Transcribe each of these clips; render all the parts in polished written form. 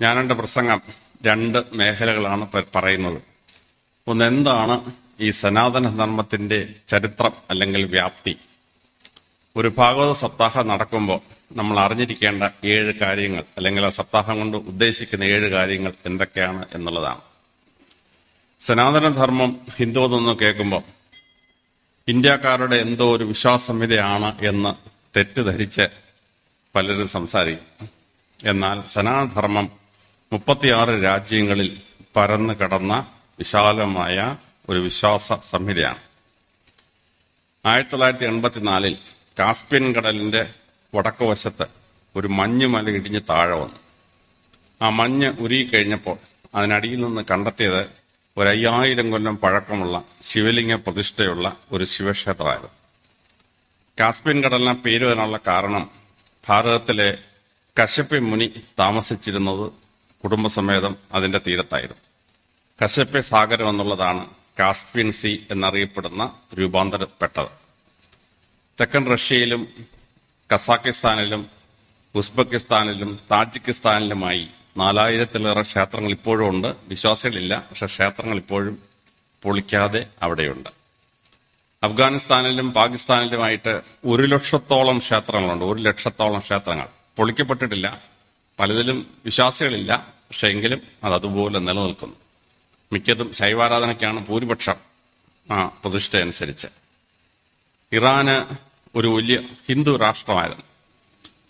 ഞാനെൻ്റെ പ്രസംഗം രണ്ട് മേഖലകളാണ് പറയുന്നത്. ഒന്ന്, എന്താണ് ഈ സനാതന ധർമ്മത്തിന്റെ ചരിത്രം അല്ലെങ്കിൽ വ്യാപ്തി. ഒരു ഭാഗവത സപ്താഹം നടക്കുമ്പോൾ നമ്മൾ അറിഞ്ഞിരിക്കേണ്ട 7 കാര്യങ്ങൾ അല്ലെങ്കിൽ ആ സപ്താഹം കൊണ്ട് ഉദ്ദേശിക്കുന്ന 7 കാര്യങ്ങൾ എന്തൊക്കെയാണ് എന്നുള്ളതാണ്. സനാതനധർമ്മം ഹിന്ദുമതം എന്ന് കേൾക്കുമ്പോൾ ഇന്ത്യക്കാരുടെ എന്തോ ഒരു വിശ്വാസസംഹിതയാണ് എന്ന് തെറ്റിദ്ധരിച്ച് പലരും സംസാരിക്കും. എന്നാൽ സനാതനധർമ്മം 36 രാജ്യങ്ങളിൽ പരന്നു കിടന്ന വിശാലമായ ഒരു വിശ്വാസ സംഹിതയാണ്. 1984 കാസ്പിയൻ കടലിന്റെ വടക്കുവശത്ത് ഒരു മഞ്ഞുമല ഇടിഞ്ഞ് താഴെ വന്നു. ആ മഞ്ഞ് ഉരുകിക്കഴിഞ്ഞപ്പോൾ അതിനടിയിൽ നിന്ന് കണ്ടെത്തിയത് ഒരു 5000 കൊല്ലം പഴക്കമുള്ള ശിവലിംഗ പ്രതിഷ്ഠയുള്ള ഒരു ശിവക്ഷേത്രമായിരുന്നു. കാസ്പിയൻ കടലിനെ പേര് വരാനുള്ള കാരണം ഭാരതത്തിലെ കശ്യപ മുനി താമസിച്ചിരുന്നത് കുടുംബസമേതം അതിന്റെ തീരത്തായിരുന്നു. കശ്യപ സാഗരം എന്നുള്ളതാണ് കാസ്പിയൻ സീ എന്നറിയപ്പെടുന്ന രൂപാന്തരപ്പെട്ടത്. തെക്കൻ റഷ്യയിലും കസാക്കിസ്ഥാനിലും ഉസ്ബെക്കിസ്ഥാനിലും താജിക്കിസ്ഥാനിലുമായി 4000-ലേറെ ക്ഷേത്രങ്ങൾ ഇപ്പോഴും ഉണ്ട്. വിശ്വാസികളില്ല, പക്ഷെ ക്ഷേത്രങ്ങൾ ഇപ്പോഴും പൊളിക്കാതെ അവിടെയുണ്ട്. അഫ്ഗാനിസ്ഥാനിലും പാകിസ്ഥാനിലുമായിട്ട് 1,00,000-ഓളം ക്ഷേത്രങ്ങളുണ്ട്. 1,00,000-ഓളം ക്ഷേത്രങ്ങൾ പൊളിക്കപ്പെട്ടിട്ടില്ല. പലതിലും വിശ്വാസികളില്ല, പക്ഷെ എങ്കിലും അത് അതുപോലെ നിലനിൽക്കുന്നു. മിക്കതും ശൈവാരാധനയ്ക്കാണ് ഭൂരിപക്ഷം പ്രതിഷ്ഠ അനുസരിച്ച്. ഇറാന് ഒരു വലിയ ഹിന്ദു രാഷ്ട്രമായിരുന്നു.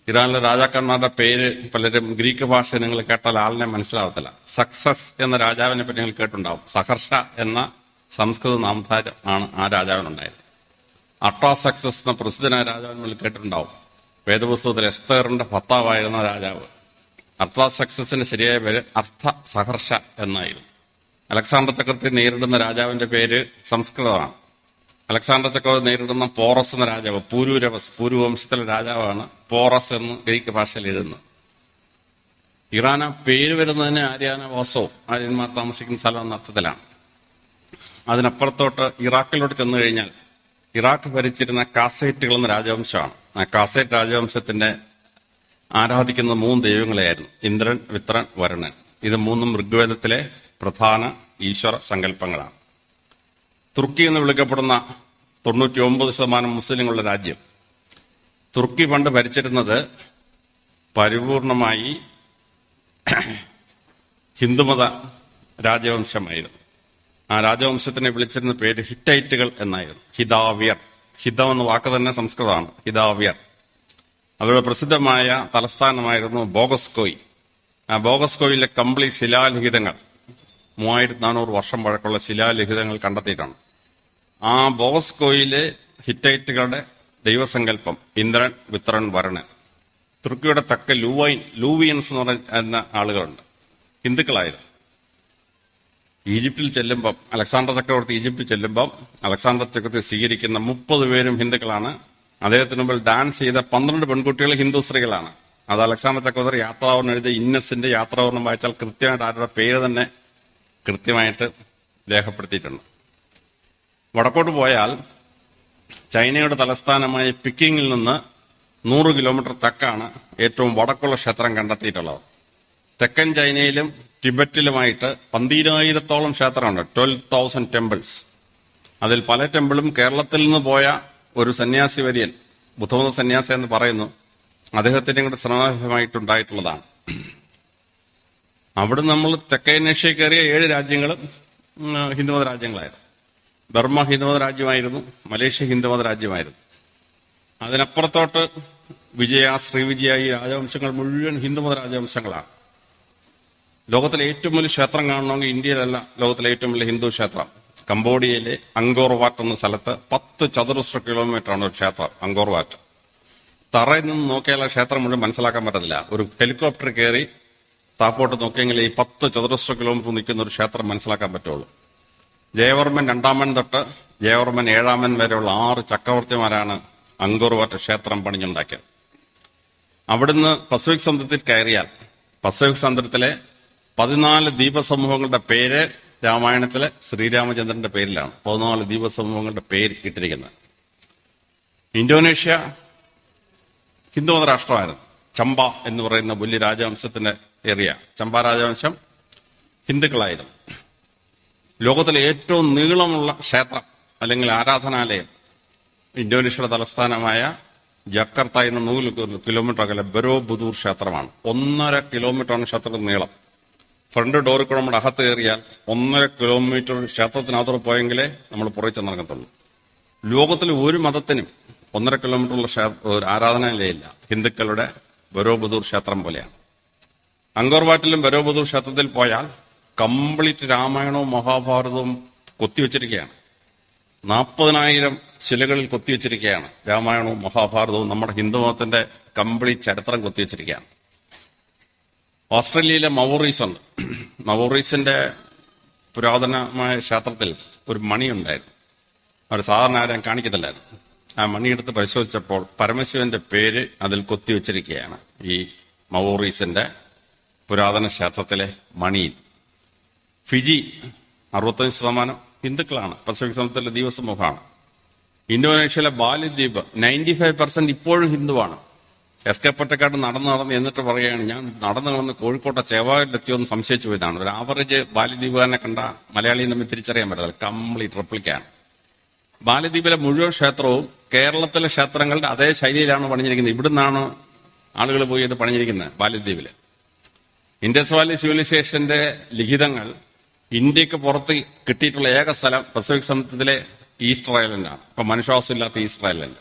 ഇറാനിലെ രാജാക്കന്മാരുടെ പേര് പലരും ഗ്രീക്ക് ഭാഷ നിങ്ങൾ കേട്ടാൽ ആളിനെ മനസ്സിലാവത്തില്ല. സക്സസ് എന്ന രാജാവിനെ പറ്റി നിങ്ങൾ കേട്ടുണ്ടാവും. സഹർഷ എന്ന സംസ്കൃത നാമധാരം ആണ് ആ രാജാവിനുണ്ടായത്. അട്രാസക്സസ് എന്ന പ്രസിദ്ധനായ രാജാവിനെ നിങ്ങൾ കേട്ടിട്ടുണ്ടാവും. വേദപുസ്തകത്തിൽ എസ്തേറിന്റെ ഭർത്താവായിരുന്ന രാജാവ്. അട്രാസക്സസിന്റെ ശരിയായ പേര് അർത്ഥ സഹർഷ എന്നായിരുന്നു. അലക്സാണ്ടർ ചക്രവർത്തി നേരിടുന്ന രാജാവിന്റെ പേര് സംസ്കൃതമാണ്. അലക്സാണ്ടർ ചക്രവർത്തി നേരിടുന്ന പോറസ് എന്ന രാജാവ്, പൂരുരവസ്, പൂരുവംശത്തിലെ രാജാവാണ് പോറസ് എന്ന് ഗ്രീക്ക് ഭാഷയിൽ എഴുതുന്നത്. ഇറാൻ ആ പേര് വരുന്നതിന് ആര്യാന വാസോ, ആര്യന്മാർ താമസിക്കുന്ന സ്ഥലം എന്ന അർത്ഥത്തിലാണ്. അതിനപ്പുറത്തോട്ട് ഇറാഖിലോട്ട് ചെന്നു കഴിഞ്ഞാൽ ഇറാഖ് ഭരിച്ചിരുന്ന കാസൈറ്റുകൾ എന്ന രാജവംശമാണ്. ആ കാസൈറ്റ് രാജവംശത്തിന്റെ ആരാധിക്കുന്ന 3 ദൈവങ്ങളെയായിരുന്നു: ഇന്ദ്രൻ, വിത്രൻ, വരുണൻ. ഇത് 3 ഋഗ്വേദത്തിലെ പ്രധാന ഈശ്വര സങ്കല്പങ്ങളാണ്. തുർക്കി എന്ന് വിളിക്കപ്പെടുന്ന 99% മുസ്ലിങ്ങളുള്ള രാജ്യം. തുർക്കി പണ്ട് ഭരിച്ചിരുന്നത് പരിപൂർണമായി ഹിന്ദുമത രാജവംശമായിരുന്നു. ആ രാജവംശത്തിനെ വിളിച്ചിരുന്ന പേര് ഹിറ്റൈറ്റുകൾ എന്നായിരുന്നു. ഹിദാവിയർ. ഹിതം എന്ന വാക്ക് തന്നെ സംസ്കൃതമാണ്. ഹിദാവിയർ. അവരുടെ പ്രസിദ്ധമായ തലസ്ഥാനമായിരുന്നു ബോഗസ്കോയ്. ആ ബോഗസ്കോയിലെ കംപ്ലീറ്റ് ശിലാലിഖിതങ്ങൾ 3400 വർഷം പഴക്കമുള്ള ശിലാലിഖിതങ്ങൾ കണ്ടെത്തിയിട്ടാണ്. ആ ബോഗസ്കോയിലെ ഹിറ്റൈറ്റുകളുടെ ദൈവസങ്കല്പം ഇന്ദ്രൻ, വിത്രൻ, വരുണൻ. തുർക്കിയുടെ തെക്ക് ലൂവിയൻസ് എന്ന് പറയുന്ന ആളുകളുണ്ട്, ഹിന്ദുക്കളായിരുന്നു. ഈജിപ്തിൽ ചെല്ലുമ്പം അലക്സാണ്ടർ ചക്രവർത്തി സ്വീകരിക്കുന്ന 30 പേരും ഹിന്ദുക്കളാണ്. അദ്ദേഹത്തിന് മുമ്പിൽ ഡാൻസ് ചെയ്ത 12 പെൺകുട്ടികൾ ഹിന്ദു സ്ത്രീകളാണ്. അത് അലക്സാണ്ടർ ചക്രവർത്തി യാത്രാവർണ്ണം എഴുതിയ ഇന്നസിന്റെ യാത്രാവർണ്ണം വായിച്ചാൽ കൃത്യമായിട്ട് ആരുടെ പേര് തന്നെ കൃത്യമായിട്ട് രേഖപ്പെടുത്തിയിട്ടുണ്ട്. വടക്കോട്ട് പോയാൽ ചൈനയുടെ തലസ്ഥാനമായ പിക്കിങ്ങിൽ നിന്ന് 100 കിലോമീറ്റർ തെക്കാണ് ഏറ്റവും വടക്കുള്ള ക്ഷേത്രം കണ്ടെത്തിയിട്ടുള്ളത്. തെക്കൻ ചൈനയിലും ടിബറ്റിലുമായിട്ട് 12,000-ഓളം ക്ഷേത്രമുണ്ട്. 12,000 ടെമ്പിൾസ്. അതിൽ പല ടെമ്പിളും കേരളത്തിൽ നിന്ന് പോയ ഒരു സന്യാസി വര്യൻ, ബുദ്ധമത സന്യാസി എന്ന് പറയുന്നു, അദ്ദേഹത്തിന്റെ കൂടെ ശ്രമമായിട്ടുണ്ടായിട്ടുള്ളതാണ്. അവിടെ നമ്മൾ തെക്കേന്യേഷ്യ കയറിയ 7 രാജ്യങ്ങളും ഹിന്ദുമത രാജ്യങ്ങളായിരുന്നു. ബർമ്മ ഹിന്ദുമത രാജ്യമായിരുന്നു. മലേഷ്യ ഹിന്ദുമത രാജ്യമായിരുന്നു. അതിനപ്പുറത്തോട്ട് ശ്രീവിജയ ഈ രാജവംശങ്ങൾ മുഴുവൻ ഹിന്ദുമത രാജവംശങ്ങളാണ്. ലോകത്തിലെ ഏറ്റവും വലിയ ക്ഷേത്രം കാണണമെങ്കിൽ ഇന്ത്യയിലല്ല ലോകത്തിലെ ഏറ്റവും വലിയ ഹിന്ദു ക്ഷേത്രം കംബോഡിയയിലെ അങ്കോർ വാറ്റ് എന്ന സ്ഥലത്ത് 10 ചതുരശ്ര കിലോമീറ്ററാണ് ഒരു ക്ഷേത്രം. അങ്കോർ വാറ്റ് തറയിൽ നിന്ന് നോക്കിയാൽ ആ ക്ഷേത്രം മുഴുവൻ മനസ്സിലാക്കാൻ പറ്റത്തില്ല. ഒരു ഹെലികോപ്റ്റർ കയറി താപ്പോട്ട് നോക്കിയെങ്കിൽ ഈ 10 ചതുരശ്ര കിലോമീറ്റർ നിൽക്കുന്ന ഒരു ക്ഷേത്രം മനസ്സിലാക്കാൻ പറ്റുള്ളൂ. ജയവർമ്മൻ 2-ാമൻ തൊട്ട് ജയവർമ്മൻ 7-ാമൻ വരെയുള്ള 6 ചക്രവർത്തിമാരാണ് അങ്കോർ വാറ്റ് ക്ഷേത്രം പണിഞ്ഞുണ്ടാക്കിയത്. അവിടുന്ന് പസഫിക് സമുദ്രത്തിൽ കയറിയാൽ പസഫിക് സമുദ്രത്തിലെ 14 ദ്വീപസമൂഹങ്ങളുടെ പേര് രാമായണത്തിലെ ശ്രീരാമചന്ദ്രന്റെ പേരിലാണ് 14 ദ്വീപസമൂഹങ്ങളുടെ പേര് ഇട്ടിരിക്കുന്നത്. ഇന്തോനേഷ്യ ഹിന്ദുമത രാഷ്ട്രമായിരുന്നു. ചമ്പ എന്ന് പറയുന്ന വലിയ രാജവംശത്തിന്റെ ഏരിയ. ചമ്പ രാജവംശം ഹിന്ദുക്കളായിരുന്നു. ലോകത്തിലെ ഏറ്റവും നീളമുള്ള ക്ഷേത്രം അല്ലെങ്കിൽ ആരാധനാലയം ഇന്തോനേഷ്യയുടെ തലസ്ഥാനമായ ജക്കാർത്തയിൽ നിന്ന് 100 കിലോമീറ്റർ അകലെ ബരോബുദൂർ ക്ഷേത്രമാണ്. 1.5 കിലോമീറ്ററാണ് ക്ഷേത്രത്തിന്റെ നീളം. ഫ്രണ്ട് ഡോറിൽ കൂടെ നമ്മുടെ അകത്ത് കയറിയാൽ 1.5 കിലോമീറ്റർ ക്ഷേത്രത്തിനകത്തോട് പോയെങ്കിലേ നമ്മൾ പുറകെ ചെന്നിറങ്ങത്തുള്ളൂ. ലോകത്തിലെ ഒരു മതത്തിനും 1.5 കിലോമീറ്ററുള്ള ആരാധനാലയമില്ല. ഹിന്ദുക്കളുടെ ബരോബുദൂർ ക്ഷേത്രം പോലെയാണ്. അങ്കോർവാട്ടിലും ബരോബുദൂർ ക്ഷേത്രത്തിൽ പോയാൽ കംപ്ലീറ്റ് രാമായണവും മഹാഭാരതവും കൊത്തിവെച്ചിരിക്കുകയാണ്. 40,000 ശിലകളിൽ കൊത്തിവെച്ചിരിക്കുകയാണ് രാമായണവും മഹാഭാരതവും. നമ്മുടെ ഹിന്ദുമതത്തിന്റെ കംപ്ലീറ്റ് ചരിത്രം കൊത്തിവെച്ചിരിക്കുകയാണ്. ഓസ്ട്രേലിയയിലെ മവോറീസ് ഉണ്ട്. മവോറീസിന്റെ പുരാതനമായ ക്ഷേത്രത്തിൽ ഒരു മണിയുണ്ടായിരുന്നു. അവർ സാധാരണ ആരും കാണിക്കത്തില്ലായിരുന്നു. ആ മണിയെടുത്ത് പരിശോധിച്ചപ്പോൾ പരമശിവന്റെ പേര് അതിൽ കൊത്തിവെച്ചിരിക്കുകയാണ് ഈ മവോറീസിന്റെ പുരാതന ക്ഷേത്രത്തിലെ മണിയിൽ. ഫിജി 65% ഹിന്ദുക്കളാണ്. പസഫിക് സമുദ്രത്തിലെ ദ്വീപസമൂഹമാണ്. ഇന്തോനേഷ്യയിലെ ബാലിദ്വീപ് 95% ഇപ്പോഴും ഹിന്ദുവാണ്. എസ്കേപ്പറ്റക്കാട് നടന്ന് എന്നിട്ട് പറയുകയാണ്, ഞാൻ നടന്ന് കോഴിക്കോട്ടെ ചേവായൂരിലെത്തിയോന്ന് സംശയിച്ചു പോയതാണ്. ഒരു ആവറേജ് ബാലിദ്വീപുകാരനെ കണ്ട മലയാളിയും തമ്മിൽ തിരിച്ചറിയാൻ പറ്റില്ല. കംപ്ലീറ്റ് റെപ്ലിക്കാണ്. ബാലിദ്വീപിലെ മുഴുവൻ ക്ഷേത്രവും കേരളത്തിലെ ക്ഷേത്രങ്ങളുടെ അതേ ശൈലിയിലാണ് പണിഞ്ഞിരിക്കുന്നത്. ഇവിടുന്നാണ് ആളുകൾ പോയി ഇത് പണിഞ്ഞിരിക്കുന്നത്. ബാലിദ്വീപില് ഇൻഡസ് വാലി സിവിലൈസേഷന്റെ ലിഖിതങ്ങൾ ഇന്ത്യക്ക് പുറത്ത് കിട്ടിയിട്ടുള്ള ഏക സ്ഥലം പസഫിക് സമുദ്രത്തിലെ ഈസ്റ്റർ ഐലൻഡാണ്. ഇപ്പൊ മനുഷ്യവാസമില്ലാത്ത ഈസ്റ്റർ ഐലൻഡ്.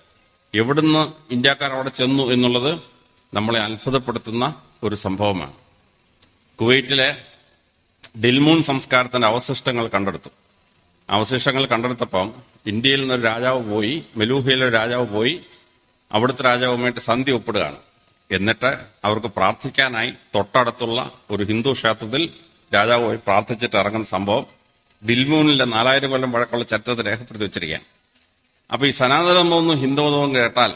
എവിടുന്ന് ഇന്ത്യക്കാർ അവിടെ ചെന്നു എന്നുള്ളത് നമ്മളെ അത്ഭുതപ്പെടുത്തുന്ന ഒരു സംഭവമാണ്. കുവൈറ്റിലെ ഡിൽമൂൺ സംസ്കാരത്തിന്റെ അവശിഷ്ടങ്ങൾ കണ്ടെടുത്തു. അവശിഷ്ടങ്ങൾ കണ്ടെടുത്തപ്പം ഇന്ത്യയിൽ നിന്നൊരു രാജാവ് പോയി, മെലൂഹയിലെ ഒരു രാജാവ് പോയി അവിടുത്തെ രാജാവുമായിട്ട് സന്ധി ഒപ്പിടുകയാണ്. എന്നിട്ട് അവർക്ക് പ്രാർത്ഥിക്കാനായി തൊട്ടടുത്തുള്ള ഒരു ഹിന്ദു ക്ഷേത്രത്തിൽ രാജാവ് പോയി പ്രാർത്ഥിച്ചിട്ട് ഇറങ്ങുന്ന സംഭവം ഡിൽമൂണിലെ 4000 കൊല്ലം പഴക്കമുള്ള ചരിത്രത്തിൽ രേഖപ്പെടുത്തി വെച്ചിരിക്കുകയാണ്. അപ്പൊ ഈ സനാതനമൊന്നും ഹിന്ദുമതവും കേട്ടാൽ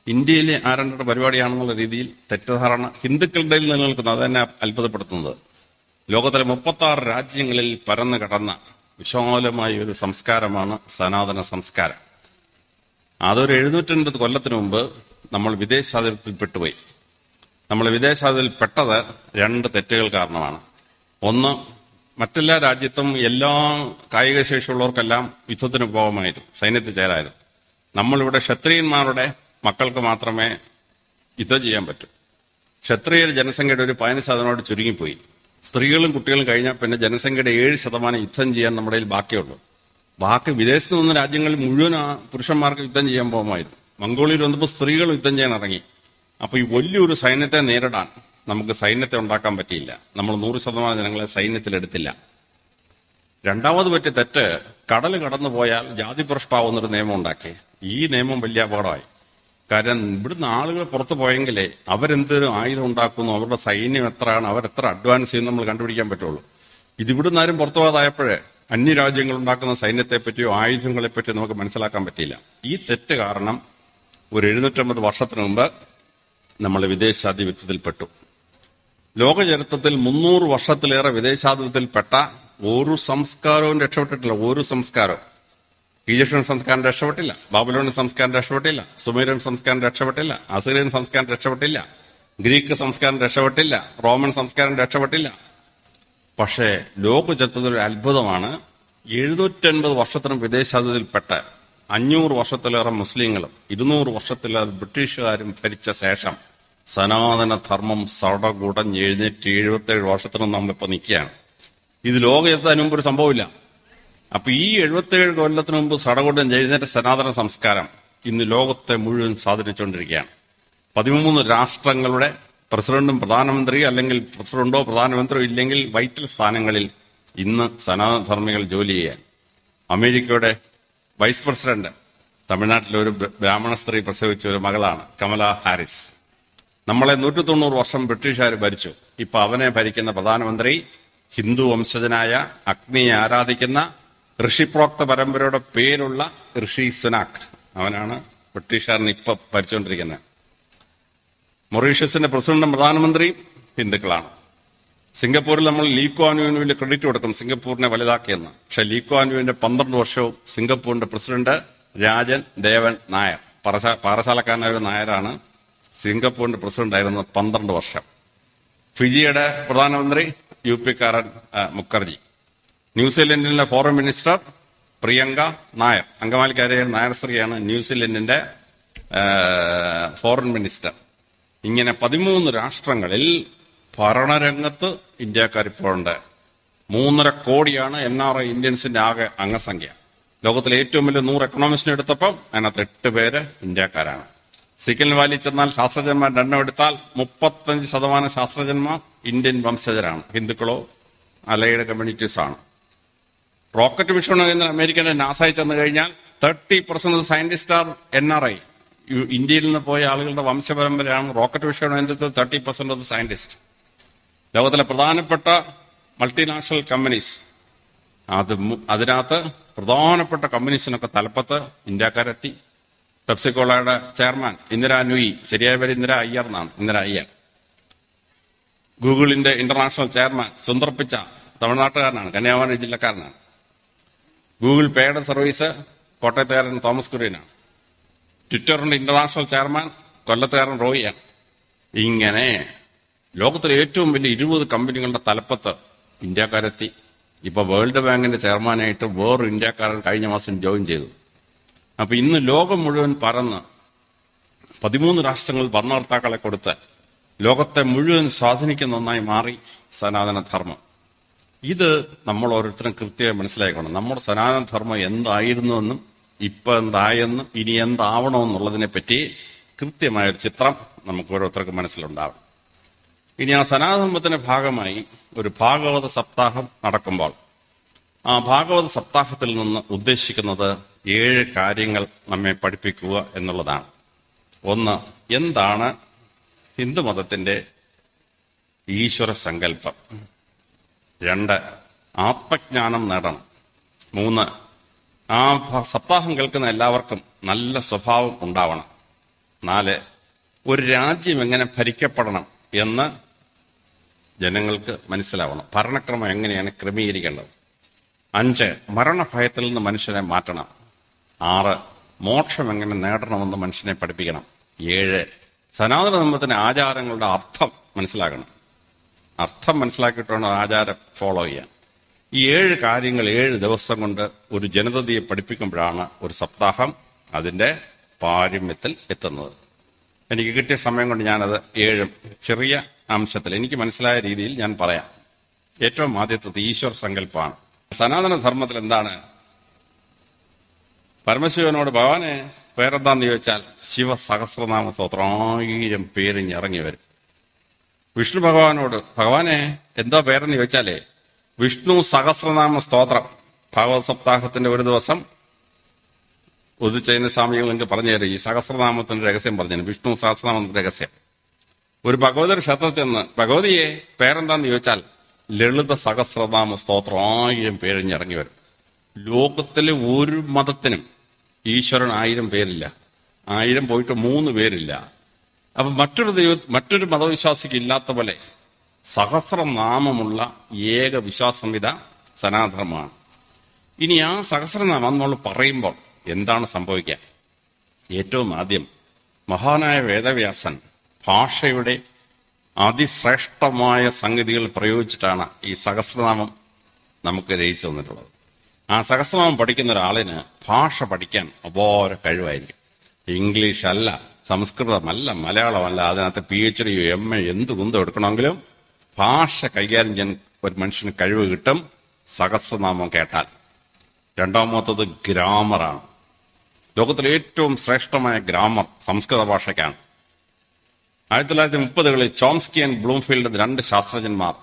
ഇന്ത്യയിലെ ആരണ്ടയുടെ പരിപാടിയാണെന്നുള്ള രീതിയിൽ തെറ്റിദ്ധാരണ ഹിന്ദുക്കളുടെ നിലനിൽക്കുന്നത്. അത് തന്നെ അത്ഭുതപ്പെടുത്തുന്നത്. ലോകത്തിലെ 36 രാജ്യങ്ങളിൽ പരന്നു കിടന്ന വിശാലമായ ഒരു സംസ്കാരമാണ് സനാതന സംസ്കാരം. അതൊരു 750 കൊല്ലത്തിന് മുമ്പ് നമ്മൾ വിദേശാതിർത്തിയിൽ പെട്ടുപോയി. നമ്മൾ വിദേശാതിർത്തിയിൽ പെട്ടത് 2 തെറ്റുകൾ കാരണമാണ്. ഒന്ന്, മറ്റെല്ലാ രാജ്യത്തും എല്ലാ കായിക ശേഷിയുള്ളവർക്കെല്ലാം യുദ്ധത്തിന് പോകാമായിരുന്നു, സൈന്യത്തിൽ ചേരായിരുന്നു. നമ്മളിവിടെ ക്ഷത്രിയന്മാരുടെ മക്കൾക്ക് മാത്രമേ യുദ്ധം ചെയ്യാൻ പറ്റൂ. ക്ഷത്രിയ ജനസംഖ്യയുടെ ഒരു 15% ചുരുങ്ങിപ്പോയി. സ്ത്രീകളും കുട്ടികളും കഴിഞ്ഞാൽ പിന്നെ ജനസംഖ്യയുടെ 7% യുദ്ധം ചെയ്യാൻ നമ്മുടെ കയ്യിൽ ബാക്കിയുള്ളൂ. ബാക്കി വിദേശത്ത് നിന്ന് രാജ്യങ്ങളിൽ മുഴുവൻ പുരുഷന്മാർക്ക് യുദ്ധം ചെയ്യാൻ പോകുമായിരുന്നു. മംഗോളിയയിൽ വന്നപ്പോൾ സ്ത്രീകൾ യുദ്ധം ചെയ്യാൻ ഇറങ്ങി. അപ്പൊ ഈ വലിയൊരു സൈന്യത്തെ നേരിടാൻ നമുക്ക് സൈന്യത്തെ ഉണ്ടാക്കാൻ പറ്റിയില്ല. നമ്മൾ 100% ജനങ്ങളെ സൈന്യത്തിലെടുത്തില്ല. രണ്ടാമത് പറ്റിയ തെറ്റ്, കടൽ കടന്നു പോയാൽ ജാതിഭ്രഷ്ടാവുന്നൊരു നിയമം ഉണ്ടാക്കി. ഈ നിയമം വലിയ അപകടമായി. കാരണം ഇവിടുന്ന് ആളുകൾ പുറത്തു പോയെങ്കിലേ അവരെന്തൊരു ആയുധം ഉണ്ടാക്കുന്നു, അവരുടെ സൈന്യം എത്രയാണ്, അവരെത്ര അഡ്വാൻസ് ചെയ്യുന്നു നമ്മൾ കണ്ടുപിടിക്കാൻ പറ്റുള്ളൂ. ഇതിവിടുന്ന് ആരും പുറത്തു പോകാതായപ്പോഴേ അന്യരാജ്യങ്ങൾ ഉണ്ടാക്കുന്ന സൈന്യത്തെ പറ്റിയോ ആയുധങ്ങളെ പറ്റിയോ നമുക്ക് മനസ്സിലാക്കാൻ പറ്റിയില്ല. ഈ തെറ്റ് കാരണം ഒരു 750 വർഷത്തിന് മുമ്പ് നമ്മൾ വിദേശാധിപത്യത്തിൽപ്പെട്ടു. ലോക ചരിത്രത്തിൽ 300 വർഷത്തിലേറെ വിദേശാധിപത്യത്തിൽപ്പെട്ട ഒരു സംസ്കാരവും രക്ഷപ്പെട്ടിട്ടില്ല. ഒരു സംസ്കാരവും. ഈജിപ്ഷ്യൻ സംസ്കാരം രക്ഷപ്പെട്ടില്ല, ബാബിലോണിയൻ സംസ്കാരം രക്ഷപ്പെട്ടില്ല, സുമേറിയൻ സംസ്കാരം രക്ഷപ്പെട്ടില്ല, അസീറിയൻ സംസ്കാരം രക്ഷപ്പെട്ടില്ല, ഗ്രീക്ക് സംസ്കാരം രക്ഷപ്പെട്ടില്ല, റോമൻ സംസ്കാരം രക്ഷപ്പെട്ടില്ല. പക്ഷേ ലോക ചരിത്രത്തിലൊരു അത്ഭുതമാണ്. 750 വർഷത്തിനും വിദേശാധിപത്യത്തിൽപ്പെട്ട 500 വർഷത്തിലേറെ മുസ്ലിങ്ങളും 200 വർഷത്തിലേറെ ബ്രിട്ടീഷുകാരും ഭരിച്ച ശേഷം സനാതന ധർമ്മം സടകുടഞ്ഞ് എഴുന്നേറ്റ് 77 വർഷത്തിനും നമ്മളിപ്പോ നിൽക്കുകയാണ്. ഇത് ലോകത്തിന് മുമ്പ് ഒരു സംഭവമില്ല. അപ്പൊ ഈ 77 കൊല്ലത്തിന് മുമ്പ് സടകുടഞ്ഞ് എഴുന്നേറ്റ സനാതന സംസ്കാരം ഇന്ന് ലോകത്തെ മുഴുവൻ സ്വാധീനിച്ചുകൊണ്ടിരിക്കുകയാണ്. 13 രാഷ്ട്രങ്ങളുടെ പ്രസിഡന്റും പ്രധാനമന്ത്രി, അല്ലെങ്കിൽ പ്രസിഡന്റോ പ്രധാനമന്ത്രിയോ ഇല്ലെങ്കിൽ വൈറ്റൽ സ്ഥാനങ്ങളിൽ ഇന്ന് സനാതനധർമ്മികൾ ജോലി ചെയ്യാൻ. അമേരിക്കയുടെ വൈസ് പ്രസിഡന്റ് തമിഴ്നാട്ടിലെ ഒരു ബ്രാഹ്മണ സ്ത്രീ പ്രസവിച്ച ഒരു മകളാണ്, കമല ഹാരിസ്. നമ്മളെ 190 വർഷം ബ്രിട്ടീഷുകാർ ഭരിച്ചു. ഇപ്പൊ അവനെ ഭരിക്കുന്ന പ്രധാനമന്ത്രി ഹിന്ദു വംശജനായ, അഗ്നിയെ ആരാധിക്കുന്ന, ഋഷിപ്രോക്ത പരമ്പരയുടെ പേരുള്ള ഋഷി സുനാക്. അവനാണ് ബ്രിട്ടീഷുകാരൻ ഇപ്പൊ ഭരിച്ചുകൊണ്ടിരിക്കുന്നത്. മൊറീഷ്യസിന്റെ പ്രസിഡന്റും പ്രധാനമന്ത്രിയും ഹിന്ദുക്കളാണ്. സിംഗപ്പൂരിൽ നമ്മൾ ലീ ക്വാൻ യൂവിന് ക്രെഡിറ്റ് കൊടുക്കും, സിംഗപ്പൂരിനെ വലുതാക്കിയെന്ന്. പക്ഷെ ലീ ക്വാൻ യുവിന്റെ 12 വർഷവും സിംഗപ്പൂരിന്റെ പ്രസിഡന്റ് രാജൻ ദേവൻ നായർ, പാറശാലക്കാരനായ ഒരു നായരാണ് സിംഗപ്പൂരിന്റെ പ്രസിഡന്റ് ആയിരുന്നത് 12 വർഷം. ഫിജിയുടെ പ്രധാനമന്ത്രി UP-കാരൻ മുഖർജി. ന്യൂസിലൻഡിലെ ഫോറിൻ മിനിസ്റ്റർ പ്രിയങ്ക നായർ, അങ്കമാലിക്കാരിയായ നായർ സ്ത്രീയാണ് ന്യൂസിലൻഡിന്റെ ഫോറിൻ മിനിസ്റ്റർ. ഇങ്ങനെ 13 രാഷ്ട്രങ്ങളിൽ ഭരണരംഗത്ത് ഇന്ത്യക്കാർ ഇപ്പോഴുണ്ട്. 3.5 കോടിയാണ് NRI ഇന്ത്യൻസിന്റെ ആകെ അംഗസംഖ്യ. ലോകത്തിലെ ഏറ്റവും വലിയ 100 എക്കണോമിസ്റ്റിനെ എടുത്തപ്പം അതിനകത്ത് 8 പേര് ഇന്ത്യക്കാരാണ്. സിക്കിൻ വാലി ചെന്നാൽ ശാസ്ത്രജ്ഞന്മാരുടെ എണ്ണം എടുത്താൽ 35% ശാസ്ത്രജ്ഞന്മാർ ഇന്ത്യൻ വംശജരാണ്, ഹിന്ദുക്കളോ അലൈഡ് കമ്മ്യൂണിറ്റീസ് ആണ്. റോക്കറ്റ് മിഷൻ എന്ന അമേരിക്കന്റെ നാസയിൽ ചെന്ന് കഴിഞ്ഞാൽ 30% സയന്റിസ്റ്റ് ആർ NRI. ഇന്ത്യയിൽ നിന്ന് പോയ ആളുകളുടെ വംശപരമ്പരയാണ്. റോക്കറ്റ് മിഷൻ എന്നതിൽ 30% സയന്റിസ്റ്റ്. ലോകത്തിലെ പ്രധാനപ്പെട്ട മൾട്ടിനാഷണൽ കമ്പനീസ്, അതിനകത്ത് പ്രധാനപ്പെട്ട കമ്പനീസിനൊക്കെ തലപ്പത്ത് ഇന്ത്യക്കാരെത്തി. പെപ്സിക്കോളയുടെ ചെയർമാൻ ഇന്ദിരാ നുയി, ശരിയായ പേര് ഇന്ദിരാ അയ്യർ എന്നാണ്, ഇന്ദിരാ അയ്യർ. ഗൂഗിളിന്റെ ഇന്റർനാഷണൽ ചെയർമാൻ സുന്ദർ പിച്ചൈ തമിഴ്നാട്ടുകാരനാണ്, കന്യാകുമാരി ജില്ലക്കാരനാണ്. ഗൂഗിൾ പേയുടെ സർവീസ് കോട്ടയത്തുകാരൻ തോമസ് കുര്യനാണ്. ട്വിറ്ററിന്റെ ഇന്റർനാഷണൽ ചെയർമാൻ കൊല്ലത്തുകാരൻ റോയിയാണ്. ഇങ്ങനെ ലോകത്തിലെ ഏറ്റവും വലിയ 20 കമ്പനികളുടെ തലപ്പത്ത് ഇന്ത്യക്കാരെത്തി. ഇപ്പൊ വേൾഡ് ബാങ്കിന്റെ ചെയർമാനായിട്ട് വേറൊരു ഇന്ത്യക്കാരൻ കഴിഞ്ഞ മാസം ജോയിൻ ചെയ്തു. അപ്പൊ ഇന്ന് ലോകം മുഴുവൻ പറന്ന് 13 രാഷ്ട്രങ്ങൾ ഭരണകർത്താക്കളെ കൊടുത്ത് ലോകത്തെ മുഴുവൻ സ്വാധീനിക്കുന്ന ഒന്നായി മാറി സനാതനധർമ്മം. ഇത് നമ്മൾ ഓരോരുത്തരും കൃത്യമായി മനസ്സിലാക്കണം. നമ്മുടെ സനാതനധർമ്മം എന്തായിരുന്നുവെന്നും ഇപ്പൊ എന്തായെന്നും ഇനി എന്താവണമെന്നുള്ളതിനെ പറ്റി കൃത്യമായൊരു ചിത്രം നമുക്ക് ഓരോരുത്തർക്കും മനസ്സിലുണ്ടാവും. ഇനി ആ സനാതനധർമ്മത്തിന്റെ ഭാഗമായി ഒരു ഭാഗവത സപ്താഹം നടക്കുമ്പോൾ ആ ഭാഗവത സപ്താഹത്തിൽ നിന്ന് ഉദ്ദേശിക്കുന്നത് 7 കാര്യങ്ങൾ നമ്മെ പഠിപ്പിക്കുക എന്നുള്ളതാണ്. 1, എന്താണ് ഹിന്ദുമതത്തിന്റെ ഈശ്വര സങ്കല്പം. 2, ആത്മജ്ഞാനം നേടണം. 3, ആ സപ്താഹം കേൾക്കുന്ന എല്ലാവർക്കും നല്ല സ്വഭാവം ഉണ്ടാവണം. 4, ഒരു രാജ്യം എങ്ങനെ ഭരിക്കപ്പെടണം എന്ന് ജനങ്ങൾക്ക് മനസ്സിലാവണം. ഭരണക്രമം എങ്ങനെയാണ് ക്രമീകരിക്കേണ്ടത്. 5, മരണഭയത്തിൽ നിന്ന് മനുഷ്യനെ മാറ്റണം. 6, മോക്ഷം എങ്ങനെ നേടണമെന്ന് മനുഷ്യനെ പഠിപ്പിക്കണം. 7, സനാതനധർമ്മത്തിന്റെ ആചാരങ്ങളുടെ അർത്ഥം മനസ്സിലാക്കണം. അർത്ഥം മനസ്സിലാക്കിയിട്ടാണ് ആചാരം ഫോളോ ചെയ്യാൻ. ഈ 7 കാര്യങ്ങൾ 7 ദിവസം കൊണ്ട് ഒരു ജനതയെ പഠിപ്പിക്കുമ്പോഴാണ് ഒരു സപ്താഹം അതിന്റെ പാരമ്യത്തിൽ എത്തുന്നത്. എനിക്ക് കിട്ടിയ സമയം കൊണ്ട് ഞാനത് 7 ചെറിയ അംശത്തിൽ എനിക്ക് മനസ്സിലായ രീതിയിൽ ഞാൻ പറയാം. ഏറ്റവും ആദ്യത്തത് ഈശ്വര സങ്കല്പമാണ്. സനാതനധർമ്മത്തിൽ എന്താണ്? പരമശിവനോട് ഭഗവാനെ പേരെന്താന്ന് ചോദിച്ചാൽ ശിവസഹസ്രനാമ സ്തോത്രം 1000 പേരിഞ്ഞിറങ്ങി വരും. വിഷ്ണു ഭഗവാനോട് ഭഗവാനെ എന്താ പേരെന്ന് ചോദിച്ചാലേ വിഷ്ണു സഹസ്രനാമ സ്തോത്രം ഭാഗവത സപ്താഹത്തിന്റെ ഒരു ദിവസം ഉദിച്ചതിന് സ്വാമികൾ നിങ്ങൾക്ക് പറഞ്ഞു തരും. ഈ സഹസ്രനാമത്തിന്റെ രഹസ്യം പറഞ്ഞു, വിഷ്ണു സഹസ്രനാമത്തിന്റെ രഹസ്യം. ഒരു ഭഗവതിയുടെ ക്ഷേത്രത്തിൽ ചെന്ന് ഭഗവതിയെ പേരെന്താന്ന് ചോദിച്ചാൽ ലളിത സഹസ്രനാമ സ്തോത്രം 1000 പേരിഞ്ഞിറങ്ങി വരും. ലോകത്തിലെ ഒരു മതത്തിനും ഈശ്വരൻ 1000 പേരില്ല. 1000 പോയിട്ട് 3 പേരില്ല. അപ്പൊ മറ്റൊരു മതവിശ്വാസിക്ക് ഇല്ലാത്ത പോലെ സഹസ്രനാമമുള്ള ഏക വിശ്വാസംവിധ സനാതനമാണ്. ഇനി ആ സഹസ്രനാമം നമ്മൾ പറയുമ്പോൾ എന്താണ് സംഭവിക്കുക? ഏറ്റവും ആദ്യം മഹാനായ വേദവ്യാസൻ ഭാഷയുടെ അതിശ്രേഷ്ഠമായ സംഗതികൾ പ്രയോഗിച്ചിട്ടാണ് ഈ സഹസ്രനാമം നമുക്ക് രചിച്ചു തന്നിട്ടുള്ളത്. ആ സഹസ്രനാമം പഠിക്കുന്ന ഒരാളിന് ഭാഷ പഠിക്കാൻ അപാര കഴിവായിരിക്കും. ഇംഗ്ലീഷ് അല്ല, സംസ്കൃതമല്ല, മലയാളമല്ല, അതിനകത്ത് PhD MA എന്ത് കുന്തം എടുക്കണമെങ്കിലും ഭാഷ കൈകാര്യം ചെയ്യാൻ ഒരു മനുഷ്യന് കഴിവ് കിട്ടും സഹസ്രനാമം കേട്ടാൽ. രണ്ടാമത്തത് ഗ്രാമറാണ്. ലോകത്തിലെ ഏറ്റവും ശ്രേഷ്ഠമായ ഗ്രാമർ സംസ്കൃത ഭാഷയ്ക്കാണ്. 1930കളിൽ ചോംസ്കി ആൻഡ് ബ്ലൂംഫീൽഡ് 2 ശാസ്ത്രജ്ഞന്മാർ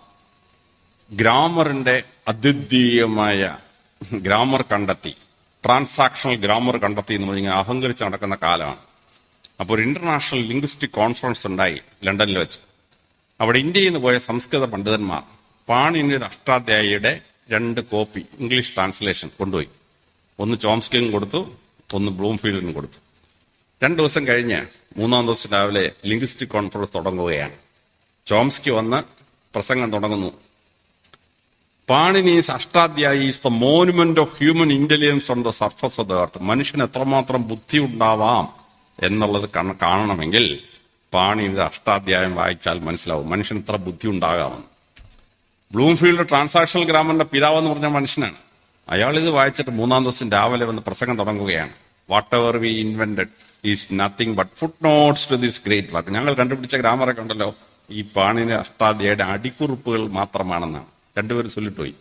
ഗ്രാമറിന്റെ അദ്വിതീയമായ ഗ്രാമർ കണ്ടെത്തി. ട്രാൻസാക്ഷണൽ ഗ്രാമർ കണ്ടെത്തി എന്ന് പറഞ്ഞാൽ അഹങ്കരിച്ച് നടക്കുന്ന കാലമാണ്. അപ്പോൾ ഒരു ഇന്റർനാഷണൽ ലിംഗ്വിസ്റ്റിക് കോൺഫറൻസ് ഉണ്ടായി ലണ്ടനിൽ വെച്ച്. അവിടെ ഇന്ത്യയിൽ നിന്ന് പോയ സംസ്കൃത പണ്ഡിതന്മാർ പാണിനിയുടെ അഷ്ടാധ്യായിയുടെ 2 കോപ്പി ഇംഗ്ലീഷ് ട്രാൻസ്ലേഷൻ കൊണ്ടുപോയി. ഒന്ന് ചോംസ്കിനും കൊടുത്തു, ഒന്ന് ബ്ലൂംഫീൽഡിനും കൊടുത്തു. 2 ദിവസം കഴിഞ്ഞ് 3-ാം ദിവസം രാവിലെ ലിംഗ്വിസ്റ്റിക് കോൺഫറൻസ് തുടങ്ങുകയാണ്. ചോംസ്കി വന്ന് പ്രസംഗം തുടങ്ങുന്നു. Panini's Ashtadhyayi is the monument of human intelligence on the surface of the earth. മനുഷ്യന് എത്രമാത്രം ബുദ്ധി ഉണ്ടാവാം എന്നുള്ളത് കാണണമെങ്കിൽ പാണിയുടെ അഷ്ടാധ്യായം വായിച്ചാൽ മനസ്സിലാവും മനുഷ്യൻ ഇത്ര ബുദ്ധി ഉണ്ടാകാമെന്ന്. ബ്ലൂംഫീൽഡ് ട്രാൻസാക്ഷണൽ ഗ്രാമറിന്റെ പിതാവെന്ന് പറഞ്ഞ മനുഷ്യനാണ്. അയാൾ ഇത് വായിച്ചിട്ട് 3-ാം ദിവസം രാവിലെ വന്ന് പ്രസംഗം തുടങ്ങുകയാണ്. Whatever we invented is nothing but footnotes to this great work. ഞങ്ങൾ കണ്ടുപിടിച്ച ഗ്രാമറൊക്കെ ഉണ്ടല്ലോ ഈ പാണിനി അഷ്ടാധ്യായയുടെ അടിക്കുറിപ്പുകൾ മാത്രമാണെന്നാണ് രണ്ടുപേരും ചൊല്ലിട്ടുപോയി.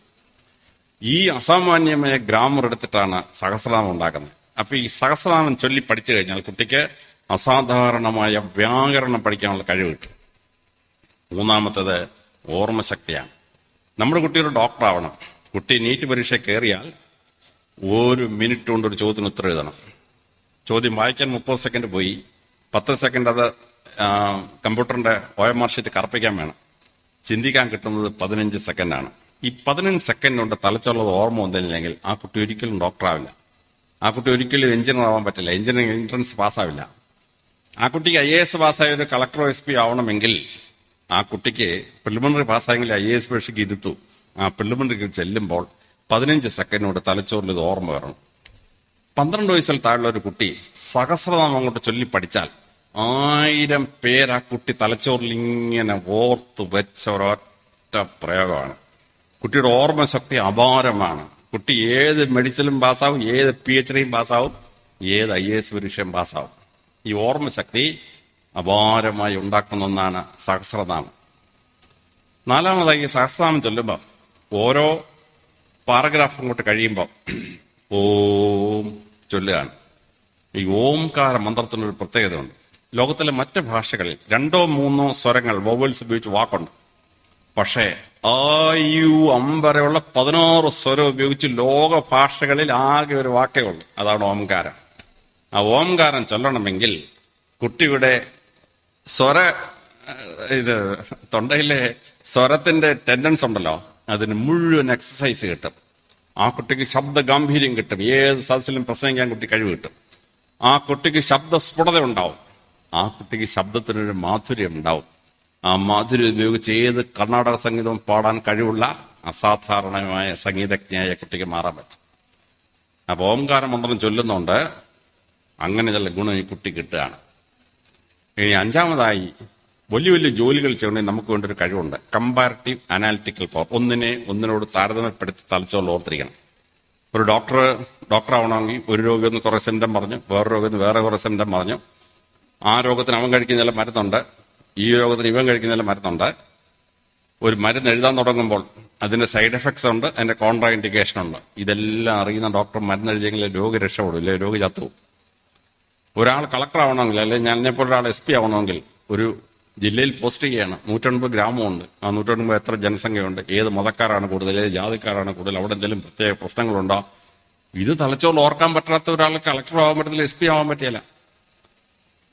ഈ അസാമാന്യമായ ഗ്രാമർ എടുത്തിട്ടാണ് സഹസ്രനാമം ഉണ്ടാക്കുന്നത്. അപ്പൊ ഈ സഹസ്രനാമം ചൊല്ലി പഠിച്ചു കഴിഞ്ഞാൽ കുട്ടിക്ക് അസാധാരണമായ വ്യാകരണം പഠിക്കാനുള്ള കഴിവ് കിട്ടും. 3-ാമത്തേത് ഓർമ്മശക്തിയാണ്. നമ്മുടെ കുട്ടി ഒരു ഡോക്ടർ ആവണം. കുട്ടി നീറ്റ് പരീക്ഷ കയറിയാൽ 1 മിനിറ്റ് കൊണ്ട് ഒരു ചോദ്യത്തിന് ഉത്തരം എഴുതണം. ചോദ്യം വായിക്കാൻ 30 സെക്കൻഡ് പോയി, 10 സെക്കൻഡ് അത് കമ്പ്യൂട്ടറിന്റെ OMR ഷീറ്റ് കറപ്പിക്കാൻ വേണം. ചിന്തിക്കാൻ കിട്ടുന്നത് 15 സെക്കൻഡാണ്. ഈ 15 സെക്കൻഡ് കൊണ്ട് തലച്ചുള്ളത് ഓർമ്മ വന്നില്ലെങ്കിൽ ആ കുട്ടി ഒരിക്കലും ഡോക്ടറാവില്ല. ആ കുട്ടി ഒരിക്കലും എഞ്ചിനീയർ ആവാൻ പറ്റില്ല. എഞ്ചിനീയറിംഗ് എൻട്രൻസ് പാസ്സാവില്ല. ആ കുട്ടിക്ക് IAS പാസ്സായ ഒരു കളക്ടറോ SP ആവണമെങ്കിൽ ആ കുട്ടിക്ക് പ്രിലിമിനറി പാസ്സായെങ്കിൽ IAS പരീക്ഷയ്ക്ക് ഇരുത്തു. ആ പ്രിലിമിനറിക്ക് ചെല്ലുമ്പോൾ 15 സെക്കൻഡ് കൊണ്ട് തലച്ചോറിൽ ഇത് ഓർമ്മ വരണം. 12 വയസ്സിൽ താഴെയുള്ള ഒരു കുട്ടി സഹസ്രനാമം അങ്ങോട്ട് ചൊല്ലി പഠിച്ചാൽ 1000 പേര് ആ കുട്ടി തലച്ചോറിൽ ഇങ്ങനെ ഓർത്ത് വെച്ച ഒരൊറ്റ പ്രയോഗമാണ്. കുട്ടിയുടെ ഓർമ്മശക്തി അപാരമാണ്. കുട്ടി ഏത് മെഡിസിനും പാസ്സാവും, ഏത് PhDയും പാസ്സാവും, ഏത് IAS പരീക്ഷയും പാസ്സാവും. ഈ ഓർമ്മശക്തി അപാരമായി ഉണ്ടാക്കുന്ന ഒന്നാണ് സഹസ്രനാമം. 4-മതായി സഹസ്രനാമം ചൊല്ലുമ്പോൾ ഓരോ പാരഗ്രാഫ് അങ്ങോട്ട് കഴിയുമ്പോൾ ഓം ചൊല്ലുകയാണ്. ഈ ഓംകാര മന്ത്രത്തിനൊരു പ്രത്യേകതയുണ്ട്. ലോകത്തിലെ മറ്റ് ഭാഷകളിൽ 2-3 സ്വരങ്ങൾ വൊവൽസ് ഉപയോഗിച്ച് വാക്കുണ്ട്. പക്ഷേ വരെയുള്ള 16 സ്വരം ഉപയോഗിച്ച് ലോക ഭാഷകളിൽ ആകെ ഒരു വാക്കേ ഉള്ളൂ. അതാണ് ഓംകാരം. ആ ഓംകാരം ചൊല്ലണമെങ്കിൽ കുട്ടിയുടെ തൊണ്ടയിലെ സ്വരത്തിന്റെ ടെൻഡൻസ് ഉണ്ടല്ലോ, അതിന് മുഴുവൻ എക്സസൈസ് കിട്ടും. ആ കുട്ടിക്ക് ശബ്ദ ഗാംഭീര്യം കിട്ടും. ഏത് സദസ്സിലും പ്രസംഗിക്കാൻ കുട്ടി കഴിവ് കിട്ടും. ആ കുട്ടിക്ക് ശബ്ദ സ്ഫുടത ഉണ്ടാവും. ആ കുട്ടിക്ക് ശബ്ദത്തിനൊരു മാധുര്യം ഉണ്ടാവും. ആ മാധുര്യം ഉപയോഗിച്ച് ഏത് കർണാടക സംഗീതവും പാടാൻ കഴിവുള്ള അസാധാരണമായ സംഗീതജ്ഞയായ കുട്ടിക്ക് മാറാൻ പറ്റും. അപ്പൊ ഓംകാര മന്ത്രം ചൊല്ലുന്നുണ്ട് അങ്ങനെ ചില ഗുണം ഈ കുട്ടി കിട്ടുകയാണ്. ഇനി 5-മതായി വലിയ വലിയ ജോലികൾ ചെയ്യണമെങ്കിൽ നമുക്ക് വേണ്ട ഒരു കഴിവുണ്ട്, കമ്പാരിറ്റീവ് അനാലിറ്റിക്കൽ പവർ. ഒന്നിനോട് താരതമ്യപ്പെടുത്തി തലച്ചോറിൽ ഓർത്തിരിക്കണം. ഒരു ഡോക്ടർ ആവണമെങ്കിൽ ഒരു രോഗി ഒന്ന് കുറെ സിംറ്റം പറഞ്ഞു, വേറെ രോഗി വേറെ കുറെ സിംറ്റം പറഞ്ഞു. ആ രോഗത്തിന് അവൻ കഴിക്കുന്നതിൽ മരുന്നുണ്ട്, ഈ രോഗത്തിന് ഇവൻ കഴിക്കുന്നതിൽ മരുന്നുണ്ട്. ഒരു മരുന്ന് എഴുതാൻ തുടങ്ങുമ്പോൾ അതിന്റെ സൈഡ് എഫക്ട്സ് ഉണ്ട്, അതിന്റെ കോൺട്രാ ഇൻഡിക്കേഷൻ ഉണ്ട്. ഇതെല്ലാം അറിയുന്ന ഡോക്ടർ മരുന്ന് എഴുതിയെങ്കിൽ രോഗി രക്ഷപ്പെടും, ഇല്ലേ രോഗി ചത്തുപോകും. ഒരാൾ കളക്ടർ ആവണമെങ്കിൽ, അല്ലെങ്കിൽ ഞാനെപ്പോൾ ഒരാൾ SP ആവണമെങ്കിൽ ഒരു ജില്ലയിൽ പോസ്റ്റ് ചെയ്യുകയാണ്. 150 ഗ്രാമമുണ്ട്. ആ 150 എത്ര ജനസംഖ്യയുണ്ട്, ഏത് മതക്കാരാണ് കൂടുതൽ, ഏത് ജാതിക്കാരാണ് കൂടുതൽ, അവിടെ എന്തെങ്കിലും പ്രത്യേക പ്രശ്നങ്ങളുണ്ടോ, ഇത് തലച്ചോറിൽ ഓർക്കാൻ പറ്റാത്ത ഒരാൾ കളക്ടർ ആവാൻ പറ്റില്ല, SP ആവാൻ പറ്റില്ല.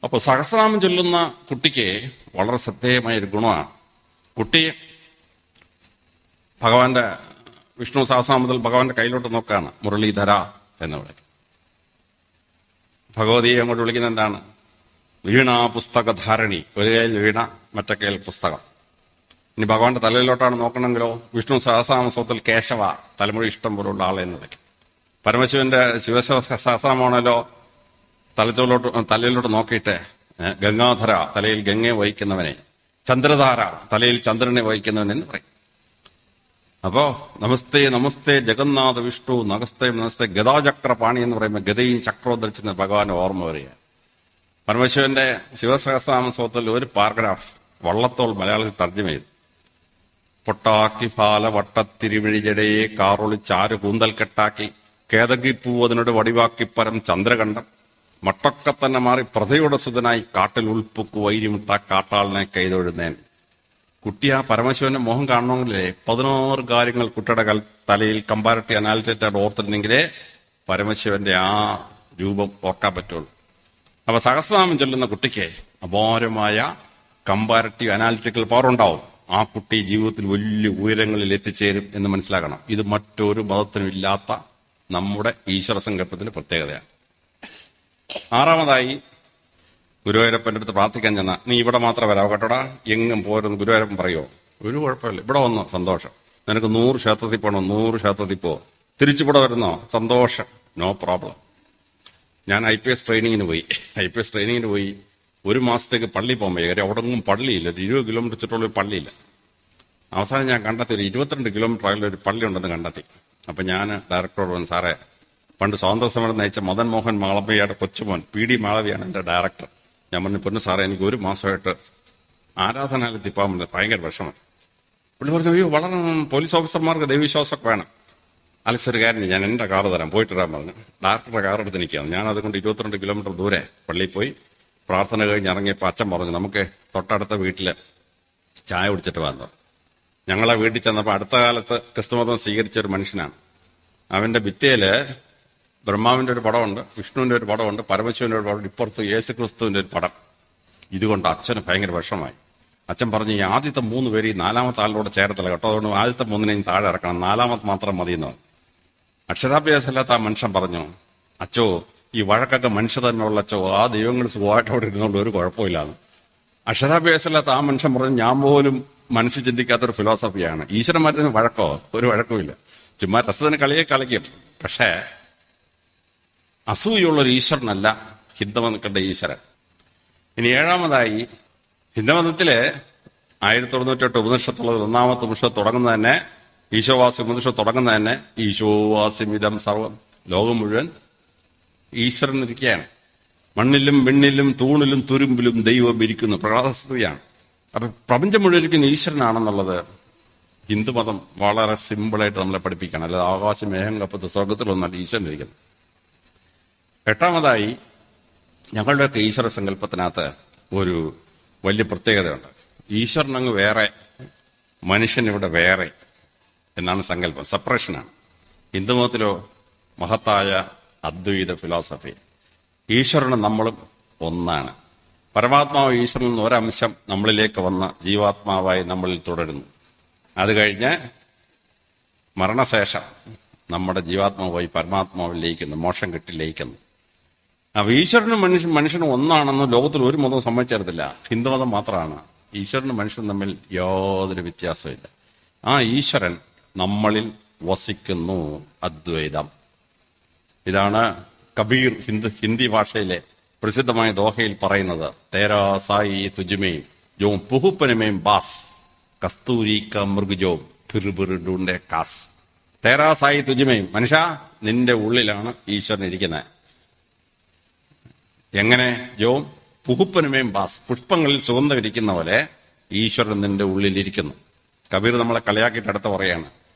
അപ്പൊ സഹസ്രനാമം ചൊല്ലുന്ന കുട്ടിക്ക് വളരെ ശ്രദ്ധേയമായ ഒരു ഗുണമാണ്. കുട്ടി ഭഗവാന്റെ വിഷ്ണു സഹസ്രനാമത്തിൽ ഭഗവാന്റെ കയ്യിലോട്ട് നോക്കുകയാണ്, മുരളീധര എന്ന് വിളിക്കും. ഭഗവതിയെ അങ്ങോട്ട് വിളിക്കുന്നത് എന്താണ്? വീണ പുസ്തകധാരണി. ഒരു കയ്യിൽ വീണ, മറ്റേ കയ്യിൽ പുസ്തകം. ഇനി ഭഗവാന്റെ തലയിലോട്ടാണ് നോക്കണമെങ്കിലോ വിഷ്ണു സഹസ്രനാമത്തിൽ കേശവ, തലമുടി ഇഷ്ടം പോലുള്ള ആളെ എന്ന് വിളിക്കും. പരമശിവന്റെ സഹസ്രനാമാണല്ലോ തലയിലോട്ട് നോക്കിയിട്ട് ഗംഗാധര, തലയിൽ ഗംഗയെ വഹിക്കുന്നവനെ, ചന്ദ്രധാര, തലയിൽ ചന്ദ്രനെ വഹിക്കുന്നവൻ എന്ന് പറയും. അപ്പോ നമസ്തേ നമസ്തേ ജഗന്നാഥ വിഷ്ണു, നമസ്തേ ഗദാചക്ര പാണി എന്ന് പറയുമ്പോൾ ഗദയും ചക്രവും ധരിച്ചിരുന്ന ഭഗവാന്റെ ഓർമ്മ വരിക. പരമശിവന്റെ ശിവസഹസ്രനാമ സ്തോത്രത്തിൽ ഒരു പാരഗ്രാഫ് വള്ളത്തോൾ മലയാളത്തിൽ തർജ്ജമ ചെയ്തു. പൊട്ടാക്കി ഫാല വട്ടത്തിരിവിഴിജടയെ കാറൊളിച്ചാരു കൂന്തൽ കെട്ടാക്കി കേതകിപ്പൂ അതിനോട് വടിവാക്കി പരം ചന്ദ്രകണ്ഠം മട്ടൊക്കെ തന്നെ മാറി പ്രഥയുടെ സുതനായി കാട്ടിൽ ഉൾപ്പുക്ക് വൈരിമുട്ട കാട്ടാളിനെ കൈതൊഴുന്നേൻ. കുട്ടി ആ പരമശിവന്റെ മോഹം കാണണമെങ്കിലേ 16 കാര്യങ്ങൾ കുട്ടിയുടെ തലയിൽ കമ്പാരിറ്റീവ് അനാലിറ്റിക്കായിട്ട് ഓർത്തിരുന്നെങ്കിലേ പരമശിവന്റെ ആ രൂപം ഓർക്കാൻ പറ്റുള്ളൂ. അപ്പൊ സഹസ്രനാമം ചൊല്ലുന്ന കുട്ടിക്ക് അപാരമായ കമ്പാരിറ്റീവ് അനാലിറ്റിക്കൽ പവർ ഉണ്ടാവും. ആ കുട്ടി ജീവിതത്തിൽ വലിയ ഉയരങ്ങളിൽ എത്തിച്ചേരും എന്ന് മനസ്സിലാക്കണം. ഇത് മറ്റൊരു മതത്തിനും ഇല്ലാത്ത നമ്മുടെ ഈശ്വര സങ്കല്പത്തിന്റെ പ്രത്യേകതയാണ്. 6-മതായി ഗുരുവായൂരപ്പന്റെ അടുത്ത് പ്രാർത്ഥിക്കാൻ ചെന്ന, നീ ഇവിടെ മാത്രം വരാവോ കേട്ടോടാ, എങ്ങും പോരെന്ന് ഗുരുവായൂരപ്പൻ പറയോ? ഒരു കുഴപ്പമില്ല, ഇവിടെ വന്നോ, സന്തോഷം. നിനക്ക് 100 ക്ഷേത്രത്തിൽ പോകണോ, 100 ക്ഷേത്രത്തിൽ പോ. തിരിച്ചിവിടെ വരുന്നോ, സന്തോഷം, നോ പ്രോബ്ലം. ഞാൻ IPS ട്രെയിനിങ്ങിന് പോയി. ഒരു മാസത്തേക്ക് പള്ളി പോകാൻ വയ്യ. കാര്യം അവിടെ ഒന്നും പള്ളിയില്ല. 20 കിലോമീറ്റർ ചുറ്റുള്ള പള്ളിയില്ല. അവസാനം ഞാൻ കണ്ടെത്തി ഒരു 22 കിലോമീറ്റർ അകലെ ഒരു പള്ളി ഉണ്ടെന്ന് കണ്ടെത്തി. അപ്പം ഞാൻ ഡയറക്ടറോട് പറഞ്ഞു, സാറേ, പണ്ട് സ്വാതന്ത്ര്യ സമരം നയിച്ച മദൻ മോഹൻ മാളവ്യയുടെ കൊച്ചുമോൻ PD മാളവ്യാണ് എൻ്റെ ഡയറക്ടർ. ഞാൻ പറഞ്ഞു, പൊന്നു സാറേ, എനിക്ക് ഒരു മാസമായിട്ട് ആരാധനാലയത്തിൽ പോകാൻ പറ്റില്ല, ഭയങ്കര വിഷമം. പുള്ളി പറഞ്ഞു, അയ്യോ, വളരെ പോലീസ് ഓഫീസർമാർക്ക് ദൈവവിശ്വാസമൊക്കെ വേണം. അലക്സ്, ഒരു കാര്യം, ഞാൻ എൻ്റെ കാറ് തരാം, പോയിട്ട് വരാൻ പറഞ്ഞു. ഡയറക്ടറുടെ കാർ എടുത്ത് നിൽക്കുകയാണ്. ഞാൻ അതുകൊണ്ട് 22 കിലോമീറ്റർ ദൂരെ പള്ളിയിൽ പോയി പ്രാർത്ഥന കഴിഞ്ഞ് ഇറങ്ങിയപ്പോൾ അച്ഛൻ പറഞ്ഞു, നമുക്ക് തൊട്ടടുത്ത വീട്ടിൽ ചായ കുടിച്ചിട്ട് വന്നു. ഞങ്ങളെ വീട്ടിൽ ചെന്നപ്പോൾ അടുത്ത കാലത്ത് ക്രിസ്തുമതം സ്വീകരിച്ച ഒരു മനുഷ്യനാണ്. അവന്റെ ഭിത്തിയില് ബ്രഹ്മാവിന്റെ ഒരു പടമുണ്ട്, വിഷ്ണുവിന്റെ ഒരു പടമുണ്ട്, പരമശിവന്റെ ഒരു പടം, ഇപ്പുറത്ത് യേശു ക്രിസ്തുവിന്റെ ഒരു പടം. ഇതുകൊണ്ട് അച്ഛന് ഭയങ്കര വിഷമമായി. അച്ഛൻ പറഞ്ഞു, ഈ ആദ്യത്തെ 3 പേര് ഈ 4ാമത്തെ ആളിലൂടെ ചേരത്തില്ല കേട്ടോ, അതുകൊണ്ട് ആദ്യത്തെ 3നെയും താഴെ ഇറക്കണം, 4ാമത്തെ മാത്രം മതിയെന്ന്. അക്ഷരാഭ്യാസമില്ലാത്ത ആ മനുഷ്യൻ പറഞ്ഞു, അച്ചോ, ഈ വഴക്കൊക്കെ മനുഷ്യ തന്നെ ഉള്ള അച്ചോ, ആ ദൈവങ്ങൾ സുഖമായിട്ട് അവിടെ ഇരുന്നുകൊണ്ട് ഒരു കുഴപ്പമില്ലാന്ന്. അക്ഷരാഭ്യാസമില്ലാത്ത ആ മനുഷ്യൻ പറഞ്ഞു, ഞാൻ പോലും മനസ്സിൽ ചിന്തിക്കാത്തൊരു ഫിലോസഫിയാണ്. ഈശ്വരന്മാരത്തിന് വഴക്കോ? ഒരു വഴക്കമില്ല. ചുമ്മാ രസത്തിന് കളിയെ കളിക്കും. പക്ഷേ അസൂയുള്ളൊരു ഈശ്വരനല്ല ഹിന്ദുമതങ്ങളുടെ ഈശ്വരൻ. ഇനി 7ാമതായി, ഹിന്ദുമതത്തിലെ 1908 ഉപനിഷത്തുള്ളത് 1ാമത്തെ ഉപനിഷത്ത് തുടങ്ങുന്നത് തന്നെ, ഈശോവാസി ഉപനിഷത്ത് തുടങ്ങുന്നത് തന്നെ ഈശോവാസിമിതം സർവം, ലോകം മുഴുവൻ ഈശ്വരൻ ഇരിക്കുകയാണ്. മണ്ണിലും വെണ്ണിലും തൂണിലും തുരുമ്പിലും ദൈവം ഇരിക്കുന്നു, പ്രഹ്ലാദസ്തുതിയാണ്. അപ്പൊ പ്രപഞ്ചം മുഴുവൻ ഇരിക്കുന്ന ഈശ്വരനാണെന്നുള്ളത് ഹിന്ദുമതം വളരെ സിമ്പിളായിട്ട് നമ്മളെ പഠിപ്പിക്കുകയാണ്. അല്ലാതെ ആകാശം മേഘം കപ്പത്ത് സ്വർഗത്തിലൊന്നല്ല ഈശ്വരൻ ഇരിക്കുന്നത്. 8ാമതായി, ഞങ്ങളുടെയൊക്കെ ഈശ്വര സങ്കല്പത്തിനകത്ത് ഒരു വലിയ പ്രത്യേകതയുണ്ട്. ഈശ്വരൻ അങ്ങ് വേറെ, മനുഷ്യൻ ഇവിടെ വേറെ എന്നാണ് സങ്കല്പം, സെപ്പറേഷനാണ്. ഹിന്ദുമതത്തിലോ മഹത്തായ അദ്വൈത ഫിലോസഫി. ഈശ്വരനും നമ്മളും ഒന്നാണ്. പരമാത്മാവ് ഈശ്വരനിൽ നിന്ന് ഒരംശം നമ്മളിലേക്ക് വന്ന ജീവാത്മാവായി നമ്മളിൽ തുടരുന്നു. അത് കഴിഞ്ഞ് മരണശേഷം നമ്മുടെ ജീവാത്മാവായി പരമാത്മാവിൽ ലയിക്കുന്നു, മോക്ഷം കിട്ടി ലയിക്കുന്നു. അപ്പൊ ഈശ്വരനും മനുഷ്യനും ഒന്നാണെന്ന് ലോകത്തിൽ ഒരു മതവും സമ്മതിച്ചിരുന്നില്ല. ഹിന്ദുമതം മാത്രമാണ്. ഈശ്വരനും മനുഷ്യനും തമ്മിൽ യാതൊരു വ്യത്യാസമില്ല. ആ ഈശ്വരൻ നമ്മളിൽ വസിക്കുന്നു, അദ്വൈതം. ഇതാണ് കബീർ ഹിന്ദി ഭാഷയിലെ പ്രസിദ്ധമായ ദോഹയിൽ പറയുന്നത്. തേരാ സായി തുജുമേയും ജോ പുഹുപ്പനുമേയും ബാസ് കസ്തൂരി ക മൃഗജോ ഫിർബിറുഡുണ്ടെ കാസ്. തേരാ സായി തുജുമേയും, മനുഷ്യ, നിന്റെ ഉള്ളിലാണ് ഈശ്വരൻ ഇരിക്കുന്നത്. എങ്ങനെ? ജോ പുഹുപ്പനുമേയും ബാസ്, പുഷ്പങ്ങളിൽ സുഗന്ധം ഇരിക്കുന്ന പോലെ ഈശ്വരൻ നിന്റെ ഉള്ളിലിരിക്കുന്നു. കബീർ നമ്മളെ കളിയാക്കിയിട്ട് അടുത്ത് പറയാണ്,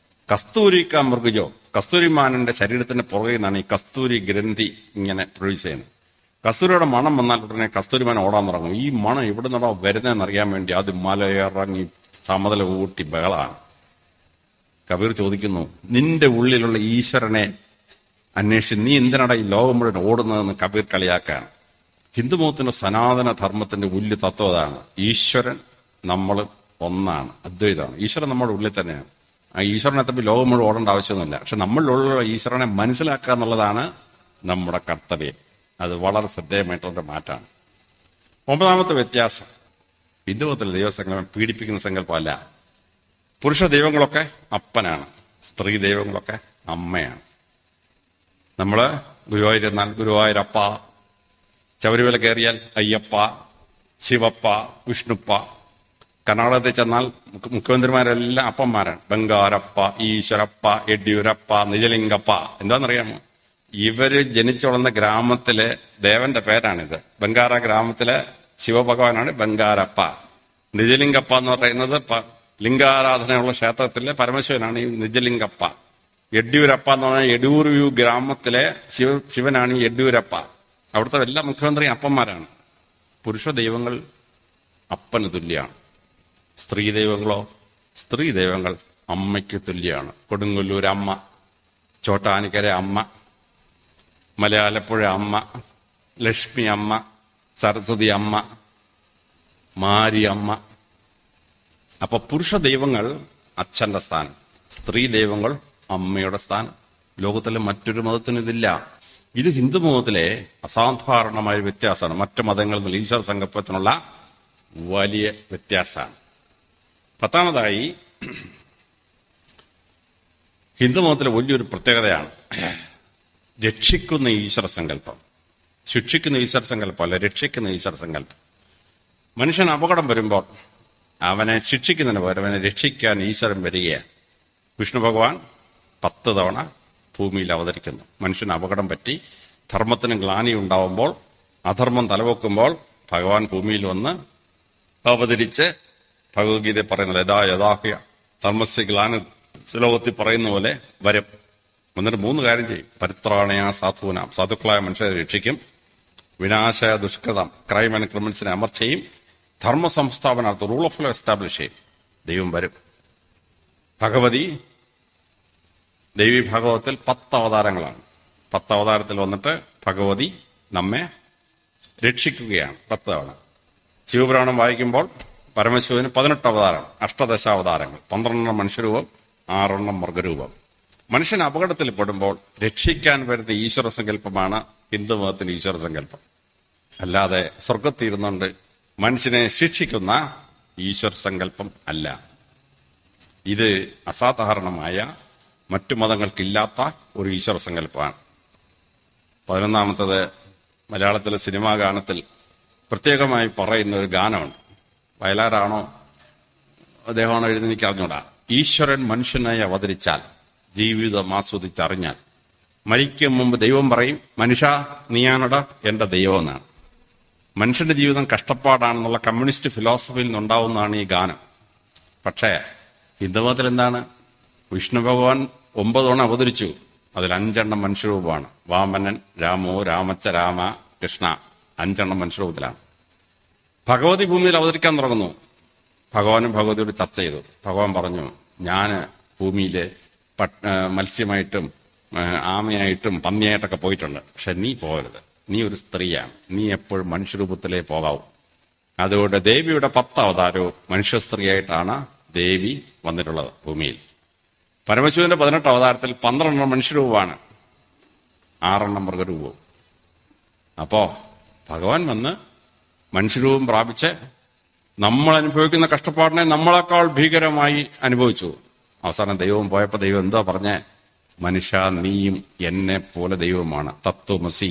കസ്തൂരി ക മൃഗജോ, കസ്തൂരിമാനന്റെ ശരീരത്തിന്റെ പുറകിൽ നിന്നാണ് ഈ കസ്തൂരി ഗ്രന്ഥി ഇങ്ങനെ പ്രൊഡ്യൂസ് ചെയ്യുന്നത്. കസ്തൂരിയുടെ മണം വന്നാൽ ഉടനെ കസ്തൂരിമാൻ ഓടാൻ തുടങ്ങും. ഈ മണം ഇവിടെ നിന്നോ വരുന്നതെന്നറിയാൻ വേണ്ടി അത് മലയിറങ്ങി സമതല കൂട്ടി ബഹളാണ്. കബീർ ചോദിക്കുന്നു, നിന്റെ ഉള്ളിലുള്ള ഈശ്വരനെ അന്വേഷിച്ച് നീ എന്തിനാണ് ഈ ലോകം മുഴുവൻ ഓടുന്നതെന്ന് കബീർ കളിയാക്കാണ്. ഹിന്ദുമതത്തിന്റെ സനാതന ധർമ്മത്തിന്റെ വലിയ തത്വം അതാണ്. ഈശ്വരൻ നമ്മൾ ഒന്നാണ്, അദ്വൈതമാണ്. ഈശ്വരൻ നമ്മുടെ ഉള്ളിൽ തന്നെയാണ്. ആ ഈശ്വരനെ തമ്മിൽ ലോകം മുഴുവൻ ഓടേണ്ട ആവശ്യമൊന്നുമില്ല. പക്ഷെ നമ്മളിലുള്ള ഈശ്വരനെ മനസ്സിലാക്കുക എന്നുള്ളതാണ് നമ്മുടെ കർത്തവ്യം. അത് വളരെ ശ്രദ്ധേയമായിട്ടുള്ള മാറ്റമാണ്. 9ാമത്തെ വ്യത്യാസം, ഹിന്ദുമതത്തിലെ ദൈവസങ്കല്പം പീഡിപ്പിക്കുന്ന സങ്കല്പമല്ല. പുരുഷ ദൈവങ്ങളൊക്കെ അപ്പനാണ്, സ്ത്രീ ദൈവങ്ങളൊക്കെ അമ്മയാണ്. നമ്മള് ഗുരുവായൂരെന്നാൽ ഗുരുവായൂരപ്പ, ശബരിമല കയറിയാൽ അയ്യപ്പ, ശിവപ്പ, വിഷ്ണുപ്പ. കർണാടകത്തിൽ ചെന്നാൽ മുഖ്യമന്ത്രിമാരെല്ലാം അപ്പന്മാരാണ്. ബംഗാരപ്പ, ഈശ്വരപ്പ, യെഡ്യൂരപ്പ, നിജലിംഗപ്പ. എന്താണെന്നറിയാമോ? ഇവര് ജനിച്ചു വളർന്ന ഗ്രാമത്തിലെ ദേവന്റെ പേരാണിത്. ബംഗാര ഗ്രാമത്തിലെ ശിവഭഗവാനാണ് ബംഗാരപ്പ. നിജലിംഗപ്പ എന്ന് പറയുന്നത് ലിംഗാരാധനയുള്ള ക്ഷേത്രത്തിലെ പരമശിവനാണ് ഈ നിജലിംഗപ്പ. യെഡ്യൂരപ്പ എന്ന് പറഞ്ഞാൽ യെഡൂരു ഗ്രാമത്തിലെ ശിവനാണ് ഈ യെഡ്യൂരപ്പ. അവിടുത്തെ എല്ലാ മുഖ്യമന്ത്രിയും അപ്പന്മാരാണ്. പുരുഷ ദൈവങ്ങൾ അപ്പന് തുല്യമാണ്. സ്ത്രീ ദൈവങ്ങളോ, സ്ത്രീ ദൈവങ്ങൾ അമ്മയ്ക്ക് തുല്യമാണ്. കൊടുങ്ങല്ലൂർ അമ്മ, ചോട്ടാനിക്കര അമ്മ, മലയാലപ്പുഴ അമ്മ, ലക്ഷ്മി അമ്മ, സരസ്വതി അമ്മ, മാരി അമ്മ. അപ്പൊ പുരുഷ ദൈവങ്ങൾ അച്ഛന്റെ സ്ഥാനം, സ്ത്രീ ദൈവങ്ങൾ അമ്മയുടെ സ്ഥാനം. ലോകത്തിലെ മറ്റൊരു മതത്തിനും ഇതില്ല. ഇത് ഹിന്ദു മതത്തിലെ അസാധാരണമായ വ്യത്യാസമാണ്. മറ്റു മതങ്ങളിൽ നിന്ന് ഈശ്വര സങ്കല്പത്തിനുള്ള വലിയ വ്യത്യാസമാണ്. 10ാമതായി, ഹിന്ദുമതത്തിലെ വലിയൊരു പ്രത്യേകതയാണ് രക്ഷിക്കുന്ന ഈശ്വര സങ്കല്പം. ശിക്ഷിക്കുന്ന ഈശ്വര സങ്കല്പം അല്ല, രക്ഷിക്കുന്ന ഈശ്വര സങ്കല്പം. മനുഷ്യന് അപകടം വരുമ്പോൾ അവനെ ശിക്ഷിക്കുന്നതിന് പകരം അവനെ രക്ഷിക്കാൻ ഈശ്വരൻ വരികയാണ്. വിഷ്ണു ഭഗവാൻ 10 തവണ ഭൂമിയിൽ അവതരിക്കുന്നു. മനുഷ്യന് അപകടം പറ്റി ധർമ്മത്തിന് ഗ്ലാനി ഉണ്ടാവുമ്പോൾ, അധർമ്മം തലവെക്കുമ്പോൾ ഭഗവാൻ ഭൂമിയിൽ വന്ന് അവതരിച്ച് ഭഗവത്ഗീത പറയുന്നത് യഥാ യഥാഹ്യ ധർമ്മസ്യ ഗ്ലാനി ശ്ലോകത്തിൽ പറയുന്ന പോലെ വരും. എന്നിട്ട് 3 കാര്യം ചെയ്യും. പരിത്രാണയ സാധൂനാം, സാധുക്കളായ മനുഷ്യരെ രക്ഷിക്കും. വിനാശയ ദുഷ്കൃതം, ക്രൈം ആൻഡ് ക്രിമിനൽസിനെ അമർച്ചയും. ധർമ്മ സംസ്ഥാപനാർത്ഥം, റൂൾ ഓഫ് ലോ എസ്റ്റാബ്ലിഷ് ചെയ്യും. ദൈവം വരും. ഭഗവതി ദേവി ഭാഗവതത്തിൽ 10 അവതാരങ്ങളാണ്. 10 അവതാരത്തിൽ വന്നിട്ട് ഭഗവതി നമ്മെ രക്ഷിക്കുകയാണ് 10 തവണ. ശിവപുരാണം വായിക്കുമ്പോൾ പരമശിവന് 18 അവതാരം, അഷ്ടദശാവതാരങ്ങൾ, 12 മനുഷ്യരൂപം, 6 മൃഗരൂപം. മനുഷ്യൻ അപകടത്തിൽ പെടുമ്പോൾ രക്ഷിക്കാൻ വരുന്ന ഈശ്വര സങ്കല്പമാണ് ഹിന്ദു മതത്തിന്റെ ഈശ്വര സങ്കല്പം. അല്ലാതെ സ്വർഗത്തിരുന്നുകൊണ്ട് മനുഷ്യനെ ശിക്ഷിക്കുന്ന ഈശ്വര സങ്കല്പം അല്ല. ഇത് അസാധാരണമായ മറ്റു മതങ്ങൾക്കില്ലാത്ത ഒരു ഈശ്വര സങ്കല്പമാണ്. 11ാമത്തത് മലയാളത്തിലെ സിനിമാ ഗാനത്തിൽ പ്രത്യേകമായി പറയുന്ന ഒരു ഗാനമുണ്ട്. വയലാറാണോ അദ്ദേഹമാണോ എഴുതി എനിക്ക് അറിഞ്ഞൂടാ. ഈശ്വരൻ മനുഷ്യനായി അവതരിച്ചാൽ ജീവിതം ആസ്വദിച്ചറിഞ്ഞാൽ മരിക്കും മുമ്പ് ദൈവം പറയും, മനുഷ്യ നീയാണടാ എന്റെ ദൈവം എന്നാണ്. മനുഷ്യന്റെ ജീവിതം കഷ്ടപ്പാടാണെന്നുള്ള കമ്മ്യൂണിസ്റ്റ് ഫിലോസഫിയിൽ നിന്നുണ്ടാവുന്നതാണ് ഈ ഗാനം. പക്ഷേ ഹിന്ദുമതത്തിൽ എന്താണ്? വിഷ്ണു ഭഗവാൻ 9 തവണ അവതരിച്ചു. അതിൽ 5 മനുഷ്യരൂപമാണ്. വാമനൻ, രാമോ, രാമച്ച, രാമ, കൃഷ്ണ, 5 മനുഷ്യരൂപത്തിലാണ്. ഭഗവതി ഭൂമിയിൽ അവതരിക്കാൻ തുടങ്ങുന്നു. ഭഗവാനും ഭഗവതിയോട് ചർച്ച ചെയ്തു. ഭഗവാൻ പറഞ്ഞു, ഞാൻ ഭൂമിയിലെ മത്സ്യമായിട്ടും ആമയായിട്ടും പന്നിയായിട്ടൊക്കെ പോയിട്ടുണ്ട്. പക്ഷെ നീ പോകരുത്. നീ ഒരു സ്ത്രീയാണ്. നീ എപ്പോഴും മനുഷ്യരൂപത്തിലേ പോകാവൂ. അതുകൊണ്ട് ദേവിയുടെ 10 അവതാരവും മനുഷ്യ സ്ത്രീയായിട്ടാണ് ദേവി വന്നിട്ടുള്ളത് ഭൂമിയിൽ. പരമശിവന്റെ 18 അവതാരത്തിൽ 12 മനുഷ്യരൂപമാണ്, 6 മൃഗരൂപവും. അപ്പോ ഭഗവാൻ വന്ന് മനുഷ്യരൂപം പ്രാപിച്ച് നമ്മൾ അനുഭവിക്കുന്ന കഷ്ടപ്പാടിനെ നമ്മളെക്കാൾ ഭീകരമായി അനുഭവിച്ചു. അവസാനം ദൈവം പോയപ്പോ ദൈവം എന്താ പറഞ്ഞേ? മനുഷ്യ നീയും എന്നെ പോലെ ദൈവമാണ്, തത്വമസി.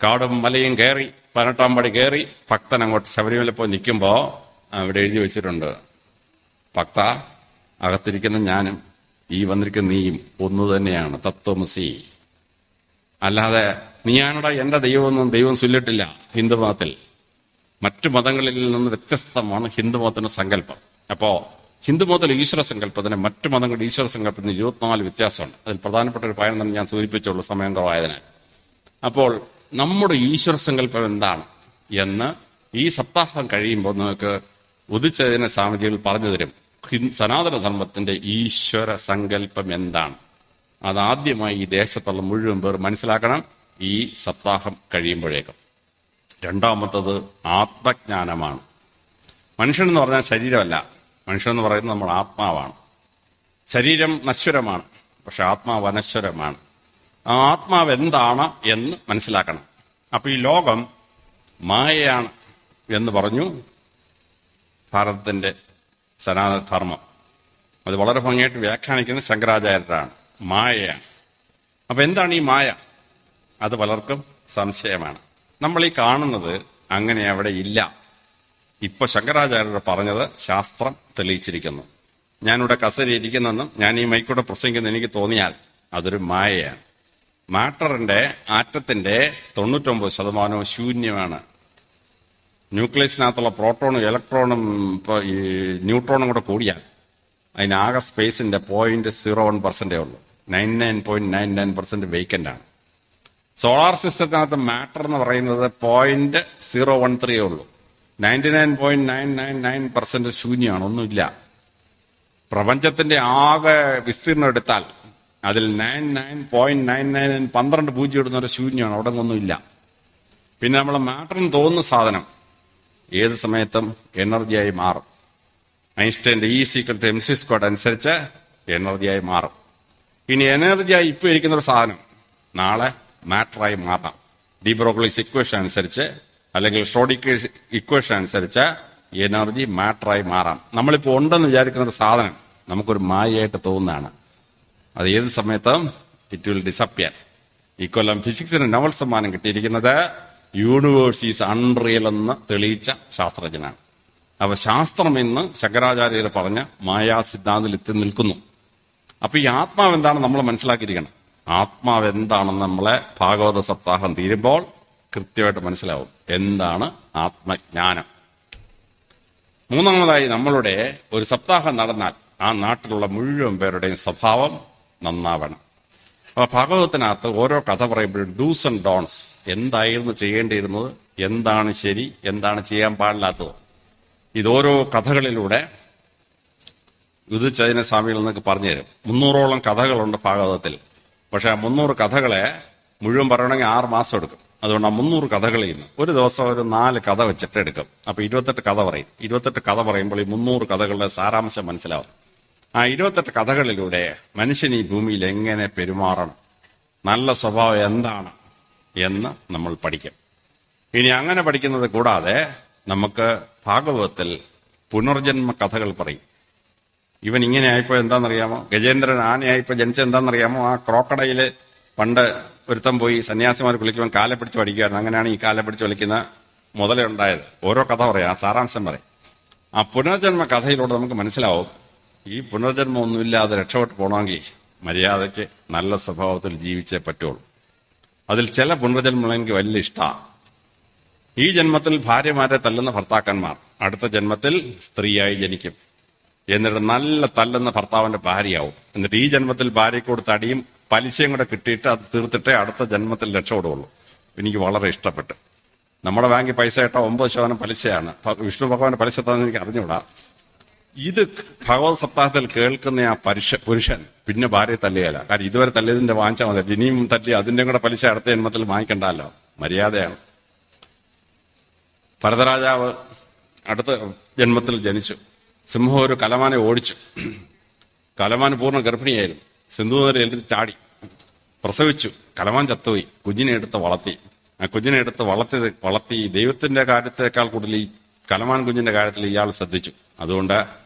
കാടും മലയും കയറി 18ാം പടി കയറി ഭക്തൻ അങ്ങോട്ട് ശബരിമല പോയി നിൽക്കുമ്പോ അവിടെ എഴുതി വെച്ചിട്ടുണ്ട്, ഭക്ത അകത്തിരിക്കുന്ന ഞാനും ഈ വന്നിരിക്കുന്ന നീയും ഒന്ന് തന്നെയാണ്, തത്വമസി. അല്ലാതെ നീയാണടാ എന്റെ ദൈവമൊന്നും ദൈവം ചൊല്ലിട്ടില്ല ഹിന്ദുമതത്തിൽ. മറ്റു മതങ്ങളിൽ നിന്ന് വ്യത്യസ്തമാണ് ഹിന്ദുമതത്തിന്റെ സങ്കല്പം. അപ്പോ ഹിന്ദുമതത്തിലെ ഈശ്വര സങ്കല്പത്തിന് മറ്റു മതങ്ങളുടെ ഈശ്വര സങ്കല്പത്തിന് 24 വ്യത്യാസമുണ്ട്. അതിൽ പ്രധാനപ്പെട്ട ഒരു കാര്യം തന്നെ ഞാൻ സൂചിപ്പിച്ചുള്ളൂ സമയം കുറവായതിനാൽ. അപ്പോൾ നമ്മുടെ ഈശ്വര സങ്കല്പം എന്താണ് എന്ന് ഈ സപ്താഹം കഴിയുമ്പോൾ നിങ്ങൾക്ക് ഉദിച്ചതിനെ സ്വാമിജികൾ പറഞ്ഞു തരും. സനാതനധർമ്മത്തിന്റെ ഈശ്വര സങ്കല്പം എന്താണ്? അതാദ്യമായി ഈ ദേശത്തുള്ള മുഴുവൻ പേർ മനസ്സിലാക്കണം ഈ സപ്താഹം കഴിയുമ്പോഴേക്കും. 2ാമത്തത് ആത്മജ്ഞാനമാണ്. മനുഷ്യൻ എന്ന് പറഞ്ഞാൽ ശരീരമല്ല. മനുഷ്യൻ എന്ന് പറയുന്നത് നമ്മൾ ആത്മാവാണ്. ശരീരം നശ്വരമാണ്, പക്ഷെ ആത്മാവ് അനശ്വരമാണ്. ആ ആത്മാവ് എന്താണ് എന്ന് മനസ്സിലാക്കണം. അപ്പൊ ഈ ലോകം മായയാണ് എന്ന് പറഞ്ഞു ഭാരതത്തിന്റെ സനാതനധർമ്മം. അത് വളരെ ഭംഗിയായിട്ട് വ്യാഖ്യാനിക്കുന്ന ശങ്കരാചാര്യരാണ്. മായയാണ്. അപ്പൊ എന്താണ് ഈ മായ? അത് പലർക്കും സംശയമാണ്. നമ്മൾ ഈ കാണുന്നത് അങ്ങനെ അവിടെ ഇല്ല. ഇപ്പൊ ശങ്കരാചാര്യർ പറഞ്ഞത് ശാസ്ത്രം തെളിയിച്ചിരിക്കുന്നു. ഞാനിവിടെ കസേരയിരിക്കുന്നെന്നും ഞാൻ ഈ മൈക്കൂടെ പ്രസംഗിക്കുന്ന എനിക്ക് തോന്നിയാൽ അതൊരു മായയാണ്. മാറ്ററിന്റെ ആറ്റത്തിന്റെ 99% ശൂന്യമാണ്. ന്യൂക്ലിയസിനകത്തുള്ള പ്രോട്ടോണും ഇലക്ട്രോണും ഈ ന്യൂട്രോണും കൂടെ കൂടിയാൽ അതിനാകെ സ്പേസിന്റെ 0.01% ഉള്ളൂ. 99.99% വേക്കന്റ് ആണ്. സോളാർ സിസ്റ്റത്തിനകത്ത് മാറ്റർ എന്ന് പറയുന്നത് 0.013 ഉള്ളൂ. 99.999% ശൂന്യമാണ്, ഒന്നുമില്ല. പ്രപഞ്ചത്തിന്റെ ആകെ വിസ്തീർണം എടുത്താൽ അതിൽ 99.99 12 പൂജ്യം ഇടുന്നവരെ ശൂന്യമാണ്, അവിടെ ഒന്നുമില്ല. പിന്നെ നമ്മൾ മാറ്ററിന് തോന്നുന്ന സാധനം ഏത് സമയത്തും എനർജിയായി മാറും. ഐൻസ്റ്റൈന്റെ E=mc² അനുസരിച്ച് എനർജിയായി മാറും. ഇനി എനർജിയായി ഇപ്പൊ ഇരിക്കുന്ന ഒരു സാധനം നാളെ മാറ്ററായി മാറാം. ഡി ബ്രോഗ്ലിസ് ഇക്വേഷൻ അനുസരിച്ച് അല്ലെങ്കിൽ ഷ്രോഡിംഗർ ഇക്വേഷൻ അനുസരിച്ച് എനർജി മാറ്ററായി മാറാം. നമ്മളിപ്പോ ഉണ്ടെന്ന് വിചാരിക്കുന്ന ഒരു സാധനം നമുക്കൊരു മായയായിട്ട് തോന്നുന്നതാണ്. അത് ഏത് സമയത്തും ഇറ്റ് വിൽ ഡിസപ്പിയർ. ഈ കൊല്ലം ഫിസിക്സിന് നോബൽ സമ്മാനം കിട്ടിയിരിക്കുന്നത് യൂണിവേഴ്സ് ഈസ് അൺറിയൽ എന്ന് തെളിയിച്ച ശാസ്ത്രജ്ഞനാണ്. അപ്പൊ ശാസ്ത്രം ഇന്ന് ശങ്കരാചാര്യർ പറഞ്ഞ മായാ സിദ്ധാന്തത്തിൽ എത്തി നിൽക്കുന്നു. അപ്പൊ ഈ ആത്മാവ് എന്താണ് നമ്മൾ മനസ്സിലാക്കിയിരിക്കണം. ആത്മാവ് എന്താണെന്ന് നമ്മളെ ഭാഗവത സപ്താഹം തീരുമ്പോൾ കൃത്യമായിട്ട് മനസ്സിലാവും എന്താണ് ആത്മജ്ഞാനം. മൂന്നാമതായി, നമ്മളുടെ ഒരു സപ്താഹം നടന്നാൽ ആ നാട്ടിലുള്ള മുഴുവൻ പേരുടെയും സ്വഭാവം നന്നാവണം. അപ്പൊ ഭാഗവതത്തിനകത്ത് ഓരോ കഥ പറയുമ്പോഴും ഡൂസ് ആൻഡ് ഡോൺസ്, എന്തായിരുന്നു ചെയ്യേണ്ടിയിരുന്നത്, എന്താണ് ശരി, എന്താണ് ചെയ്യാൻ പാടില്ലാത്തത്, ഇതോരോ കഥകളിലൂടെ യുധിച്ചതിന സ്വാമികൾ എന്നൊക്കെ പറഞ്ഞു തരും. 300ഓളം കഥകളുണ്ട് ഭാഗവതത്തിൽ. പക്ഷെ ആ 300 കഥകളെ മുഴുവൻ പറയണമെങ്കിൽ 6 മാസം എടുക്കും. അതുകൊണ്ട് ആ 300 കഥകളിൽ നിന്ന് ഒരു ദിവസം ഒരു 4 കഥ വെച്ചിട്ട് എടുക്കും. അപ്പൊ 28 കഥ പറയും. 28 കഥ പറയുമ്പോൾ ഈ 300 കഥകളുടെ സാരാംശം മനസ്സിലാവും. ആ 28 കഥകളിലൂടെ മനുഷ്യൻ ഈ ഭൂമിയിൽ എങ്ങനെ പെരുമാറണം, നല്ല സ്വഭാവം എന്താണ് എന്ന് നമ്മൾ പഠിക്കും. ഇനി അങ്ങനെ പഠിക്കുന്നത് കൂടാതെ നമുക്ക് ഭാഗവതത്തിൽ പുനർജന്മ കഥകൾ പറയും. ഇവൻ ഇങ്ങനെ ആയപ്പോ എന്താണെന്നറിയാമോ, ഗജേന്ദ്രൻ ആനയായപ്പോ ജനിച്ചത് എന്താണെന്നറിയാമോ, ആ ക്രോക്കഡയില് പണ്ട് ഒരുത്തം പോയി സന്യാസിമാർ കുളിക്കുവാൻ കാലെ പിടിച്ച് പഠിക്കുമായിരുന്നു. അങ്ങനെയാണ് ഈ കാലെ പിടിച്ച് വലിക്കുന്ന മുതലുണ്ടായത്. ഓരോ കഥ പറയാം, ആ സാരാംശം പറയും. ആ പുനർജന്മ കഥയിലൂടെ നമുക്ക് മനസ്സിലാവും ഈ പുനർജന്മം ഒന്നുമില്ലാതെ രക്ഷപ്പെട്ട് പോകണമെങ്കിൽ മര്യാദയ്ക്ക് നല്ല സ്വഭാവത്തിൽ ജീവിച്ചേ പറ്റുള്ളൂ. അതിൽ ചില പുനർജന്മം എനിക്ക് വലിയ ഇഷ്ടമാണ്. ഈ ജന്മത്തിൽ ഭാര്യമാരെ തല്ലുന്ന ഭർത്താക്കന്മാർ അടുത്ത ജന്മത്തിൽ സ്ത്രീയായി ജനിക്കും. എന്നിട്ട് നല്ല തല്ലുന്ന ഭർത്താവിന്റെ ഭാര്യയാവും. എന്നിട്ട് ഈ ജന്മത്തിൽ ഭാര്യയ്ക്ക് കൊടുത്ത അടിയും പലിശയും കൂടെ കിട്ടിയിട്ട് അത് തീർത്തിട്ടേ അടുത്ത ജന്മത്തിൽ രക്ഷപ്പെടുകയുള്ളൂ. എനിക്ക് വളരെ ഇഷ്ടപ്പെട്ടു. നമ്മുടെ ബാങ്കിൽ പൈസ ഇട്ട 9% പലിശയാണ്. വിഷ്ണു ഭഗവാന്റെ പലിശ തന്നെ എനിക്ക് അറിഞ്ഞുകൂടാ. ഇത് ഭഗവത് സപ്താഹത്തിൽ കേൾക്കുന്ന ആ പുരുഷൻ പിന്നെ ഭാര്യയെ തല്ലുകയല്ല. കാരണം ഇതുവരെ തല്ലിയതിന്റെ വാങ്ങിച്ചാൽ മതി. ഇനിയും തല്ലി അതിന്റെ കൂടെ പലിശ അടുത്ത ജന്മത്തിൽ വാങ്ങിക്കണ്ടല്ലോ. മര്യാദയാണ്. ഭരതരാജാവ് അടുത്ത ജന്മത്തിൽ ജനിച്ചു. സിംഹം ഒരു കലമാനെ ഓടിച്ചു. കലമാൻ പൂർണ്ണ ഗർഭിണിയായിരുന്നു. സിന്ധുനദിയിൽ എഴുതി ചാടി പ്രസവിച്ചു. കലമാൻ ചത്തുപോയി. കുഞ്ഞിനെ എടുത്ത് വളർത്തി. ആ കുഞ്ഞിനെ എടുത്ത് വളർത്തി ദൈവത്തിന്റെ കാര്യത്തെക്കാൾ കൂടുതൽ ഈ കലമാൻ കുഞ്ഞിന്റെ കാര്യത്തിൽ ഇയാൾ ശ്രദ്ധിച്ചു. അതുകൊണ്ട്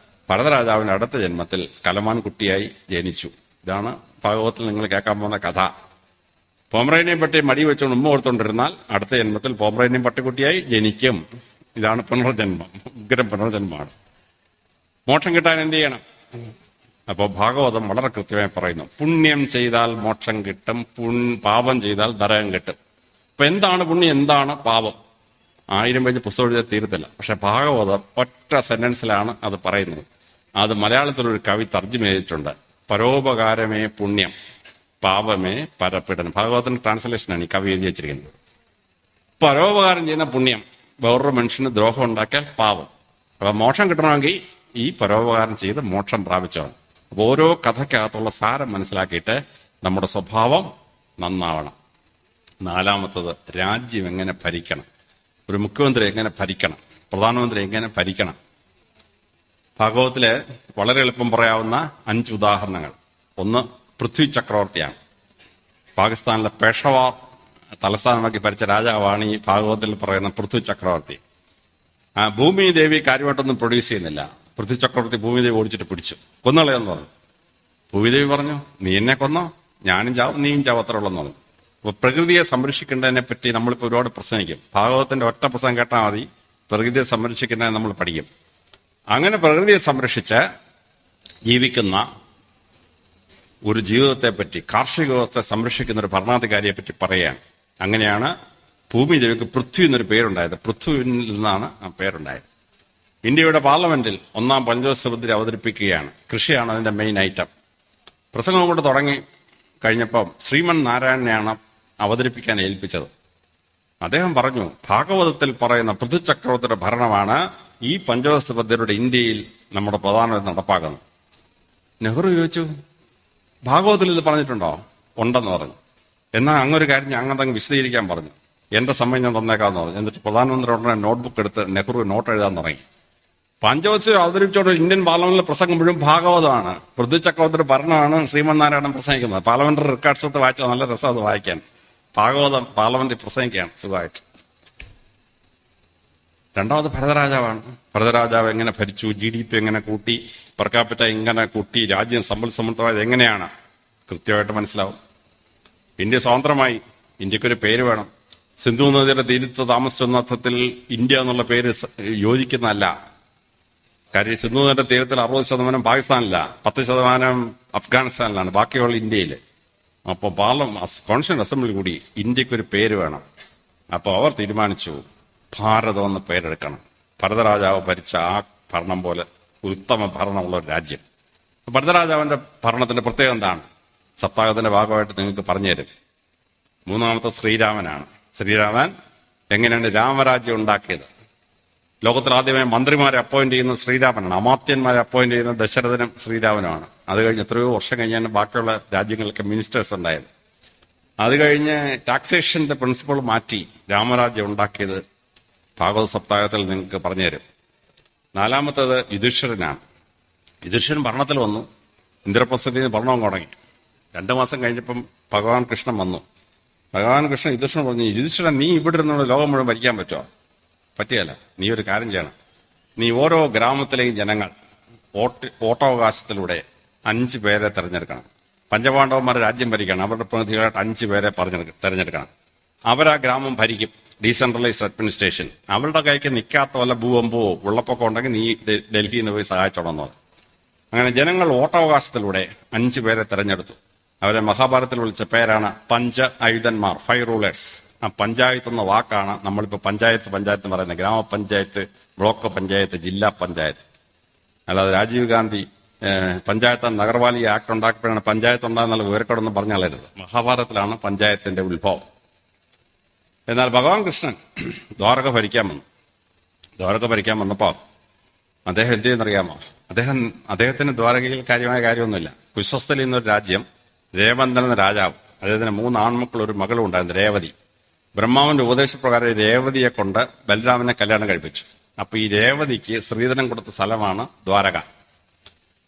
ഭരതരാജാവിന്റെ അടുത്ത ജന്മത്തിൽ കലമാൻ കുട്ടിയായി ജനിച്ചു. ഇതാണ് ഭാഗവതത്തിൽ നിങ്ങൾ കേൾക്കാൻ പോകുന്ന കഥ. പോമറേനിയം പട്ടി മടി വെച്ചുകൊണ്ട് ഉമ്മ കൊടുത്തുകൊണ്ടിരുന്നാൽ അടുത്ത ജന്മത്തിൽ പോമറേനിയം പട്ടിക്കുട്ടിയായി ജനിക്കും. ഇതാണ് പുനർജന്മം. ഉഗ്രം പുനർജന്മമാണ്. മോക്ഷം കിട്ടാൻ എന്ത് ചെയ്യണം? അപ്പോൾ ഭാഗവതം വളരെ കൃത്യമായി പറയുന്നു. പുണ്യം ചെയ്താൽ മോക്ഷം കിട്ടും, പാപം ചെയ്താൽ നരകം കിട്ടും. അപ്പൊ എന്താണ് പുണ്യം, എന്താണ് പാപം? 1000 പേജ് പുസ്തകം എഴുതിയാൽ തീരത്തില്ല. പക്ഷെ ഭാഗവതം ഒറ്റ സെന്റൻസിലാണ് അത് പറയുന്നത്. അത് മലയാളത്തിലൊരു കവി തർജ്ജമ ചെയ്തിട്ടുണ്ട്. പരോപകാരമേ പുണ്യം, പാപമേ പരപീഡനം. ഭാഗവതത്തിന്റെ ട്രാൻസ്ലേഷനാണ് ഈ കവി എഴുതി വെച്ചിരിക്കുന്നത്. പരോപകാരം ചെയ്യുന്ന പുണ്യം, വേറൊരു മനുഷ്യന് ദ്രോഹം ഉണ്ടാക്കിയാൽ പാപം. അപ്പൊ മോക്ഷം കിട്ടണമെങ്കിൽ ഈ പരോപകാരം ചെയ്ത് മോക്ഷം പ്രാപിച്ചതാണ്. അപ്പൊ ഓരോ കഥയ്ക്കകത്തുള്ള സാരം മനസ്സിലാക്കിയിട്ട് നമ്മുടെ സ്വഭാവം നന്നാവണം. 4-മത്തത്, രാജ്യം എങ്ങനെ ഭരിക്കണം, ഒരു മുഖ്യമന്ത്രി എങ്ങനെ ഭരിക്കണം, പ്രധാനമന്ത്രി എങ്ങനെ ഭരിക്കണം. ഭാഗവത്തിലെ വളരെ എളുപ്പം പറയാവുന്ന 5 ഉദാഹരണങ്ങൾ. ഒന്ന്, പൃഥ്വി ചക്രവർത്തിയാണ്. പാകിസ്ഥാനിലെ പേഷവാർ തലസ്ഥാനമാക്കി ഭരിച്ച രാജാവാണ് ഈ ഭാഗവതത്തിൽ പറയുന്ന പൃഥ്വി ചക്രവർത്തി. ഭൂമി ദേവി കാര്യമായിട്ടൊന്നും പ്രൊഡ്യൂസ് ചെയ്യുന്നില്ല. പൃഥ്വി ചക്രവർത്തി ഭൂമിദേവി ഓടിച്ചിട്ട് പിടിച്ചു, കൊന്നുകളയെന്ന് പറഞ്ഞു. ഭൂമിദേവി പറഞ്ഞു, നീ എന്നെ കൊന്നോ, ഞാനും ചാവും, നീയും ചാവും, അത്ര ഉള്ളെന്ന് പറഞ്ഞു. അപ്പൊ പ്രകൃതിയെ സംരക്ഷിക്കേണ്ടതിനെ പറ്റി നമ്മളിപ്പോൾ ഒരുപാട് പ്രസംഗിക്കും. ഭാഗവതത്തിന്റെ ഒറ്റ പ്രസംഗം കേട്ടാൽ മതി, പ്രകൃതിയെ സംരക്ഷിക്കേണ്ടത് നമ്മൾ പഠിക്കും. അങ്ങനെ പ്രകൃതിയെ സംരക്ഷിച്ച് ജീവിക്കുന്ന ഒരു ജീവിതത്തെ പറ്റി, കാർഷിക വ്യവസ്ഥയെ സംരക്ഷിക്കുന്ന ഒരു ഭരണാധികാരിയെ പറ്റി പറയുകയാണ്. അങ്ങനെയാണ് ഭൂമിദേവിക്ക് പൃഥ്വി എന്നൊരു പേരുണ്ടായത്. പൃഥ്വിയിൽ നിന്നാണ് ആ പേരുണ്ടായത്. ഇന്ത്യയുടെ പാർലമെന്റിൽ 1-ാം പഞ്ചവത്സര അവതരിപ്പിക്കുകയാണ്. കൃഷിയാണ് അതിന്റെ മെയിൻ ഐറ്റം. പ്രസംഗം കൊണ്ട് തുടങ്ങി കഴിഞ്ഞപ്പം ശ്രീമൻ നാരായണനെയാണ് അവതരിപ്പിക്കാൻ ഏൽപ്പിച്ചത്. അദ്ദേഹം പറഞ്ഞു, ഭാഗവതത്തിൽ പറയുന്ന പൃഥ്വി ചക്രവർത്തിയുടെ ഭരണമാണ് ഈ പഞ്ചവത്സര പദ്ധതിയുടെ ഇന്ത്യയിൽ നമ്മുടെ പ്രധാനമന്ത്രി നടപ്പാക്കുന്നത്. നെഹ്റു ചോദിച്ചു, ഭാഗവതത്തിൽ ഇത് പറഞ്ഞിട്ടുണ്ടോ? ഉണ്ടെന്ന് പറഞ്ഞു. എന്നാൽ അങ്ങൊരു കാര്യം ഞാൻ അങ്ങ് വിശദീകരിക്കാൻ പറഞ്ഞു. എന്റെ സമയം ഞാൻ തന്നേക്കാന്ന് പറഞ്ഞു. എന്നിട്ട് പ്രധാനമന്ത്രി ഉടനെ നോട്ട്ബുക്ക് എടുത്ത് നെഹ്റു നോട്ട് എഴുതാൻ തുടങ്ങി. പഞ്ചവത്സരം അവതരിപ്പിച്ചോട് ഇന്ത്യൻ പാർലമെന്റിലെ പ്രസംഗം മുഴുവൻ ഭാഗവതമാണ്. പൃഥ്വി ചക്രവർത്തിയുടെ ഭരണമാണ് ശ്രീമൻ നാരായണൻ പ്രസംഗിക്കുന്നത്. പാർലമെന്ററി റെക്കോർഡ്സ് ഒക്കെ വായിച്ചാൽ നല്ല രസം അത് വായിക്കാൻ. ഭാഗവതം പാർലമെന്റിൽ പ്രസംഗിക്കുകയാണ് സുഖമായിട്ട്. രണ്ടാമത് ഭരതരാജാവാണ്. ഭരതരാജാവ് എങ്ങനെ ഭരിച്ചു, GDP എങ്ങനെ കൂട്ടി, പെർ ക്യാപിറ്റ എങ്ങനെ കൂട്ടി, രാജ്യം സമ്പൽ സമൃദ്ധമായത് എങ്ങനെയാണ് കൃത്യമായിട്ട് മനസ്സിലാവും. ഇന്ത്യ സ്വതന്ത്രമായി, ഇന്ത്യക്കൊരു പേര് വേണം. സിന്ധു നദിയുടെ തീരത്ത് താമസിച്ചെന്ന അർത്ഥത്തിൽ ഇന്ത്യ എന്നുള്ള പേര് യോജിക്കുന്നതല്ല. കാര്യം സിന്ധു നദിയുടെ തീരത്തിൽ 60% പാകിസ്ഥാനില്ല, 10% അഫ്ഗാനിസ്ഥാനിലാണ്, ബാക്കിയുള്ള ഇന്ത്യയിൽ. അപ്പോൾ കോൺസ്റ്റിറ്റ്യൂന്റ് അസംബ്ലി കൂടി ഇന്ത്യക്കൊരു പേര് വേണം. അപ്പോൾ അവർ തീരുമാനിച്ചു ഭാരതം എന്ന പേരെടുക്കണം. ഭരതരാജാവ് ഭരിച്ച ആ ഭരണം പോലെ ഉത്തമ ഭരണമുള്ള ഒരു രാജ്യം. ഭരതരാജാവിന്റെ ഭരണത്തിന്റെ പ്രത്യേകത എന്താണ്? സപ്താഹത്തിന്റെ ഭാഗമായിട്ട് നിങ്ങൾക്ക് പറഞ്ഞുതരും. മൂന്നാമത്തെ ശ്രീരാമനാണ്. ശ്രീരാമൻ എങ്ങനെയാണ് രാമരാജ്യം ഉണ്ടാക്കിയത്? ലോകത്തിൽ ആദ്യമായി മന്ത്രിമാരെ അപ്പോയിന്റ് ചെയ്യുന്ന ശ്രീരാമനാണ്. അമാത്യന്മാരെ അപ്പോയിന്റ് ചെയ്യുന്ന ദശരഥനും ശ്രീരാമനുമാണ്. അത് കഴിഞ്ഞ് എത്രയോ വർഷം കഴിഞ്ഞാണ് ബാക്കിയുള്ള രാജ്യങ്ങൾക്ക് മിനിസ്റ്റേഴ്സ് ഉണ്ടായത്. അത് കഴിഞ്ഞ് ടാക്സേഷന്റെ പ്രിൻസിപ്പിൾ മാറ്റി രാമരാജ്യം ഉണ്ടാക്കിയത് ഭാഗവത സപ്താഹത്തിൽ നിങ്ങൾക്ക് പറഞ്ഞുതരും. നാലാമത്തേത് യുധിഷ്ഠിരനാണ്. യുധിഷ്ഠിരൻ ഭരണത്തിൽ വന്നു. ഇന്ദ്രപ്രസ്ഥത്തിൽ ഭരണം തുടങ്ങി. 2 മാസം കഴിഞ്ഞപ്പം ഭഗവാൻ കൃഷ്ണൻ വന്നു. ഭഗവാൻ കൃഷ്ണൻ യുധിഷ്ഠിരൻ പറഞ്ഞു, യുധിഷ്ഠിരൻ നീ ഇവിടെ ഇരുന്നുള്ള ലോകം മുഴുവൻ ഭരിക്കാൻ പറ്റുമോ? പറ്റിയല്ല. നീ ഒരു കാര്യം ചെയ്യണം. നീ ഓരോ ഗ്രാമത്തിലെയും ജനങ്ങൾ വോട്ടവകാശത്തിലൂടെ 5 പേരെ തെരഞ്ഞെടുക്കണം. പഞ്ചപാണ്ഡവന്മാർ രാജ്യം ഭരിക്കണം. അവരുടെ പ്രതിനിധികളായിട്ട് 5 പേരെ തെരഞ്ഞെടുക്കണം. അവരാ ഗ്രാമം ഭരിക്കും. Decentralised administration. അവരുടെ കൈക്ക് നിൽക്കാത്ത വല്ല ഭൂകമ്പോ വെള്ളപ്പൊക്കം ഉണ്ടെങ്കിൽ നീ ഡൽഹിയിൽ നിന്ന് പോയി സഹായിച്ചോണമെന്ന് പറഞ്ഞു. അങ്ങനെ ജനങ്ങൾ വോട്ടവകാശത്തിലൂടെ 5 പേരെ തെരഞ്ഞെടുത്തു. അവരെ മഹാഭാരതത്തിൽ വിളിച്ച പേരാണ് പഞ്ച ആയുധന്മാർ, 5 റൂളേഴ്സ്. ആ പഞ്ചായത്ത് എന്ന വാക്കാണ് നമ്മളിപ്പോൾ പഞ്ചായത്ത് എന്ന് പറയുന്നത്. ഗ്രാമപഞ്ചായത്ത്, ബ്ലോക്ക് പഞ്ചായത്ത്, ജില്ലാ പഞ്ചായത്ത്. അല്ലാതെ രാജീവ് ഗാന്ധി പഞ്ചായത്ത് നഗർവാലി ആക്ട് ഉണ്ടാക്കിയപ്പോഴാണ് പഞ്ചായത്ത് ഉണ്ടാകുന്നുള്ള വിവരക്കോടൊന്നും പറഞ്ഞു കളയരുത്. മഹാഭാരതത്തിലാണ് പഞ്ചായത്തിന്റെ ഉത്ഭവം. എന്നാൽ ഭഗവാൻ കൃഷ്ണൻ ദ്വാരക ഭരിക്കാൻ വന്നപ്പോൾ അദ്ദേഹം എന്ത് ചെയ്യുന്നറിയാമോ? അദ്ദേഹത്തിന് ദ്വാരകയിൽ കാര്യമായ കാര്യമൊന്നുമില്ല. കുശസ്ഥലിൽ നിന്നൊരു രാജ്യം, രേവന്തൻ എന്ന രാജാവ്, അദ്ദേഹത്തിന് 3 ആൺമക്കളും ഒരു മകളും ഉണ്ടായിരുന്നു, രേവതി. ബ്രഹ്മാവിന്റെ ഉപദേശപ്രകാരം രേവതിയെ കൊണ്ട് ബലരാമനെ കല്യാണം കഴിപ്പിച്ചു. അപ്പൊ ഈ രേവതിക്ക് ശ്രീധരൻ കൊടുത്ത സ്ഥലമാണ് ദ്വാരക.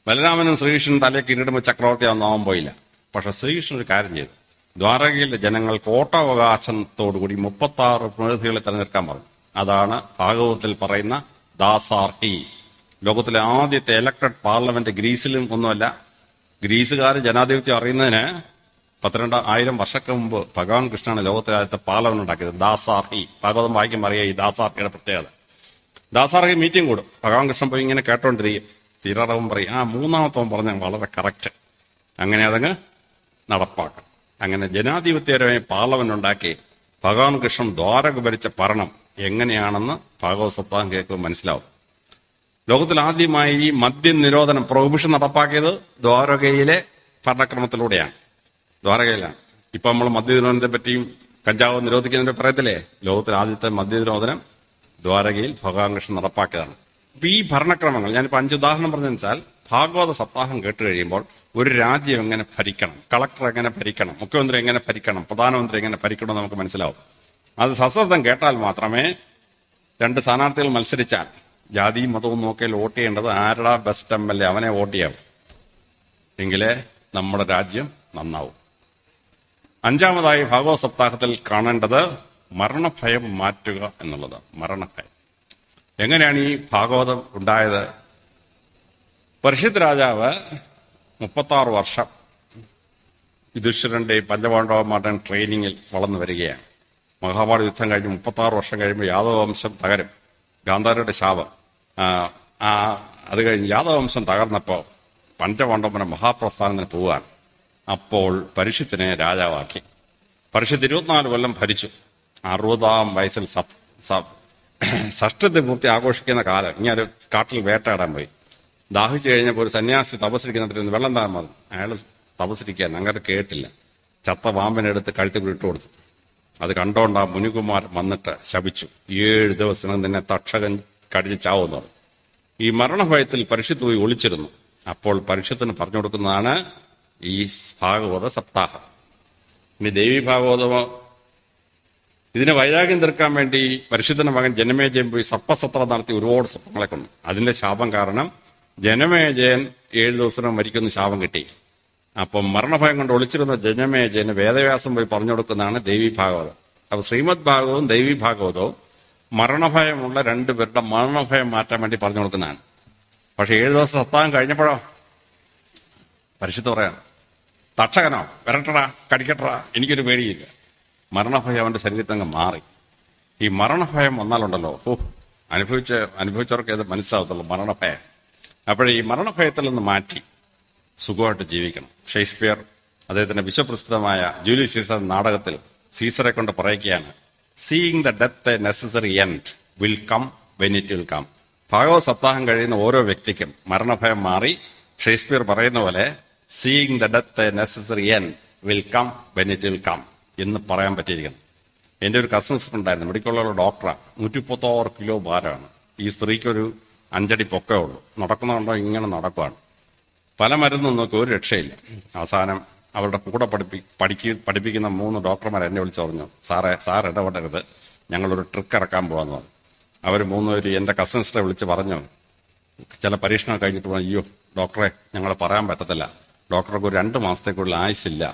ബലരാമനും ശ്രീകൃഷ്ണനും തലയ്ക്ക് കിരീടം ചക്രവർത്തിയാവുന്നാവാൻ പോയില്ല. പക്ഷെ ശ്രീകൃഷ്ണൻ ഒരു കാര്യം ചെയ്തു. ദ്വാരകയിലെ ജനങ്ങൾക്ക് വോട്ടവകാശത്തോടുകൂടി 36 പ്രതിനിധികളെ തെരഞ്ഞെടുക്കാൻ പറഞ്ഞു. അതാണ് ഭാഗവതത്തിൽ പറയുന്ന ദാസാർഹി. ലോകത്തിലെ ആദ്യത്തെ ഇലക്ടഡ് പാർലമെന്റ് ഗ്രീസിലും ഒന്നുമല്ല. ഗ്രീസുകാർ ജനാധിപത്യം അറിയുന്നതിന് 12,000 വർഷക്ക് മുമ്പ് ഭഗവാൻ കൃഷ്ണനാണ് ലോകത്തിലെ ആദ്യത്തെ പാർലമെന്റ് ഉണ്ടാക്കിയത്. ദാസാർഹി. ഭാഗവതം വായിക്കുമ്പോൾ അറിയാം ഈ ദാസാർഹിയുടെ പ്രത്യേകത. ദാസാർഹി മീറ്റിംഗ് കൂടും. ഭഗവാൻ കൃഷ്ണൻ പോയി ഇങ്ങനെ കേട്ടോണ്ടിരിക്കും. തീരാറവും പറയും, മൂന്നാമത്തവൻ പറഞ്ഞ വളരെ കറക്റ്റ്. അങ്ങനെ അതങ്ങ് നടപ്പാക്കും. അങ്ങനെ ജനാധിപത്യപരമായി പാർലമെന്റ് ഉണ്ടാക്കി ഭഗവാൻ കൃഷ്ണൻ ദ്വാരക ഭരിച്ച ഭരണം എങ്ങനെയാണെന്ന് ഭാഗവത സപ്താഹം കേൾക്കുമ്പോൾ മനസ്സിലാവും. ലോകത്തിൽ ആദ്യമായി മദ്യ നിരോധനം, പ്രൊഹിബിഷൻ നടപ്പാക്കിയത് ദ്വാരകയിലെ ഭരണക്രമത്തിലൂടെയാണ്. ദ്വാരകയിലാണ്. ഇപ്പൊ നമ്മൾ മദ്യനിരോധനത്തെ പറ്റിയും കഞ്ചാവ് നിരോധിക്കുന്നതിനെ പറയത്തില്ലേ? ലോകത്തിൽ ആദ്യത്തെ മദ്യനിരോധനം ദ്വാരകയിൽ ഭഗവാൻ കൃഷ്ണൻ നടപ്പാക്കിയതാണ്. അപ്പൊ ഈ ഭരണക്രമങ്ങൾ ഞാനിപ്പോ 5 ഉദാഹരണം പറഞ്ഞെന്ന് വെച്ചാൽ, ഭാഗവത സപ്താഹം കേട്ട് കഴിയുമ്പോൾ ഒരു രാജ്യം എങ്ങനെ ഭരിക്കണം, കളക്ടർ എങ്ങനെ ഭരിക്കണം, മുഖ്യമന്ത്രി എങ്ങനെ ഭരിക്കണം, പ്രധാനമന്ത്രി എങ്ങനെ ഭരിക്കണം എന്ന് നമുക്ക് മനസ്സിലാവും. അത് സശ്രദ്ധം കേട്ടാൽ മാത്രമേ 2 സ്ഥാനാർത്ഥികൾ മത്സരിച്ചാൽ ജാതിയും മതവും നോക്കിയാൽ വോട്ട് ചെയ്യേണ്ടത് ആരുടെ ബെസ്റ്റ് MLA അവനെ വോട്ട് ചെയ്യാവും. എങ്കിലേ നമ്മുടെ രാജ്യം നന്നാവും. 5ാമതായി ഭാഗവത സപ്താഹത്തിൽ കാണേണ്ടത് മരണഭയം മാറ്റുക എന്നുള്ളത്. മരണഭയം എങ്ങനെയാണ് ഈ ഭാഗവതം ഉണ്ടായത്? പരീക്ഷിത് രാജാവ് 36 വർഷം യുധിഷ്ഠിരന്റെയും പഞ്ചപാണ്ഡവന്മാരുടെയും ട്രെയിനിങ്ങിൽ വളർന്നു വരികയാണ്. മഹാഭാരത യുദ്ധം കഴിഞ്ഞ് 36 വർഷം കഴിയുമ്പോൾ യാദവ വംശം തകരും. ഗാന്ധാരയുടെ ശാപം. അത് കഴിഞ്ഞ് യാദവ വംശം തകർന്നപ്പോൾ പഞ്ചപാണ്ഡവന്റെ മഹാപ്രസ്ഥാനത്തിന് പോവുകയാണ്. അപ്പോൾ പരീക്ഷിത്തിനെ രാജാവാക്കി. പരീക്ഷിത്ത് 24 കൊല്ലം ഭരിച്ചു. 60-ാം വയസ്സിൽ ഷഷ്ഠി പൂർത്തി ആഘോഷിക്കുന്ന കാലം ഇങ്ങനെ ഒരു കാട്ടിൽ വേട്ടയാടാൻ പോയി. ദാഹിച്ചു കഴിഞ്ഞപ്പോൾ ഒരു സന്യാസി തപസ്സിരിക്കുന്നിടത്ത് വെള്ളം താൻ വന്നു. അയാൾ തപസ്സിരിക്കാൻ അങ്ങനെ കേട്ടില്ല. ചത്ത പാമ്പിനെടുത്ത് കഴുത്തിൽ ഇട്ട് കൊടുത്തു. അത് കണ്ടോണ്ട് ആ മുനികുമാരൻ വന്നിട്ട് ശപിച്ചു, 7 ദിവസം നിന്നെ തക്ഷകൻ കടിച്ച് ചാവുന്നു. ഈ മരണഭയത്തിൽ പരീക്ഷിത്ത് പോയി ഒളിച്ചിരുന്നു. അപ്പോൾ പരീക്ഷത്തിന് പറഞ്ഞു കൊടുക്കുന്നതാണ് ഈ ഭാഗവത സപ്താഹം. ഇനി ദേവി ഭാഗവതമോ? ഇതിനെ വൈരാഗ്യം തീർക്കാൻ വേണ്ടി പരീക്ഷിത്തിന്റെ മകൻ ജനമേജയൻ പോയി സർപ്പസത്രം നടത്തി ഒരുപാട് സർപ്പങ്ങളെ കൊണ്ടു. അതിന്റെ ശാപം കാരണം ജനമേജയൻ 7 ദിവസം മരിക്കുന്ന ശാപം കിട്ടി. അപ്പം മരണഭയം കൊണ്ട് ഒളിച്ചിരുന്ന ജനമേജയന് വേദവ്യാസം പോയി പറഞ്ഞു കൊടുക്കുന്നതാണ് ദേവി ഭാഗവതം. അപ്പൊ ശ്രീമദ് ഭാഗവതവും ദേവി ഭാഗവതവും മരണഭയമുള്ള 2 പേരുടെ മരണഭയം മാറ്റാൻ വേണ്ടി പറഞ്ഞു കൊടുക്കുന്നതാണ്. പക്ഷെ 7 ദിവസം സപ്താഹം കഴിഞ്ഞപ്പോഴോ പരീക്ഷിത്ത് പറയാണ്, തക്ഷകനോ വരട്ടടാ, കടിക്കട്ടടാ, എനിക്കൊരു പേടിയില്ല. മരണഭയം അവന്റെ ശരീരത്തിൽ അങ്ങ് മാറി. ഈ മരണഭയം വന്നാലുണ്ടല്ലോ, അനുഭവിച്ചവർക്ക് അത് മനസ്സിലാവത്തുള്ളൂ മരണഭയം. അപ്പോഴേ ഈ മരണഭയത്തിൽ നിന്ന് മാറ്റി സുഖമായിട്ട് ജീവിക്കണം. ഷേക്സ്പിയർ അദ്ദേഹത്തിന്റെ വിശ്വപ്രസിദ്ധമായ ജൂലിയസ് സീസർ നാടകത്തിൽ സീസറെ കൊണ്ട് പറയിക്കുകയാണ്, seeing the death a necessary end will come when it will come. Bhagavat സപ്താഹം കഴിയുന്ന ഓരോ വ്യക്തിക്കും മരണഭയം മാറി ഷേക്സ്പിയർ പറയുന്ന പോലെ seeing the death a necessary end will come when it will come എന്ന് പറയാൻ പറ്റിയിരിക്കുന്നു. എൻ്റെ ഒരു കസിൻ സിസ്റ്റർ ഉണ്ടായിരുന്നു, മെഡിക്കലുള്ള ഡോക്ടറാണ്. 136 കിലോ ഭാരമാണ്. ഈ സ്ത്രീക്കൊരു 5 അടി പൊക്കേ ഉള്ളൂ. നടക്കുന്നുണ്ടോ ഇങ്ങനെ നടക്കുവാണ്. പല മരുന്നും നോക്കി ഒരു രക്ഷയില്ല. അവസാനം അവരുടെ കൂടെ പഠിപ്പിക്കുന്ന 3 ഡോക്ടർമാർ എന്നെ വിളിച്ചു പറഞ്ഞു, സാർ ഇടപെടരുത്, ഞങ്ങളൊരു ട്രിക്ക് ഇറക്കാൻ പോകാന്ന് പറഞ്ഞു. അവർ 3 പേര് എൻ്റെ കസിൻ സിസ്റ്ററെ വിളിച്ച് പറഞ്ഞു, ചില പരീക്ഷണം കഴിഞ്ഞിട്ട് പറഞ്ഞു, അയ്യോ ഡോക്ടറെ ഞങ്ങൾ പറയാൻ പറ്റത്തില്ല, ഡോക്ടർക്ക് ഒരു 2 മാസത്തേക്കുള്ള ആയുസില്ല.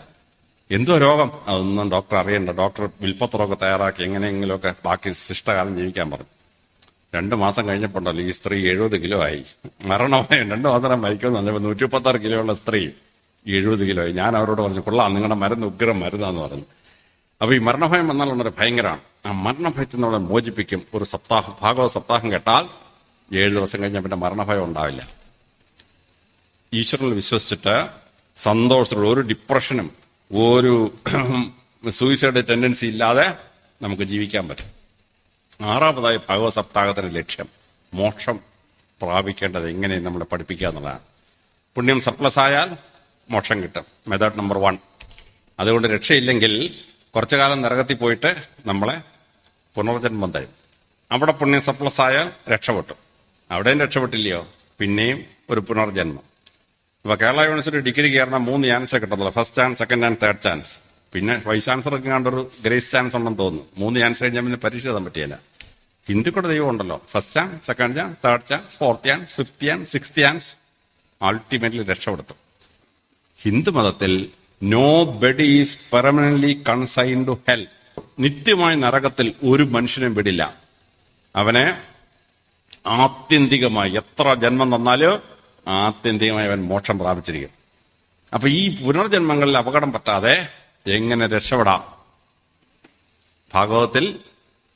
എന്തോ രോഗം അതൊന്നും ഡോക്ടർ അറിയണ്ട, ഡോക്ടർ വിൽപ്പത്രമൊക്കെ തയ്യാറാക്കി എങ്ങനെയെങ്കിലുമൊക്കെ ബാക്കി ശിഷ്ടകാലം ജീവിക്കാൻ പറഞ്ഞു. 2 മാസം കഴിഞ്ഞപ്പോണ്ടല്ലോ ഈ സ്ത്രീ 70 കിലോ ആയി. മരണമായി 2 മാസം മരിക്കുമെന്ന് പറഞ്ഞപ്പോൾ 136 കിലോ ഉള്ള സ്ത്രീ 70 കിലോ ആയി. ഞാൻ അവരോട് പറഞ്ഞു, കൊള്ളാം, നിങ്ങളുടെ മരുന്ന് ഉഗ്രം മരുന്നാന്ന് പറഞ്ഞു. അപ്പൊ ഈ മരണഭയം വന്നാലുള്ളൊരു ഭയങ്കരമാണ്. ആ മരണഭയത്തിൽ നിന്ന് നമ്മളെ മോചിപ്പിക്കും. ഒരു സപ്താഹം, ഭാഗവത സപ്താഹം കേട്ടാൽ 7 ദിവസം കഴിഞ്ഞാൽ പിന്നെ മരണഭയം ഉണ്ടാവില്ല. ഈശ്വരനിൽ വിശ്വസിച്ചിട്ട് സന്തോഷത്തോടെ ഒരു ഡിപ്രഷനും ഒരു സൂയിസൈഡ് ടെൻഡൻസി ഇല്ലാതെ നമുക്ക് ജീവിക്കാൻ പറ്റും. 6ാമതായി ഭാഗവത സപ്താഹത്തിന്റെ ലക്ഷ്യം മോക്ഷം പ്രാപിക്കേണ്ടത് എങ്ങനെ നമ്മളെ പഠിപ്പിക്കുക എന്നുള്ളതാണ്. പുണ്യം സർപ്ലസ് ആയാൽ മോക്ഷം കിട്ടും, മെത്തേഡ് നമ്പർ 1. അതുകൊണ്ട് രക്ഷയില്ലെങ്കിൽ കുറച്ചു കാലം നരകത്തിൽ പോയിട്ട് നമ്മളെ പുനർജന്മം തരും. അവിടെ പുണ്യം സർപ്ലസ് ആയാൽ രക്ഷപ്പെട്ടു. അവിടെയും രക്ഷപ്പെട്ടില്ലയോ, പിന്നെയും ഒരു പുനർജന്മം. ഇപ്പൊ കേരള യൂണിവേഴ്സിറ്റി ഡിഗ്രി കയറുന്ന 3 ചാൻസേ കിട്ടത്തുള്ളൂ. First chance, second and third chance. പിന്നെ വൈസ് ചാൻസലർക്ക് കണ്ടൊരു ഗ്രേസ് ചാൻസ് ഉണ്ടെന്ന് തോന്നുന്നു. 3 ചാൻസ് കഴിഞ്ഞാൽ പിന്നെ പരീക്ഷ എഴുതാൻ പറ്റിയല്ല. ഹിന്ദുക്കളുടെ ദൈവം ഉണ്ടല്ലോ, first chance, second chance, third chance, fourth chance, fifth chance, sixth chance. Ultimately രക്ഷപ്പെടുത്തും. ഹിന്ദു മതത്തിൽ nobody is permanently consigned to hell. നിത്യമായ നരകത്തിൽ ഒരു മനുഷ്യനും വിടില്ല. അവനെ ആത്യന്തികമായി എത്ര ജന്മം തന്നാലോ ആത്യന്തികമായി അവൻ മോക്ഷം പ്രാപിച്ചിരിക്കും. അപ്പൊ ഈ പുനർജന്മങ്ങളിൽ അപകടം പറ്റാതെ എങ്ങനെ രക്ഷപ്പെടാം? ഭാഗവതത്തിൽ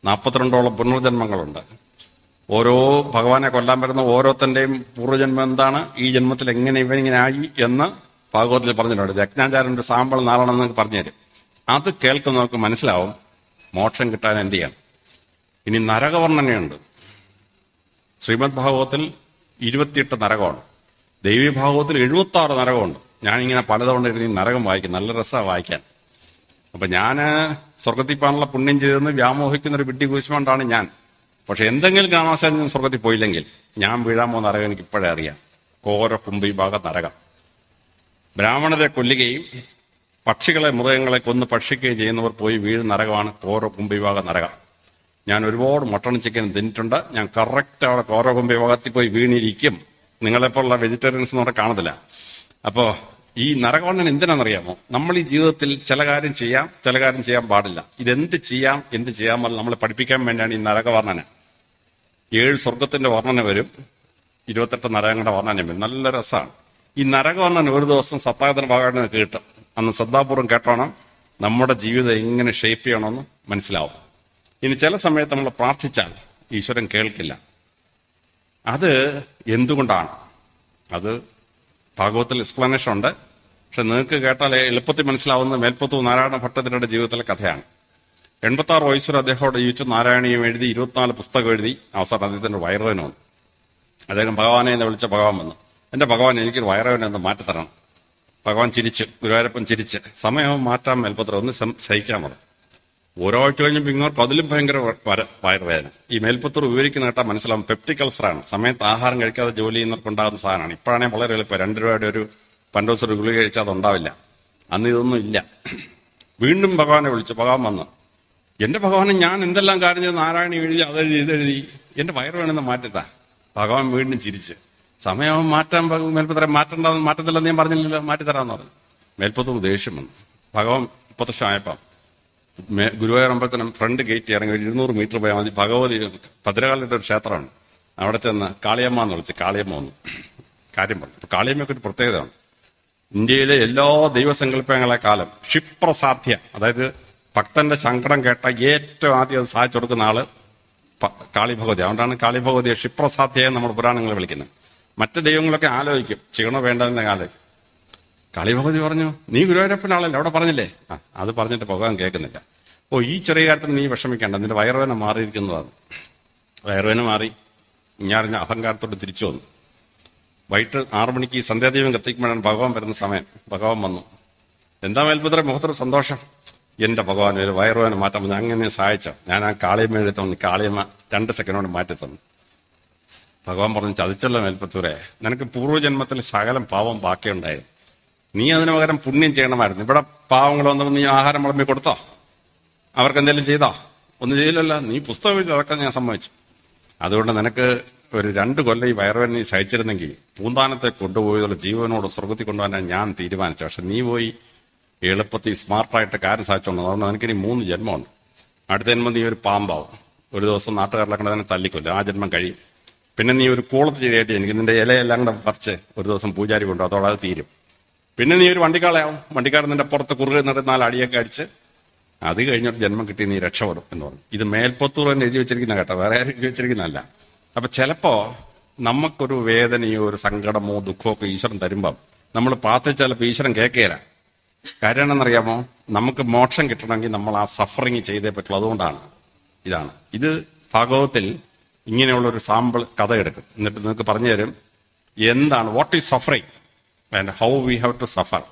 42ഓളം പുനർജന്മങ്ങളുണ്ട്. ഓരോ ഭഗവാനെ കൊല്ലാൻ വരുന്ന ഓരോരുത്തന്റെയും പൂർവ്വജന്മം എന്താണ്, ഈ ജന്മത്തിൽ എങ്ങനെ ഇവനിങ്ങനെ ആയി എന്ന് ഭാഗവതത്തിൽ പറഞ്ഞിട്ടുണ്ട്. യജ്ഞാചാര്യന്റെ സാമ്പിൾ 4 പറഞ്ഞുതരും. അത് കേൾക്കുന്നവർക്ക് മനസ്സിലാവും മോക്ഷം കിട്ടാൻ എന്ത് ചെയ്യണം. ഇനി നരകവർണ്ണനയുണ്ട്. ശ്രീമദ് ഭാഗവതത്തിൽ 28 നരകമാണ്. ദേവീ ഭാഗവതത്തിൽ 76 നരകമുണ്ട്. ഞാനിങ്ങനെ പലതവണ എഴുതി നരകം വായിക്കും, നല്ല രസമാണ് വായിക്കാൻ. അപ്പൊ ഞാന് സ്വർഗത്തിൽ പോകാനുള്ള പുണ്യം ചെയ്തെന്ന് വ്യാമോഹിക്കുന്ന ഒരു വിഡ്ഢി കൂശ്മണ്ടാണ് ഞാൻ. പക്ഷെ എന്തെങ്കിലും കാരണവശാലും ഞാൻ സ്വർഗത്തിൽ പോയില്ലെങ്കിൽ ഞാൻ വീഴാൻ പോകുന്ന നരകം എനിക്ക് ഇപ്പോഴേ അറിയാം. ഘോര കുംഭീഭാഗ നരകം. ബ്രാഹ്മണരെ കൊല്ലുകയും പക്ഷികളെ, മൃഗങ്ങളെ കൊന്ന് ഭക്ഷിക്കുകയും ചെയ്യുന്നവർ പോയി വീഴുന്ന നരകമാണ് ഘോര കുംഭീഭാഗ നരകം. ഞാൻ ഒരുപാട് മട്ടൺ ചിക്കൻ തിന്നിട്ടുണ്ട്. ഞാൻ കറക്റ്റ് അവിടെ ഘോര കുംഭീഭാഗത്തിൽ പോയി വീണിരിക്കും. നിങ്ങളെപ്പോലുള്ള വെജിറ്റേറിയൻസ് എന്ന് പറഞ്ഞാൽ കാണത്തില്ല. അപ്പോ ഈ നരകവർണ്ണൻ എന്തിനാണെന്നറിയാമോ? നമ്മൾ ഈ ജീവിതത്തിൽ ചില കാര്യം ചെയ്യാം, ചില കാര്യം ചെയ്യാൻ പാടില്ല. ഇതെന്ത് ചെയ്യാം, എന്ത് ചെയ്യാമല്ല നമ്മളെ പഠിപ്പിക്കാൻ വേണ്ടിയാണ് ഈ നരകവർണ്ണന. 7 സ്വർഗത്തിന്റെ വർണ്ണന വരും, 28 നരകങ്ങളുടെ വർണ്ണന വരും. നല്ല രസമാണ്. ഈ നരകവർണ്ണന ഒരു ദിവസം സപ്താഹത്തിന്റെ ഭാഗമായിട്ട് കേട്ട് അന്ന് ശ്രദ്ധാപൂർവ്വം കേട്ടോണം നമ്മുടെ ജീവിതം എങ്ങനെ ഷേപ്പ് ചെയ്യണമെന്ന് മനസ്സിലാവും. ഇനി ചില സമയത്ത് നമ്മൾ പ്രാർത്ഥിച്ചാൽ ഈശ്വരൻ കേൾക്കില്ല. അത് എന്തുകൊണ്ടാണ്? അത് ഭാഗവത്തിൽ എക്സ്പ്ലനേഷൻ ഉണ്ട്. പക്ഷെ നിങ്ങൾക്ക് കേട്ടാൽ എളുപ്പത്തിൽ മനസ്സിലാവുന്ന മേൽപ്പത്തൂർ നാരായണ ഭട്ടതിരിയുടെ ജീവിതത്തിലെ കഥയാണ്. 86 വയസ്സൊരു അദ്ദേഹത്തോട് ജീവിച്ചു. നാരായണീയം എഴുതി, 24 പുസ്തകം എഴുതി. അവസാനം അദ്ദേഹത്തിന്റെ വയറുവേദന വന്നു. അദ്ദേഹം ഭഗവാനെ എന്ന് വിളിച്ച ഭഗവാൻ വന്നു, എന്റെ ഭഗവാൻ എനിക്കൊരു വയറുവേദന ഒന്ന് മാറ്റിത്തരണം. ഭഗവാൻ ചിരിച്ചു, ഗുരുവായൂരപ്പൻ ചിരിച്ച്, സമയം മാറ്റാൻ മേൽപ്പത്ര ഒന്ന് സഹിക്കാൻ പറഞ്ഞു. ഒരാഴ്ച കഴിഞ്ഞപ്പോൾ ഇങ്ങോട്ട് അതിലും ഭയങ്കര വയറുവേദന. ഈ മേൽപ്പത്തൂർ വിവരിക്കുന്ന കേട്ടാൽ മനസ്സിലാവും പെപ്റ്റിക് അൾസറാണ്. സമയത്ത് ആഹാരം കഴിക്കാതെ ജോലി ചെയ്യുന്നവർക്ക് ഉണ്ടാകുന്ന സാധനമാണ്. ഇപ്പോഴാണെങ്കിൽ വളരെ എളുപ്പം 2 രൂപയുടെ ഒരു പണ്ടോസ് ഒരു ഗുളിക കഴിച്ചാൽ അതുണ്ടാവില്ല. അന്ന് ഇതൊന്നും ഇല്ല. വീണ്ടും ഭഗവാനെ വിളിച്ചു. ഭഗവാൻ വന്ന്, എന്റെ ഭഗവാനെ ഞാൻ എന്തെല്ലാം കാര്യം ചെയ്ത് നാരായണി എഴുതി, അതെഴുതി, ഇതെഴുതി, എന്റെ വയറുവേദന മാറ്റിത്താ. ഭഗവാൻ വീണ്ടും ചിരിച്ച്, സമയം മാറ്റാൻ മേൽപ്പത്ര മാറ്റത്തില്ലെന്ന് ഞാൻ പറഞ്ഞില്ലല്ലോ, മാറ്റിത്തരാന്ന് പറഞ്ഞു. മേൽപ്പത്തൂർ ദേഷ്യം വന്നു. ഭഗവാൻ പ്രത്യക്ഷമായപ്പം ഗുരുവായൂർ അമ്പലത്തിനും ഫ്രണ്ട് ഗേറ്റ് ഇറങ്ങി 200 മീറ്റർ പോയാൽ മതി ഭഗവതി ഭദ്രകാളിയുടെ ഒരു ക്ഷേത്രമാണ്. അവിടെ ചെന്ന് കാളിയമ്മ എന്ന് വിളിച്ച് കാളിയമ്മ വന്നു കാര്യം പറഞ്ഞു. അപ്പൊ കാളിയമ്മയ്ക്ക് ഒരു പ്രത്യേകതയാണ്. ഇന്ത്യയിലെ എല്ലാ ദൈവസങ്കല്പങ്ങളെക്കാളും ക്ഷിപ്രസാധ്യ, അതായത് ഭക്തന്റെ സങ്കടം കേട്ട ഏറ്റവും ആദ്യം അത് സാധിച്ചു കൊടുക്കുന്ന ആള് കാളി ഭഗവതി. അതുകൊണ്ടാണ് കാളി ഭഗവതിയെ ക്ഷിപ്രസാധ്യയെ നമ്മൾ പുരാണങ്ങൾ വിളിക്കുന്നത്. മറ്റ് ദൈവങ്ങളൊക്കെ ആലോചിക്കും, ചെയ്യണോ വേണ്ടതെന്ന് ആലോചിക്കും. കാളി ഭഗവതി പറഞ്ഞു, നീ ഗുരുവായൂരപ്പൻ്റെ ആളല്ലേ, അവിടെ പറഞ്ഞില്ലേ? അത് പറഞ്ഞിട്ട് ഭഗവാൻ കേൾക്കുന്നില്ല. ഈ ചെറിയ കാര്യത്തിന് നീ വിഷമിക്കേണ്ട, നിന്റെ വയറുവേന മാറിയിരിക്കുന്നതാണ്. വയറുവേന മാറി ഇഞ്ഞാറിഞ്ഞ അഹങ്കാരത്തോട് തിരിച്ചു വന്നു. വൈകിട്ട് 6 മണിക്ക് സന്ധ്യാദീപം കത്തിക്കുമ്പോഴാണ് ഭഗവാൻ വരുന്ന സമയം. ഭഗവാൻ വന്നു. എന്താ മേൽപുത്ര മുഖത്തൊരു സന്തോഷം? എന്റെ ഭഗവാൻ ഒരു വയറുവേന മാറ്റാൻ വന്നു, അങ്ങനെ സഹായിച്ചോ? ഞാൻ ആ കാളിയമ്മ എഴുതി തന്നു. കാളിയമ്മ 2 സെക്കൻഡോട് മാറ്റി തന്നു. ഭഗവാൻ പറഞ്ഞു, ചതിച്ചല്ലോ മേൽപത്തൂരെ, നിനക്ക് പൂർവ്വജന്മത്തിൽ ശകലം പാവം ബാക്കിയുണ്ടായിരുന്നു, നീ അതിന് പകരം പുണ്യം ചെയ്യണമായിരുന്നു. ഇവിടെ പാവങ്ങൾ വന്നപ്പോൾ നീ ആഹാരം വിളമ്പി കൊടുത്തോ? അവർക്ക് എന്തെങ്കിലും ചെയ്തോ? ഒന്നും ചെയ്തില്ലല്ലോ. നീ പുസ്തകം എഴുതി, അതൊക്കെ ഞാൻ സമ്മതിച്ചു. അതുകൊണ്ട് നിനക്ക് ഒരു 2 കൊല്ലം ഈ വയറുവേന നീ സഹിച്ചിരുന്നെങ്കിൽ പൂന്താനത്തെ കൊണ്ടുപോയതുള്ള ജീവനോട് സ്വർഗത്തിൽ കൊണ്ടുപോകാൻ ഞാൻ തീരുമാനിച്ചു. പക്ഷെ നീ പോയി എളുപ്പത്തിൽ സ്മാർട്ടായിട്ട് കാര്യം സാധിച്ചോണ്ട്, അതുകൊണ്ട് നിനക്കിനി 3 ജന്മമുണ്ട്. അടുത്ത ജന്മം നീ ഒരു പാമ്പാവും. ഒരു ദിവസം നാട്ടുകാരിലൊക്കെ തന്നെ തല്ലിക്കൊല്ലും, ആ ജന്മം കഴിയും. പിന്നെ നീ ഒരു കൂളത്ത് ശരിയായിട്ട് എനിക്ക് നിന്റെ ഇലയെല്ലാം കൂടെ പറിച്ച് ഒരു ദിവസം പൂജാരി കൊണ്ടു, അതോടെ അത് തീരും. പിന്നെ നീ ഒരു വണ്ടിക്കാളയാവും, വണ്ടിക്കാരൻ നിന്റെ പുറത്ത് കുറുകെ നിന്നിട്ട് 4 അടിയൊക്കെ അടിച്ച് അത് കഴിഞ്ഞൊരു ജന്മം കിട്ടി നീ രക്ഷപ്പെടും എന്ന് പറഞ്ഞു. ഇത് മേൽപ്പത്തൂർ തന്നെ എഴുതി വെച്ചിരിക്കുന്ന കേട്ടോ, വേറെ ആരും എഴുതി വെച്ചിരിക്കുന്നതല്ല. അപ്പൊ ചിലപ്പോ നമുക്കൊരു വേദനയോ ഒരു സങ്കടമോ ദുഃഖമോ ഒക്കെ ഈശ്വരൻ തരുമ്പം നമ്മൾ പ്രാർത്ഥിച്ചാൽ ചിലപ്പോൾ ഈശ്വരൻ കേൾക്കുകയില്ല. കാര്യം എന്നറിയാമോ? നമുക്ക് മോക്ഷം കിട്ടണമെങ്കിൽ നമ്മൾ ആ സഫറിങ് ചെയ്തേ പറ്റുള്ളൂ. അതുകൊണ്ടാണ് ഇതാണ്. ഇത് ഭാഗവതത്തിൽ ഇങ്ങനെയുള്ളൊരു സാമ്പിൾ കഥ എടുക്കും, എന്നിട്ട് നിങ്ങൾക്ക് പറഞ്ഞു തരും എന്താണ് what is suffering and how we have to suffer,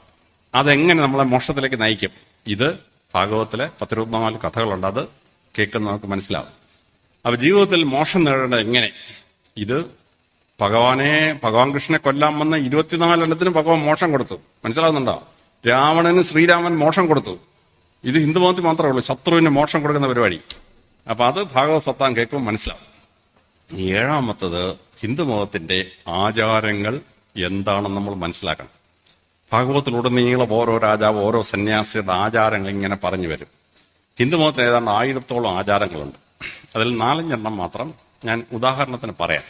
അതെങ്ങനെ നമ്മളെ മോക്ഷത്തിലേക്ക് നയിക്കും. ഇത് ഭാഗവതത്തിലെ 10-24 കഥകളുണ്ട്, അത് കേൾക്കുന്ന നമുക്ക് മനസ്സിലാവും. അപ്പൊ ജീവിതത്തിൽ മോക്ഷം നേടേണ്ടത് എങ്ങനെ? ഇത് ഭഗവാൻ കൃഷ്ണനെ കൊല്ലാൻ വന്ന 24 എണ്ണത്തിന് ഭഗവാൻ മോക്ഷം കൊടുത്തു. മനസ്സിലാവുന്നുണ്ടോ? രാവണന് ശ്രീരാമൻ മോക്ഷം കൊടുത്തു. ഇത് ഹിന്ദുമതത്തിൽ മാത്രമേ ഉള്ളൂ ശത്രുവിന് മോക്ഷം കൊടുക്കുന്ന പരിപാടി. അപ്പൊ അത് ഭാഗവത സത്താൻ കേൾക്കുമ്പോൾ മനസ്സിലാവും. 7-മത്തത് ഹിന്ദുമതത്തിന്റെ ആചാരങ്ങൾ എന്താണെന്ന് നമ്മൾ മനസ്സിലാക്കണം. ഭാഗവതത്തിലുടനീളം ഓരോ രാജാവ് ഓരോ സന്യാസിയുടെ ആചാരങ്ങൾ ഇങ്ങനെ പറഞ്ഞു വരും. ഹിന്ദുമതത്തിന് ഏതാണ്ട് 1000-ഓളം ആചാരങ്ങളുണ്ട്. അതിൽ 4-5 എണ്ണം മാത്രം ഞാൻ ഉദാഹരണത്തിന് പറയാം.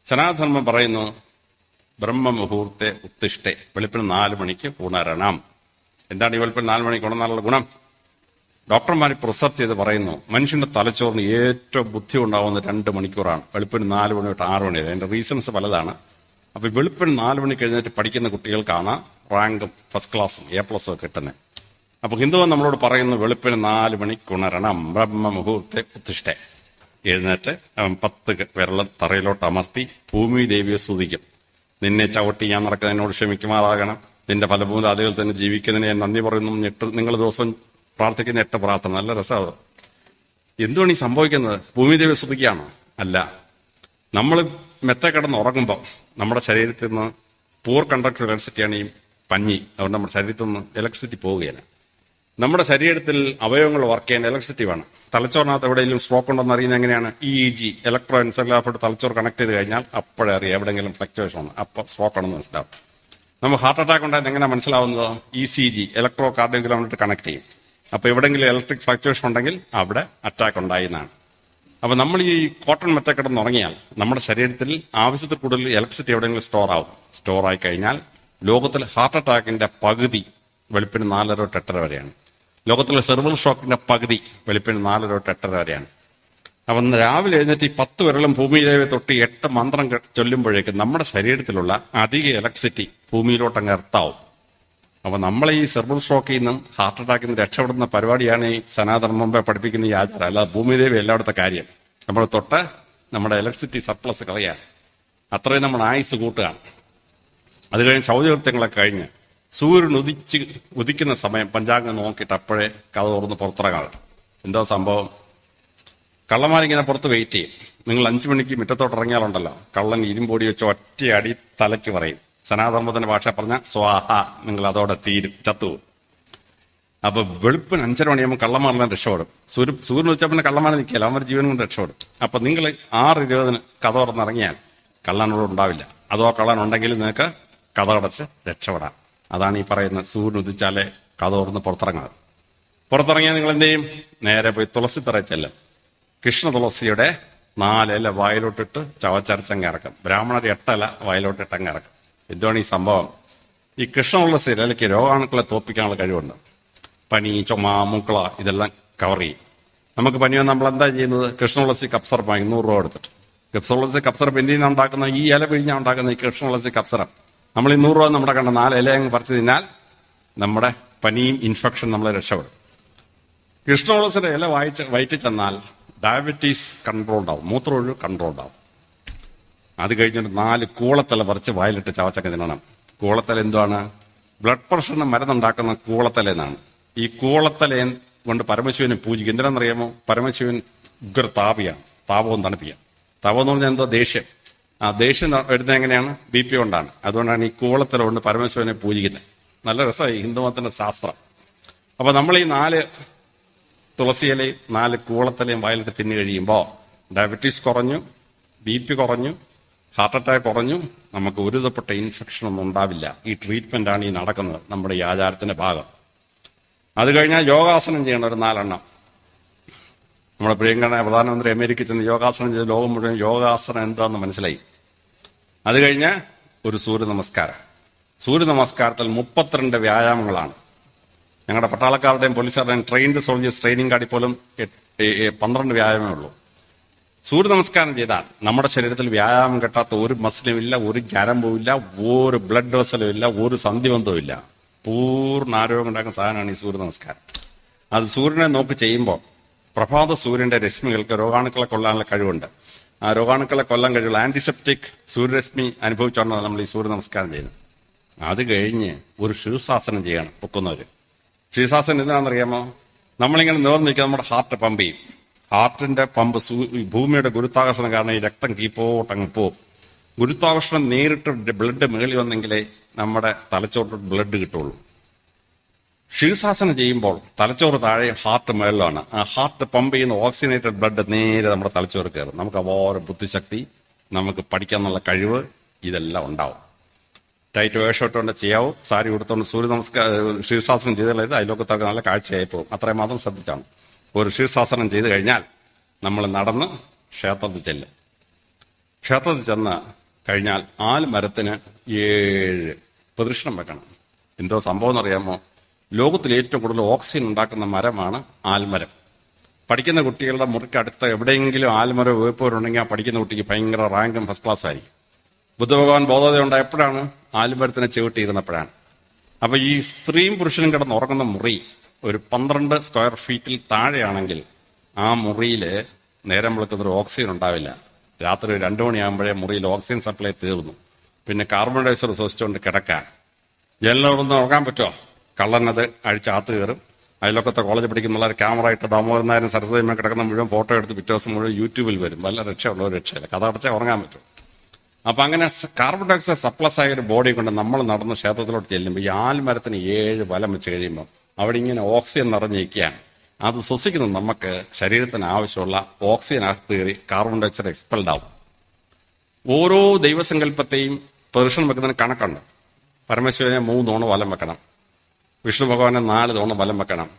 സനാതനധർമ്മം പറയുന്നു ബ്രഹ്മമുഹൂർത്തെ ഉത്തിഷ്ഠെ, വെളുപ്പിന് 4 മണിക്ക് ഉണരണം. എന്താണ് ഈ വെളുപ്പിന് 4 മണിക്ക് ഉണർന്നാലുള്ള ഗുണം? ഡോക്ടർമാർ ഇപ്പോൾ റിസർച്ച് ചെയ്ത് പറയുന്നു മനുഷ്യന്റെ തലച്ചോറിന് ഏറ്റവും ബുദ്ധി ഉണ്ടാവുന്ന 2 മണിക്കൂറാണ്, വെളുപ്പിന് 4 മണി തൊട്ട് 6 മണി വരെ. അതിന്റെ റീസൺസ് പലതാണ്. അപ്പൊ വെളുപ്പിന് 4 മണിക്ക് എഴുന്നേറ്റ് പഠിക്കുന്ന കുട്ടികൾക്കാണ് റാങ്കും ഫസ്റ്റ് ക്ലാസ്സും A+ ഒക്കെ കിട്ടുന്നത്. അപ്പൊ ഹിന്ദുവൻ നമ്മളോട് പറയുന്നു വെളുപ്പിന് 4 മണിക്ക് ഉണരണം, ബ്രഹ്മമുഹൂർത്തെ ഉത്തിഷ്ഠെ. എഴുന്നേറ്റ് 10 വിരൽ തറയിലോട്ട് അമർത്തി ഭൂമി ദേവിയെ സ്തുതിക്കും. നിന്നെ ചവിട്ടി ഞാൻ നടക്കുന്നതിനോട് ക്ഷമിക്കുമാറാകണം, നിന്റെ ഫലഭൂതാദികൾ തന്നെ ജീവിക്കുന്നതിനെ ഞാൻ നന്ദി പറയുന്നു. നിങ്ങൾ ദിവസം പ്രാർത്ഥിക്കുന്ന 8 പ്രാർത്ഥന. നല്ല രസമാണ്. എന്തുവാണ് ഈ സംഭവിക്കുന്നത്? ഭൂമി ദേവിയെ സ്തുതിക്കുകയാണോ? അല്ല. നമ്മൾ മെത്ത കിടന്ന് ഉറങ്ങുമ്പോൾ നമ്മുടെ ശരീരത്തിൽ നിന്ന് പൂർ കണ്ടക്ടർ ഇലക്ട്രിസിറ്റിയാണ് ഈ പഞ്ഞി. അതുകൊണ്ട് നമ്മുടെ ശരീരത്തിൽ നിന്ന് ഇലക്ട്രിസിറ്റി പോവുകയില്ല. നമ്മുടെ ശരീരത്തിൽ അവയവങ്ങൾ വർക്ക് ചെയ്യാൻ ഇലക്ട്രിസിറ്റി വേണം. തലച്ചോറിനകത്ത് എവിടെയെങ്കിലും സ്ട്രോക്ക് ഉണ്ടെന്ന് അറിയുന്നത് എങ്ങനെയാണ്? EEG ഇലക്ട്രോ എൻസെഫലോഗ്രാഫിലൂടെ തലച്ചോറ് കണക്ട് ചെയ്ത് കഴിഞ്ഞാൽ അപ്പോഴേ അറിയാം എവിടെയെങ്കിലും ഫ്ലക്ച്വേഷൻ ആണ്, അപ്പോൾ സ്ട്രോക്ക് ആണെന്ന് മനസ്സിലാവും. നമ്മൾ ഹാർട്ട് അറ്റാക്ക് ഉണ്ടായത് എങ്ങനെ മനസ്സിലാവുന്നത്? ECG ഇലക്ട്രോ കാർഡിയോഗ്രാമിട്ട് കണക്ട് ചെയ്യും. അപ്പൊ എവിടെയെങ്കിലും ഇലക്ട്രിക് ഫ്ലക്ച്വേഷൻ ഉണ്ടെങ്കിൽ അവിടെ അറ്റാക്ക് ഉണ്ടായി എന്നാണ്. അപ്പൊ നമ്മൾ ഈ കോട്ടൺ മെത്ത കിടന്ന് ഉറങ്ങിയാൽ നമ്മുടെ ശരീരത്തിൽ ആവശ്യത്തിൽ കൂടുതൽ ഇലക്ട്രിസിറ്റി എവിടെയെങ്കിലും സ്റ്റോർ ആവും. സ്റ്റോർ ആയി കഴിഞ്ഞാൽ ലോകത്തിൽ ഹാർട്ട് അറ്റാക്കിന്റെ പകുതി വെളുപ്പിന് 4 തൊട്ട് 8 വരെയാണ്. ലോകത്തിലെ സെർവൽ ഷോക്കിന്റെ പകുതി വെളുപ്പിന് 4 തൊട്ട് 8 വരെയാണ്. അപ്പം രാവിലെ എഴുന്നേറ്റ് ഈ 10 വിരലും ഭൂമിയിലെ തൊട്ട് 8 മന്ത്രം ചൊല്ലുമ്പോഴേക്കും നമ്മുടെ ശരീരത്തിലുള്ള അധിക ഇലക്ട്രിസിറ്റി ഭൂമിയിലോട്ടങ്ങ് എർത്താവും. അപ്പൊ നമ്മൾ ഈ സെർവൽ സ്ട്രോക്കിൽ നിന്നും ഹാർട്ട് അറ്റാക്കിൽ നിന്ന് രക്ഷപ്പെടുന്ന പരിപാടിയാണ് ഈ സനാതന മുമ്പേ പഠിപ്പിക്കുന്ന ഈ ആചാരം. അല്ലാതെ ഭൂമിദേവി എല്ലായിടത്തെ കാര്യം നമ്മൾ തൊട്ട് നമ്മുടെ ഇലക്ട്രിസിറ്റി സർപ്ലസ് കളയാൻ അത്രയും നമ്മൾ ആയുസ് കൂട്ടുകയാണ്. അത് കഴിഞ്ഞ് ശൗചകൃത്യങ്ങളൊക്കെ കഴിഞ്ഞ് സൂര്യൻ ഉദിക്കുന്ന സമയം പഞ്ചാംഗം നോക്കിയിട്ട് അപ്പോഴേ കഥ തുറന്ന് പുറത്തിറങ്ങാം. എന്തോ സംഭവം? കള്ളന്മാരിങ്ങനെ പുറത്ത് വെയിറ്റ് ചെയ്യും. നിങ്ങൾ 5 മണിക്ക് മുറ്റത്തോട്ട് ഇറങ്ങിയാലുണ്ടല്ലോ, കള്ളൻ ഇരുമ്പോടി വെച്ച് ഒറ്റയടി തലയ്ക്ക് പറയും. സനാതനത്തിന്റെ ഭാഷ പറഞ്ഞ സ്വാഹ, നിങ്ങൾ അതോടെ തീരും, ചത്തുപോകും. അപ്പൊ വെളുപ്പിന് 5:30 മണിയാകുമ്പോൾ കള്ളന്മാരെല്ലാം രക്ഷപ്പെടും. സൂര്യൻ വെച്ചാൽ പിന്നെ കള്ളന്മാർ നിൽക്കില്ല, അവന്മാർ ജീവൻ കൊണ്ട് രക്ഷപ്പെടും. അപ്പൊ നിങ്ങൾ 6:20 കഥ തുറന്നിറങ്ങിയാൽ കള്ളനോട് ഉണ്ടാവില്ല. അതോ കള്ളൻ ഉണ്ടെങ്കിൽ നിങ്ങൾക്ക് കഥ അടച്ച് രക്ഷപ്പെടാം. അതാണ് ഈ പറയുന്നത് സൂര്യൻ ഉദിച്ചാലേ കഥ തുറന്ന് പുറത്തിറങ്ങാം. പുറത്തിറങ്ങിയാൽ നിങ്ങൾ എന്ത് ചെയ്യും? നേരെ പോയി തുളസി തറയിൽ ചെല്ലും. കൃഷ്ണ തുളസിയുടെ 4 ഇല വായിലോട്ടിട്ട് ചവച്ചരച്ചങ്ങ് ഇറക്കും. ബ്രാഹ്മണർ 8 ഇല വായിലോട്ടിട്ടങ്ങ് ഇറക്കും. എന്താണ് ഈ സംഭവം? ഈ കൃഷ്ണ തുളസി ഇലയ്ക്ക് രോഗാണുക്കളെ തോൽപ്പിക്കാനുള്ള കഴിവുണ്ട്. പനി, ചുമ, മൂക്കള ഇതെല്ലാം കവർ ചെയ്യും. നമുക്ക് പനി വന്ന് നമ്മൾ എന്താ ചെയ്യുന്നത്? കൃഷ്ണതുളസി കപ്സറപ്പ് 200 രൂപ എടുത്തിട്ട്. കൃഷ്ണതുളസി കപ്സറപ്പ് എന്തിൽ നിന്നാണ് ഉണ്ടാക്കുന്നത്? ഈ ഇല പിഴിഞ്ഞാണ് ഉണ്ടാക്കുന്ന ഈ കൃഷ്ണതുളസി കപ്സറപ്പ്. നമ്മൾ ഈ 100 രൂപ നമ്മുടെ കണ്ട 4 ഇല അങ്ങ് പറിച്ച് തിന്നാൽ നമ്മുടെ പനിയും ഇൻഫെക്ഷൻ നമ്മളെ രക്ഷപ്പെടും. കൃഷ്ണതുളസിയുടെ ഇല വയറ്റിൽ ചെന്നാൽ ഡയബറ്റീസ് കൺട്രോൾഡ് ആവും, മൂത്രമൊഴിവ് കൺട്രോൾഡ് ആവും. അത് കഴിഞ്ഞിട്ട് 4 കൂളത്തല പറിച്ച് വായിലിട്ട് ചവച്ചൊക്കെ തിന്നണം. കൂളത്തല എന്തുവാണ്? ബ്ലഡ് പ്രഷറിന് മരുന്നുണ്ടാക്കുന്ന കൂളത്തല എന്നാണ്. ഈ കൂളത്തലയും കൊണ്ട് പരമശിവനെ പൂജിക്കും. എന്തിനാണെന്നറിയാമോ? പരമശിവൻ ഉഗ്ര താപിയാണ്. താപവും തണുപ്പിക്കുക. താപം എന്ന് പറഞ്ഞാൽ എന്തോ? ദേഷ്യം. ആ ദേഷ്യം വരുന്നത് എങ്ങനെയാണ്? BP കൊണ്ടാണ്. അതുകൊണ്ടാണ് ഈ കൂളത്തല കൊണ്ട് പരമശിവനെ പൂജിക്കുന്നത്. നല്ല രസമായി ഹിന്ദുമതത്തിന്റെ ശാസ്ത്രം. അപ്പൊ നമ്മൾ ഈ 4 തുളസിയിലയും 4 കൂളത്തലയും വായിലിട്ട് തിന്നു കഴിയുമ്പോൾ ഡയബറ്റീസ് കുറഞ്ഞു, BP കുറഞ്ഞു, ഹാർട്ട് അറ്റാക്ക് കുറഞ്ഞു, നമുക്ക് ഒരു വിധപ്പെട്ട ഇൻഫെക്ഷൻ ഒന്നും ഉണ്ടാവില്ല. ഈ ട്രീറ്റ്മെന്റ് ആണ് ഈ നടക്കുന്നത്, നമ്മുടെ ഈ ആചാരത്തിന്റെ ഭാഗം. അത് കഴിഞ്ഞാൽ യോഗാസനം ചെയ്യണം ഒരു 4 എണ്ണം. നമ്മുടെ പ്രിയങ്കരനായ പ്രധാനമന്ത്രി അമേരിക്കയിൽ ചെന്ന് യോഗാസനം ചെയ്ത് ലോകം മുഴുവൻ യോഗാസനം എന്താണെന്ന് മനസ്സിലായി. അത് കഴിഞ്ഞ് ഒരു സൂര്യ നമസ്കാരം. സൂര്യ നമസ്കാരത്തിൽ 32 വ്യായാമങ്ങളാണ്. ഞങ്ങളുടെ പട്ടാളക്കാരുടെയും പോലീസുകാരുടെയും ട്രെയിൻഡ് സോൾജേഴ്സ് ട്രെയിനിങ് കാർഡിൽ പോലും 12 വ്യായാമമേ ഉള്ളൂ. സൂര്യ നമസ്കാരം ചെയ്താൽ നമ്മുടെ ശരീരത്തിൽ വ്യായാമം കെട്ടാത്ത ഒരു മസിലും ഇല്ല, ഒരു ഞരമ്പും ഇല്ല, ഒരു ബ്ലഡ് വെസലും ഇല്ല, ഒരു സന്ധിബന്ധവും ഇല്ല. പൂർണ്ണ ആരോഗ്യം ഉണ്ടാക്കുന്ന സാധനമാണ് ഈ സൂര്യ നമസ്കാരം. അത് സൂര്യനെ നോക്കി ചെയ്യുമ്പോൾ പ്രഭാത സൂര്യന്റെ രശ്മികൾക്ക് രോഗാണുക്കളെ കൊല്ലാനുള്ള കഴിവുണ്ട്. ആ രോഗാണുക്കളെ കൊല്ലാൻ കഴിവുള്ള ആന്റിസെപ്റ്റിക് സൂര്യരശ്മി അനുഭവിച്ചുകൊണ്ടാണ് നമ്മൾ ഈ സൂര്യ നമസ്കാരം ചെയ്യുന്നത്. അത് കഴിഞ്ഞ് ഒരു ശീർഷാസനം ചെയ്യണം പൊക്കുന്നവര്. ശീർഷാസനം എന്തിനാണെന്നറിയാമോ? നമ്മളിങ്ങനെ നേർന്ന് നിൽക്കുക, നമ്മുടെ ഹാർട്ട് പമ്പ് ചെയ്യും. ഹാർട്ടിന്റെ പമ്പ് ഭൂമിയുടെ ഗുരുത്വാകർഷണം കാരണം ഈ രക്തം കീപ്പോട്ടങ്ങ് പോവും. ഗുരുത്വാകർഷണം നേരിട്ട് ബ്ലഡ് മേളി വന്നെങ്കിലേ നമ്മുടെ തലച്ചോറിൽ ബ്ലഡ് കിട്ടുള്ളൂ. ശീർഷാസനം ചെയ്യുമ്പോൾ തലച്ചോറ് താഴെ, ഹാർട്ട് മേളിലാണ്. ആ ഹാർട്ട് പമ്പ് ചെയ്യുന്ന ഓക്സിജനേറ്റഡ് ബ്ലഡ് നേരെ നമ്മുടെ തലച്ചോറ് കയറും. നമുക്ക് അപാര ബുദ്ധിശക്തി, നമുക്ക് പഠിക്കാനുള്ള കഴിവ് ഇതെല്ലാം ഉണ്ടാവും. ടൈറ്റ് വേഷം ഇട്ടുകൊണ്ട് ചെയ്യാവും. സാരി കൊടുത്തോണ്ട് സൂര്യ നമസ്കാരം ശീർഷാസനം ചെയ്താൽ അയലോക്കത്തൊക്കെ നല്ല കാഴ്ചയായി പോകും. അത്രയും മാത്രം ശ്രദ്ധിച്ചാണ്. ഒരു ശീർഷാസനം ചെയ്ത് കഴിഞ്ഞാൽ നമ്മൾ നടന്ന് ക്ഷേത്രത്തിൽ ചെല്ലും. ക്ഷേത്രത്തിൽ ചെന്ന് കഴിഞ്ഞാൽ ആൽമരത്തിന് 7 പ്രദക്ഷിണം വെക്കണം. എന്തോ സംഭവം എന്നറിയാമോ? ലോകത്തിൽ ഏറ്റവും കൂടുതൽ ഓക്സിജൻ ഉണ്ടാക്കുന്ന മരമാണ് ആൽമരം. പഠിക്കുന്ന കുട്ടികളുടെ മുറിക്കടുത്ത് എവിടെയെങ്കിലും ആൽമരം വേപ്പവരുണ്ടെങ്കിൽ ആ പഠിക്കുന്ന കുട്ടിക്ക് ഭയങ്കര റാങ്കും ഫസ്റ്റ് ക്ലാസ് ആയിരിക്കും. ബുദ്ധഭഗവാൻ ബോധോദയം ഉണ്ടായപ്പോഴാണ്? ആൽമരത്തിനെ ചവിട്ടിയിരുന്നപ്പോഴാണ്. അപ്പൊ ഈ സ്ത്രീയും പുരുഷനും കിടന്ന് ഉറങ്ങുന്ന മുറി ഒരു 12 സ്ക്വയർ ഫീറ്റിൽ താഴെയാണെങ്കിൽ ആ മുറിയിൽ നേരം വെളുക്കുന്നൊരു ഓക്സിജൻ ഉണ്ടാവില്ല. രാത്രി 2 മണിയാകുമ്പോഴേ മുറിയിൽ ഓക്സിജൻ സപ്ലൈ തീർന്നു. പിന്നെ കാർബൺ ഡയോക്സൈഡ് ശ്വസിച്ചുകൊണ്ട് കിടക്കാൻ. ജനലിനോടൊന്ന് ഉറങ്ങാൻ പറ്റുമോ? കള്ളനത് അഴിച്ചകത്ത് കയറും. അതിലൊക്കത്തെ കോളേജ് പഠിക്കുന്ന ക്യാമറ ഇട്ട് ദാമോദരനായാലും സരസ്വതിയമ്മ കിടക്കുന്ന മുഴുവൻ ഫോട്ടോ എടുത്ത് പിറ്റേ ദിവസം മുഴുവൻ യൂട്യൂബിൽ വരും. വല്ല രക്ഷയുള്ള ഒരു രക്ഷയില്ല. കഥ അടച്ചാൽ ഉറങ്ങാൻ പറ്റും. അപ്പൊ അങ്ങനെ കാർബൺ ഡയോക്സൈഡ് സപ്ലസ് ആയ ഒരു ബോഡി കൊണ്ട് നമ്മൾ നടന്ന് ക്ഷേത്രത്തിലോട്ട് ചെല്ലുമ്പോൾ ഈ ആൽമരത്തിന് 7 വലം വെച്ച് കഴിയുമ്പോൾ അവിടെ ഇങ്ങനെ ഓക്സിജൻ നിറഞ്ഞിരിക്കുകയാണ്. അത് ശ്വസിക്കുന്നത് നമുക്ക് ശരീരത്തിന് ആവശ്യമുള്ള ഓക്സിജൻ അകത്ത് കയറി കാർബൺ ഡയോക്സൈഡ് എക്സ്പെൽഡ് ആവും. ഓരോ ദൈവസങ്കല്പത്തെയും പ്രദക്ഷിണം വെക്കുന്നതിന് കണക്കുണ്ട്. പരമശിവനെ 3 തവണ വലം വെക്കണം. വിഷ്ണു ഭഗവാനെ 4 തവണ വലം വെക്കണം.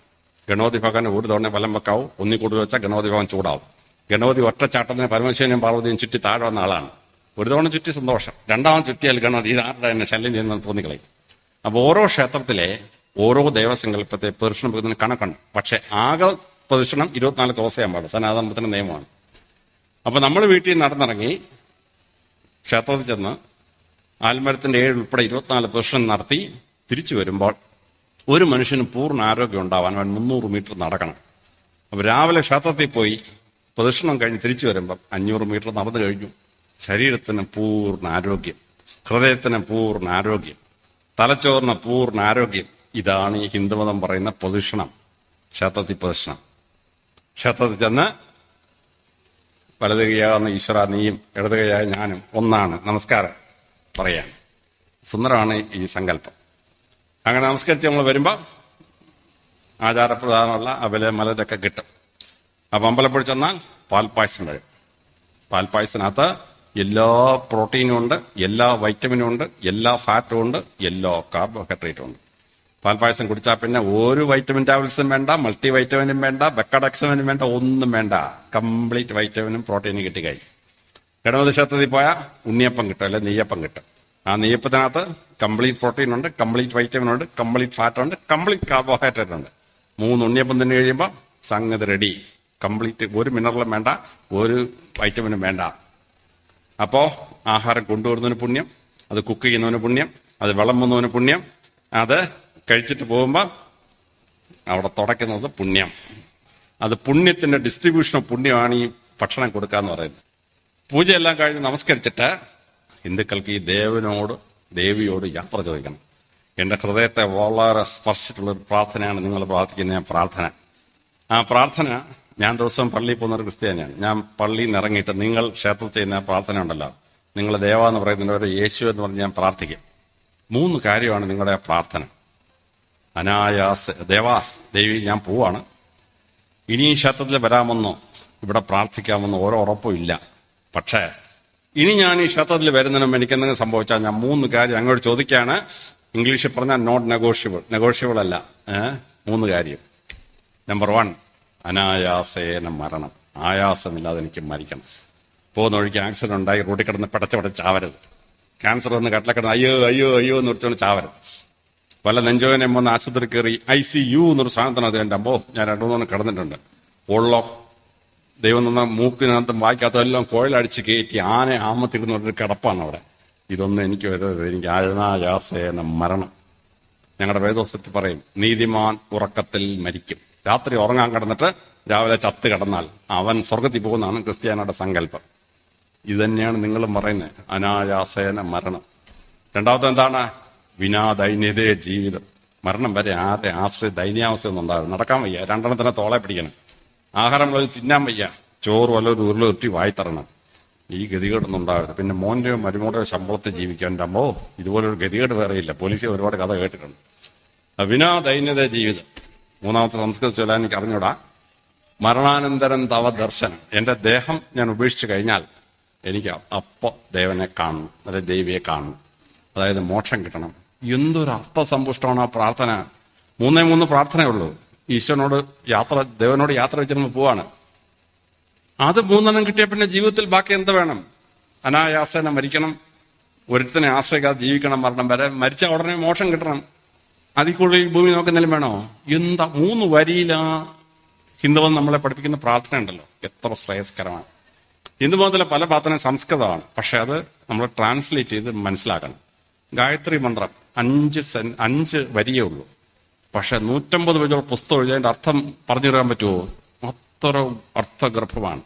ഗണപതി ഭഗവാനെ 1 തവണ വലം വെക്കാവും. ഒന്നിൽ കൂടുതൽ വെച്ചാൽ ഗണപതി ഭഗവാൻ ചൂടാവും. ഗണപതി ഒറ്റച്ചാട്ടത്തിന് പരമശിവനെയും പാർവതിയും ചുറ്റി താഴെ വന്ന ആളാണ്. 1 തവണ ചുറ്റി സന്തോഷം, 2ാമത് ചുറ്റിയാൽ ഗണപതി ഇതാരുടെ എന്നെ ശല്യം ചെയ്യുന്നത് തോന്നിക്കളയും. അപ്പൊ ഓരോ ക്ഷേത്രത്തിലെ ഓരോ ദേവസങ്കല്പത്തെ പ്രദക്ഷിണം വെക്കുന്നതിന് കണക്കുണ്ട്. പക്ഷെ ആകെ പ്രദക്ഷിണം 24 ദിവസം പാടില്ല. സനാതനത്തിന്റെ നിയമമാണ്. അപ്പൊ നമ്മൾ വീട്ടിൽ നടന്നിറങ്ങി ക്ഷേത്രത്തിൽ ചെന്ന് ആൽമരത്തിന്റെ 7 ഉൾപ്പെടെ 24 പ്രദക്ഷിണം നടത്തി തിരിച്ചു വരുമ്പോൾ ഒരു മനുഷ്യന് പൂർണ്ണ ആരോഗ്യം ഉണ്ടാവാൻ അവൻ 300 മീറ്റർ നടക്കണം. അപ്പൊ രാവിലെ ക്ഷേത്രത്തിൽ പോയി പ്രദക്ഷിണം കഴിഞ്ഞ് തിരിച്ചു വരുമ്പോൾ 500 മീറ്റർ നടന്നു കഴിഞ്ഞു. ശരീരത്തിന് പൂർണ്ണ ആരോഗ്യം, ഹൃദയത്തിന് പൂർണ്ണ ആരോഗ്യം, തലച്ചോറിന് പൂർണ്ണ ആരോഗ്യം. ഇതാണ് ഈ ഹിന്ദുമതം പറയുന്ന പ്രദക്ഷിണം, ക്ഷേത്രത്തിൽ പ്രദക്ഷിണം. ക്ഷേത്രത്തിൽ ചെന്ന് വലത് കൈയാകുന്ന ഈശ്വര നീയും ഇടത് കൈയായ ഞാനും ഒന്നാണ്, നമസ്കാരം പറയാൻ. സുന്ദരമാണ് ഈ സങ്കല്പം. അങ്ങനെ നമസ്കരിച്ച് നമ്മൾ വരുമ്പോൾ ആചാരപ്രധാനമുള്ള അവല് മലരൊക്കെ കിട്ടും. അപ്പം അമ്പലപ്പുഴ ചെന്നാൽ പാൽപ്പായസം തരും. പാൽപ്പായസത്തിനകത്ത് എല്ലാ പ്രോട്ടീനും ഉണ്ട്, എല്ലാ വൈറ്റമിനും ഉണ്ട്, എല്ലാ ഫാറ്റും ഉണ്ട്, എല്ലാ കാർബോഹൈഡ്രേറ്റും ഉണ്ട്. പാൽപ്പായസം കുടിച്ചാൽ പിന്നെ ഒരു വൈറ്റമിൻ ടാബ്ലറ്റ്സും വേണ്ട, മൾട്ടി വൈറ്റമിനും വേണ്ട, ബെക്കഡെക്സമിനും വേണ്ട, ഒന്നും വേണ്ട. കംപ്ലീറ്റ് വൈറ്റമിനും പ്രോട്ടീനും കിട്ടി കഴിഞ്ഞു. ഗണപതി ക്ഷേത്രത്തിൽ പോയാൽ ഉണ്ണിയപ്പം കിട്ടും, അല്ലെ നെയ്യപ്പം കിട്ടും. ആ നെയ്യപ്പത്തിനകത്ത് കംപ്ലീറ്റ് പ്രോട്ടീൻ ഉണ്ട്, കംപ്ലീറ്റ് വൈറ്റമിൻ ഉണ്ട്, കംപ്ലീറ്റ് ഫാറ്റ് ഉണ്ട്, കംപ്ലീറ്റ് കാർബോഹൈഡ്രേറ്റ് ഉണ്ട്. 3 ഉണ്ണിയപ്പം തന്നെ കഴിയുമ്പോൾ സംഗതി റെഡി, കംപ്ലീറ്റ്. ഒരു മിനറലും വേണ്ട, ഒരു വൈറ്റമിനും വേണ്ട. അപ്പോ ആഹാരം കൊണ്ടുവരുന്നതിന് പുണ്യം, അത് കുക്ക് ചെയ്യുന്നവന് പുണ്യം, അത് വിളമ്പുന്നവന് പുണ്യം, അത് കഴിച്ചിട്ട് പോകുമ്പോൾ അവിടെ തുടയ്ക്കുന്നത് പുണ്യം. അത് പുണ്യത്തിന്റെ ഡിസ്ട്രിബ്യൂഷൻ ഓഫ് പുണ്യമാണ് ഈ ഭക്ഷണം കൊടുക്കാന്ന് പറയുന്നത്. പൂജയെല്ലാം കഴിഞ്ഞ് നമസ്കരിച്ചിട്ട് ഹിന്ദുക്കൾക്ക് ഈ ദേവിയോട് യാത്ര ചോദിക്കണം. എന്റെ ഹൃദയത്തെ വളരെ സ്പർശിച്ചിട്ടുള്ളൊരു പ്രാർത്ഥനയാണ് നിങ്ങൾ പ്രാർത്ഥിക്കുന്ന പ്രാർത്ഥന. ആ പ്രാർത്ഥന, ഞാൻ ദിവസവും പള്ളിയിൽ പോകുന്ന ഒരു ക്രിസ്ത്യാനിയാണ്. ഞാൻ പള്ളിയിൽ നിന്ന് ഇറങ്ങിയിട്ട് നിങ്ങൾ ക്ഷേത്രത്തിൽ ചെയ്യുന്ന പ്രാർത്ഥന ഉണ്ടല്ലോ, നിങ്ങൾ ദേവ എന്ന് പറയുന്നവരെ യേശു എന്ന് പറഞ്ഞ് ഞാൻ പ്രാർത്ഥിക്കും. 3 കാര്യമാണ് നിങ്ങളുടെ പ്രാർത്ഥന. ദേവി ഞാൻ പോവാണ്, ഇനി ഈ ക്ഷേത്രത്തിൽ വരാമെന്നോ ഇവിടെ പ്രാർത്ഥിക്കാമെന്നോ ഓരോ ഉറപ്പും ഇല്ല. പക്ഷേ ഇനി ഞാൻ ഈ ക്ഷേത്രത്തിൽ വരുന്നതിനും എനിക്ക് എന്തെങ്കിലും സംഭവിച്ചാൽ ഞാൻ 3 കാര്യം അങ്ങോട്ട് ചോദിക്കാണ്. ഇംഗ്ലീഷിൽ പറഞ്ഞാൽ നോട്ട് നെഗോഷ്യബിൾ അല്ല. 3 കാര്യം. നമ്പർ 1, അനായാസേന മരണം. ആയാസമില്ലാതെ എനിക്ക് മരിക്കണം. പോകുന്ന വഴിക്ക് ആക്സിഡന്റ് ഉണ്ടായി റോഡിൽ കിടന്ന് പിടച്ചവിടെ ചാവരുത്. ക്യാൻസർ വന്ന് കട്ടിലെ കിടന്ന് അയ്യോ അയ്യോ അയ്യോ എന്ന് വിളിച്ചോണ്ട് ചാവരുത്. വല്ല നെഞ്ചോനെ വന്ന് ആശുപത്രി കയറി ICU എന്നൊരു സാധനത്തിന് എൻ്റെ അമ്പോ ഞാൻ 2-3 കിടന്നിട്ടുണ്ട്. ഉള്ളോ ദൈവം തന്ന മൂക്കിനകത്തും വായിക്കാത്തതെല്ലാം കോയിലടിച്ച് കയറ്റി ആമത്തിരുന്നൊരു കിടപ്പാണ് അവിടെ. ഇതൊന്നും എനിക്ക് വരരുത്. എനിക്ക് അനായാസേന മരണം. ഞങ്ങളുടെ വേദോസ്തത്തിൽ പറയും, നീതിമാൻ ഉറക്കത്തിൽ മരിക്കും. രാത്രി ഉറങ്ങാൻ കിടന്നിട്ട് രാവിലെ ചത്ത് കിടന്നാൽ അവൻ സ്വർഗത്തിൽ പോകുന്നതാണ് ക്രിസ്ത്യാനിയുടെ സങ്കല്പം. ഇത് തന്നെയാണ് നിങ്ങളും പറയുന്നത്, അനായാസേന മരണം. രണ്ടാമത്തെ എന്താണ്? വിനാദൈന്യതേ ജീവിതം. മരണം വരെ ആരെ ദൈന്യാവസ്ഥ ഒന്നും ഉണ്ടാകും. നടക്കാൻ വയ്യ, 2 തോളെ പിടിക്കണം. ആഹാരം വല്ലതും തിന്നാൻ വയ്യ, ചോറ് വല്ലൊരു ഉരുളുരുട്ടി വായിത്തറണം. ഈ ഗതികേടൊന്നും ഉണ്ടാകരുത്. പിന്നെ മോന്റെയോ മരുമോടെയോ ശമ്പളത്തിൽ ജീവിക്കാൻ്റെമ്പോ ഇതുപോലൊരു ഗതികേട് വേറെയില്ല. പോലീസ് ഒരുപാട് കഥ കേട്ടിട്ടുണ്ട്. വിനാദൈന്യത ജീവിതം. 3ാമത്തെ സംസ്കൃത ചൊല്ലാൻ എനിക്ക് അറിഞ്ഞൂടാ. മരണാനന്തരം തവ ദർശനം. എന്റെ ദേഹം ഞാൻ ഉപേക്ഷിച്ചു കഴിഞ്ഞാൽ എനിക്ക് അപ്പൊ ദേവനെ കാണണം, അതായത് ദേവിയെ കാണണം, അതായത് മോക്ഷം കിട്ടണം. എന്തൊരു അർത്ഥസമ്പുഷ്ടമാണ് ആ പ്രാർത്ഥന. 3 പ്രാർത്ഥനയുള്ളൂ. ഈശ്വരനോട് ദേവനോട് യാത്ര വെച്ചിരുമ്പോൾ പോവാണ്. അത് 3 കിട്ടിയ പിന്നെ ജീവിതത്തിൽ ബാക്കി എന്ത് വേണം? അനായാസേന മരിക്കണം, ഒരുത്തനെ ആശ്രയിക്കാതെ ജീവിക്കണം മരണം വരെ. മരിച്ച ഉടനെ മോക്ഷം കിട്ടണം. അതിൽ കൂടുതൽ ഈ ഭൂമി നോക്കുന്നതിലും വേണോ? എന്താ 3 വരിയിലാ ഹിന്ദുമതം നമ്മളെ പഠിപ്പിക്കുന്ന പ്രാർത്ഥന ഉണ്ടല്ലോ, എത്ര ശ്രേയസ്കരമാണ്. ഹിന്ദുമതത്തിലെ പല പ്രാർത്ഥനയും സംസ്കൃതമാണ്, പക്ഷെ അത് നമ്മൾ ട്രാൻസ്ലേറ്റ് ചെയ്ത് മനസ്സിലാക്കണം. ഗായത്രി മന്ത്രം 5 വരിയേ ഉള്ളൂ, പക്ഷെ 150 പേജുള്ള പുസ്തകം എഴുതി അതിന്റെ അർത്ഥം പറഞ്ഞു തരാൻ പറ്റുമോ? അത്ര അർത്ഥഗർഭമാണ്.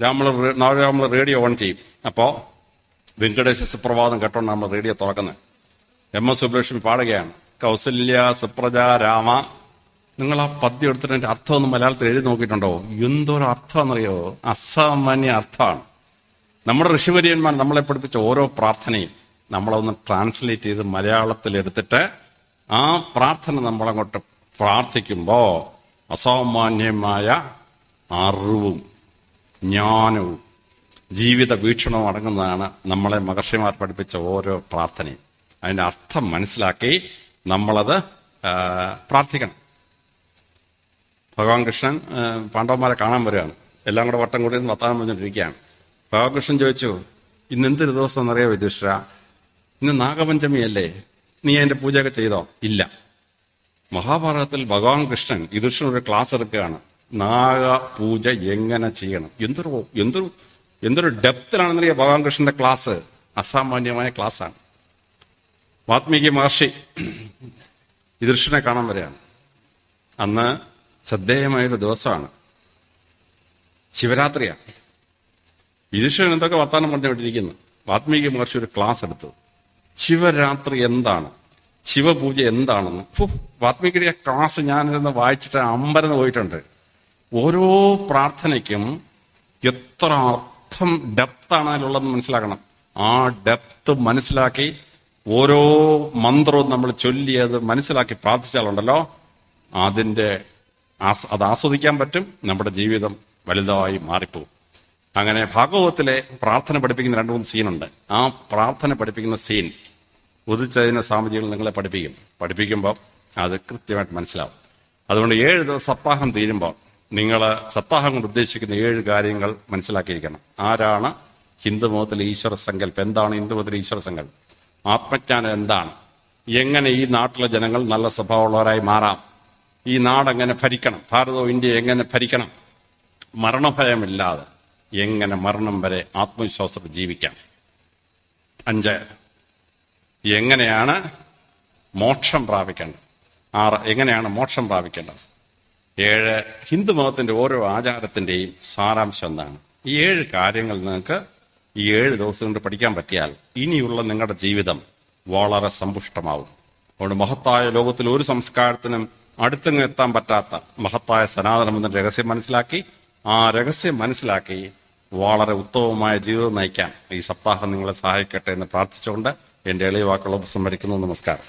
നമ്മൾ റേഡിയോ ഓൺ ചെയ്യും. അപ്പോ വെങ്കടേശ സുപ്രഭാതം കേട്ടോണ്ട് നമ്മൾ റേഡിയോ തുറക്കുന്നത്. MS സുബ്ലക്ഷ്മി പാടുകയാണ്, കൗസല്യ സുപ്രജ രാമ. നിങ്ങൾ ആ പദ്യം എടുത്തിട്ട് അതിന്റെ അർത്ഥം ഒന്ന് മലയാളത്തിൽ എഴുതി നോക്കിയിട്ടുണ്ടോ? എന്തൊരു അർത്ഥമാണെന്നറിയോ? അസാമാന്യ അർത്ഥമാണ്. നമ്മുടെ ഋഷിവര്യന്മാർ നമ്മളെ പഠിപ്പിച്ച ഓരോ പ്രാർത്ഥനയും നമ്മളൊന്ന് ട്രാൻസ്ലേറ്റ് ചെയ്ത് മലയാളത്തിൽ എടുത്തിട്ട് ആ പ്രാർത്ഥന നമ്മളങ്ങോട്ട് പ്രാർത്ഥിക്കുമ്പോ അസാമാന്യമായ അറിവും ജ്ഞാനവും ജീവിത വീക്ഷണവും അടങ്ങുന്നതാണ് നമ്മളെ മഹർഷിമാർ പഠിപ്പിച്ച ഓരോ പ്രാർത്ഥനയും. അതിന്റെ അർത്ഥം മനസ്സിലാക്കി നമ്മളത് പ്രാർത്ഥിക്കണം. ഭഗവാൻ കൃഷ്ണൻ പാണ്ഡവന്മാരെ കാണാൻ വരികയാണ്. എല്ലാം കൂടെ വട്ടം കൂടി വർത്താനം പറഞ്ഞുകൊണ്ടിരിക്കുകയാണ്. ഭഗവാൻ കൃഷ്ണൻ ചോദിച്ചു, ഇന്ന് എന്തൊരു ദിവസം എന്നറിയാമോ യുധിഷ്ഠിരാ? ഇന്ന് നാഗപഞ്ചമിയല്ലേ, നീ അതിന്റെ പൂജയൊക്കെ ചെയ്തോ? ഇല്ല. മഹാഭാരതത്തിൽ ഭഗവാൻ കൃഷ്ണൻ യുധിഷ്ഠിരൻ ഒരു ക്ലാസ് എടുക്കുകയാണ്, നാഗപൂജ എങ്ങനെ ചെയ്യണം. എന്തൊരു ഡെപ്തിലാണെന്നറിയാം ഭഗവാൻ കൃഷ്ണന്റെ ക്ലാസ്. അസാമാന്യമായ ക്ലാസ്സാണ്. വാത്മീകി മഹർഷി യുധിഷ്ഠിരനെ കാണാൻ വരികയാണ്. അന്ന് ശ്രദ്ധേയമായൊരു ദിവസമാണ്, ശിവരാത്രിയാണ്. യുധിഷ്ഠിരൻ എന്തൊക്കെ വർത്താനം പറഞ്ഞുകൊണ്ടിരിക്കുന്നു. വാത്മീകി മഹർഷി ഒരു ക്ലാസ് എടുത്തു. ശിവരാത്രി എന്താണ്, ശിവപൂജ എന്താണെന്ന്. വാത്മീകിയുടെ ക്ലാസ് ഞാനിരുന്ന് വായിച്ചിട്ട് അമ്പരന്ന് പോയിട്ടുണ്ട്. ഓരോ പ്രാർത്ഥനയ്ക്കും എത്ര അർത്ഥം ഡെപ്താണ് അതിലുള്ളതെന്ന് മനസ്സിലാക്കണം. ആ ഡെപ്ത് മനസ്സിലാക്കി ഓരോ മന്ത്രവും നമ്മൾ ചൊല്ലിയത് മനസ്സിലാക്കി പ്രാർത്ഥിച്ചാലുണ്ടല്ലോ, അത് ആസ്വദിക്കാൻ പറ്റും. നമ്മുടെ ജീവിതം വലുതായി മാറിപ്പോകും. അങ്ങനെ ഭാഗവതത്തിലെ പ്രാർത്ഥന പഠിപ്പിക്കുന്ന 2-3 സീനുണ്ട്. ആ പ്രാർത്ഥന പഠിപ്പിക്കുന്ന സീൻ ഉദിച്ചതിന് സ്വാമിജികൾ നിങ്ങളെ പഠിപ്പിക്കുമ്പോൾ അത് കൃത്യമായിട്ട് മനസ്സിലാവും. അതുകൊണ്ട് 7 ദിവസം സപ്താഹം തീരുമ്പോൾ നിങ്ങൾ സപ്താഹം കൊണ്ട് ഉദ്ദേശിക്കുന്ന 7 കാര്യങ്ങൾ മനസ്സിലാക്കിയിരിക്കണം. ആരാണ് ഹിന്ദുമതത്തിലെ ഈശ്വര സങ്കല്പം? എന്താണ് ഹിന്ദുമതത്തിലെ ഈശ്വര സങ്കല്പം? ആത്മജ്ഞാനം എന്താണ്? എങ്ങനെ ഈ നാട്ടിലെ ജനങ്ങൾ നല്ല സ്വഭാവമുള്ളവരായി മാറാം? ഈ നാടെങ്ങനെ ഭരിക്കണം, ഭാരതവും ഇന്ത്യ എങ്ങനെ ഭരിക്കണം, മരണഭയമില്ലാതെ എങ്ങനെ മരണം വരെ ആത്മവിശ്വാസത്തോടെ ജീവിക്കാം. 5, എങ്ങനെയാണ് മോക്ഷം പ്രാപിക്കേണ്ടത്. 6, എങ്ങനെയാണ് മോക്ഷം പ്രാപിക്കേണ്ടത്. 7, ഹിന്ദു മതത്തിന്റെ ഓരോ ആചാരത്തിന്റെയും സാരാംശം എന്താണ്. ഈ 7 കാര്യങ്ങൾ നിങ്ങൾക്ക് ഈ 7 ദിവസം കൊണ്ട് പഠിക്കാൻ പറ്റിയാൽ ഇനിയുള്ള നിങ്ങളുടെ ജീവിതം വളരെ സമ്പുഷ്ടമാവും. അതുകൊണ്ട് മഹത്തായ ലോകത്തിൽ ഒരു സംസ്കാരത്തിനും അടുത്തെങ്ങും എത്താൻ പറ്റാത്ത മഹത്തായ സനാതനം എന്ന രഹസ്യം മനസ്സിലാക്കി, ആ രഹസ്യം മനസ്സിലാക്കി വളരെ ഉത്തമമായ ജീവിതം നയിക്കാൻ ഈ സപ്താഹം നിങ്ങളെ സഹായിക്കട്ടെ എന്ന് പ്രാർത്ഥിച്ചുകൊണ്ട് എന്റെ എളിയ വാക്കുകൾ ഉപസംഹരിക്കുന്നു. നമസ്കാരം.